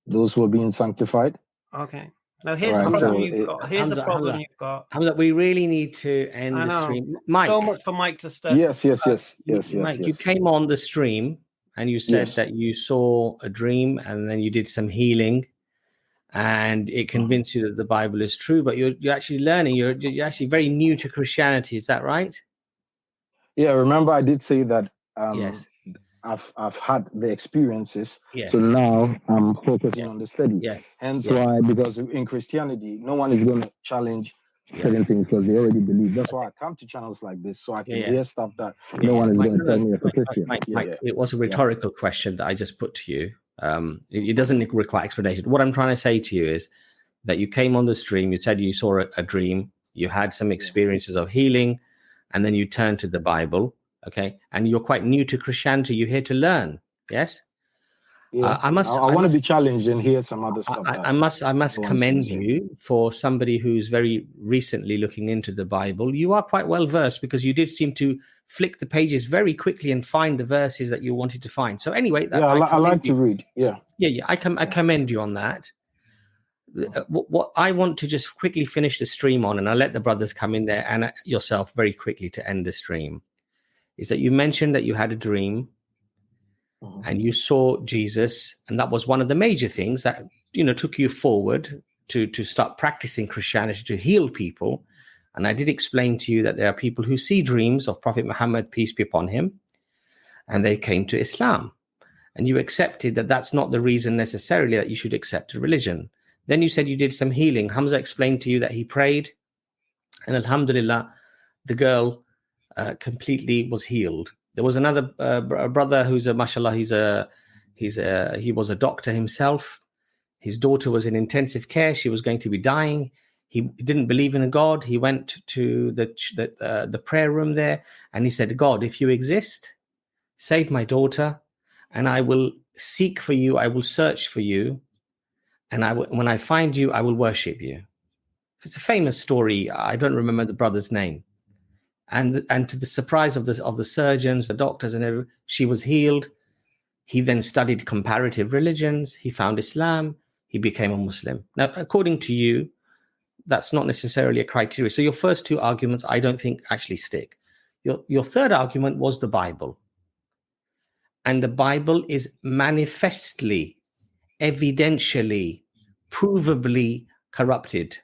those who are being sanctified." Okay. Now here's Right, the problem so you've got. Here's the problem you've got. Hamza, we really need to end I the know. stream. Mike, So much for Mike to step. Yes. Mike, you came on the stream and you said Yes. that you saw a dream and then you did some healing, and it convinced you that the Bible is true. But you're actually learning. You're actually very new to Christianity. Is that right? Yeah. Remember, I did say that. Yes. I've had the experiences, Yes. so now I'm focusing on the study. Yes. Hence why, because in Christianity, no one is going to challenge certain things because they already believe. That's why I come to channels like this, so I can hear stuff that no one is going to tell me as a Christian. Mike, it was a rhetorical question that I just put to you. It doesn't require explanation. What I'm trying to say to you is that you came on the stream, you said you saw a dream, you had some experiences of healing, and then you turned to the Bible. Okay, and you're quite new to Christianity. You're here to learn. Yes. Yeah. I want to be challenged and hear some other stuff. I must commend you for somebody who's very recently looking into the Bible. You are quite well versed because you did seem to flick the pages very quickly and find the verses that you wanted to find. So anyway, I like to read. Yeah. I commend you on that. What I want to just quickly finish the stream on, and I'll let the brothers come in there and yourself very quickly to end the stream, is that you mentioned that you had a dream and you saw Jesus, and that was one of the major things that took you forward to start practicing Christianity, to heal people. And I did explain to you that there are people who see dreams of Prophet Muhammad, peace be upon him, and they came to Islam. And you accepted that that's not the reason necessarily that you should accept a religion. Then you said you did some healing. Hamza explained to you that he prayed, and alhamdulillah, the girl completely was healed. There was another brother who's mashallah, he was a doctor himself. His daughter was in intensive care. She was going to be dying. He didn't believe in a God. He went to the prayer room there, and he said, "God, if you exist, save my daughter, and I will seek for you. I will search for you, and when I find you, I will worship you." It's a famous story. I don't remember the brother's name. And to the surprise of the surgeons, the doctors, and everyone, she was healed. He then studied comparative religions. He found Islam. He became a Muslim. Now, according to you, that's not necessarily a criteria. So your first two arguments, I don't think actually stick. Your third argument was the Bible. And the Bible is manifestly, evidentially, provably corrupted.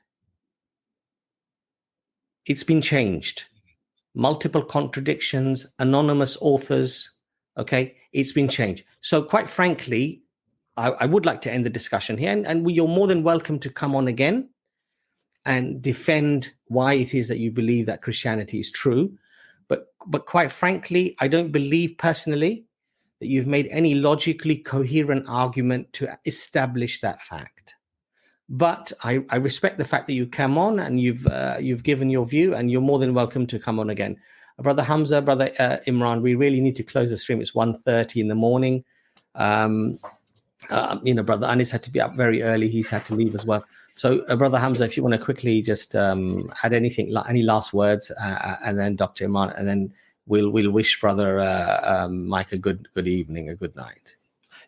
It's been changed. Multiple contradictions, anonymous authors. Okay, it's been changed. So quite frankly, I would like to end the discussion here, and you're more than welcome to come on again and defend why it is that you believe that Christianity is true. But quite frankly, I don't believe personally that you've made any logically coherent argument to establish that fact. But I respect the fact that you come on and you've given your view, and you're more than welcome to come on again. Brother Hamza, Brother Imran, we really need to close the stream. It's 1:30 in the morning. Brother Anis had to be up very early. He's had to leave as well. So, Brother Hamza, if you want to quickly just add anything, any last words, and then Dr. Imran, and then we'll wish Brother Mike a good evening, a good night.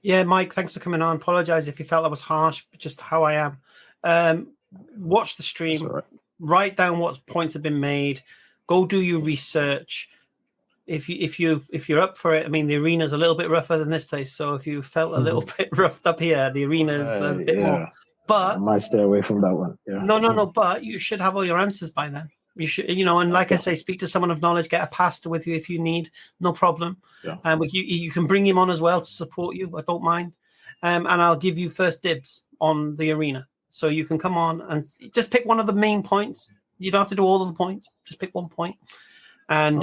Yeah, Mike, thanks for coming on. Apologize if you felt I was harsh, but just how I am. Watch the stream, write down what points have been made, go do your research. If you're up for it, I mean, the arena's a little bit rougher than this place, so if you felt a little bit roughed up here, the arena's a bit more. But I might stay away from that one. Yeah. No. But you should have all your answers by then. You should, and like I say, speak to someone of knowledge. Get a pastor with you if you need, no problem. Yeah. You can bring him on as well to support you. I don't mind. And I'll give you first dibs on the arena, so you can come on and just pick one of the main points. You don't have to do all of the points. Just pick one point and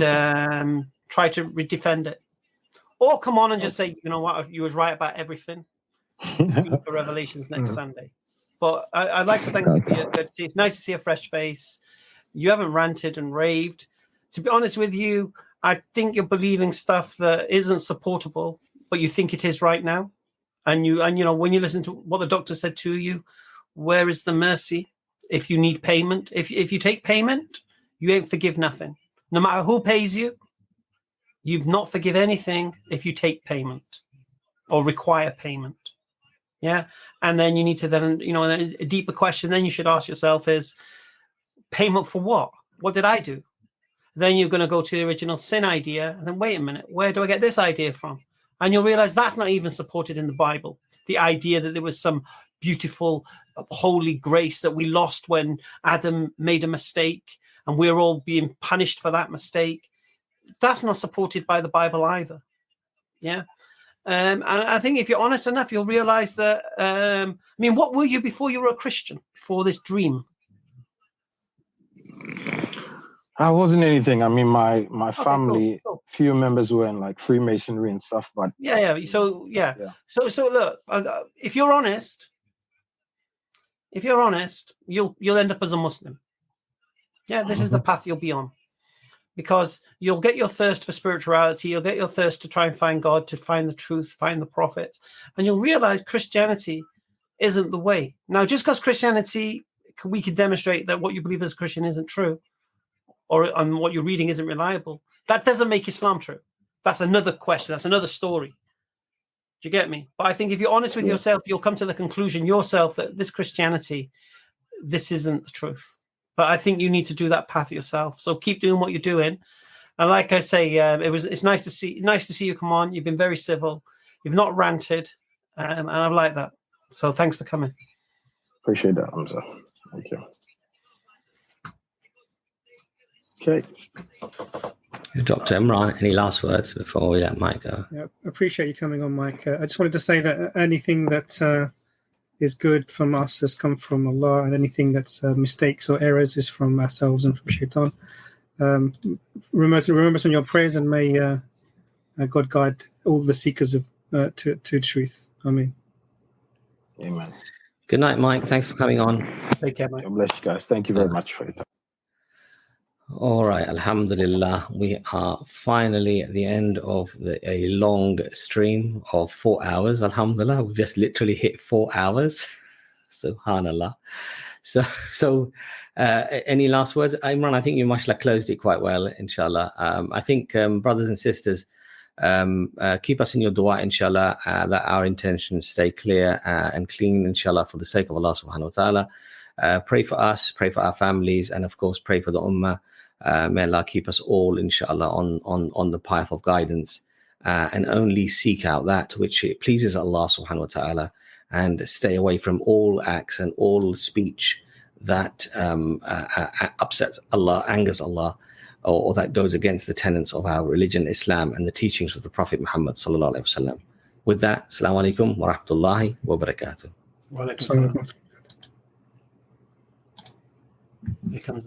try to defend it, or come on and just say, you know what, you was right about everything. See for Revelations next Sunday. But I'd like to thank you for your courtesy. It's nice to see a fresh face. You haven't ranted and raved. To be honest with you, I think you're believing stuff that isn't supportable, but you think it is right now. And when you listen to what the doctor said to you, where is the mercy? If you need payment, if you take payment, you ain't forgive nothing. No matter who pays you, You've not forgive anything if you take payment or require payment. Yeah. And then you need to then, a deeper question then you should ask yourself is, payment for what? What did I do? Then you're going to go to the original sin idea. And then wait a minute, where do I get this idea from? And you'll realize that's not even supported in the Bible. The idea that there was some beautiful, holy grace that we lost when Adam made a mistake and we're all being punished for that mistake. That's not supported by the Bible either. Yeah. And I think if you're honest enough, you'll realize that, what were you before you were a Christian, before this dream? I wasn't anything. I mean, my family, cool. Few members were in like Freemasonry and stuff, but yeah. So look, if you're honest, you'll end up as a Muslim. Yeah, this is the path you'll be on, because you'll get your thirst for spirituality, you'll get your thirst to try and find God, to find the truth, find the prophet, and you'll realize Christianity isn't the way. Now, just because Christianity, we can demonstrate that what you believe as a Christian isn't true, or what you're reading isn't reliable, that doesn't make Islam true. That's another question. That's another story. Do you get me? But I think if you're honest with yourself, you'll come to the conclusion yourself that this Christianity, this isn't the truth. But I think you need to do that path yourself. So keep doing what you're doing. And like I say, it's nice to see you come on. You've been very civil. You've not ranted, and I like that. So thanks for coming. Appreciate that, Hamza. Thank you. Okay. Dr. Imran, any last words before we let Mike go? Yeah, appreciate you coming on, Mike. I just wanted to say that anything that is good from us has come from Allah, and anything that's mistakes or errors is from ourselves and from Shaitan. Remember us in your prayers, and may God guide all the seekers of to truth. Amen. Amen. Good night, Mike. Thanks for coming on. Take care, Mike. God bless you guys. Thank you very much for your time. All right, alhamdulillah, we are finally at the end of a long stream of 4 hours. Alhamdulillah, we've just literally hit 4 hours. Subhanallah. So any last words? Imran, I think you mashallah closed it quite well, inshallah. I think, brothers and sisters, keep us in your dua, inshallah, that our intentions stay clear and clean, inshallah, for the sake of Allah subhanahu wa ta'ala. Pray for us, pray for our families, and of course, pray for the ummah. May Allah keep us all, inshallah, on the path of guidance, and only seek out that which pleases Allah subhanahu wa ta'ala, and stay away from all acts and all speech that upsets Allah, angers Allah, or that goes against the tenets of our religion, Islam, and the teachings of the Prophet Muhammad sallallahu alaihi wasallam. With that, assalamu alaikum wa rahmatullahi wa barakatuh. Wa alaikum salam. Here comes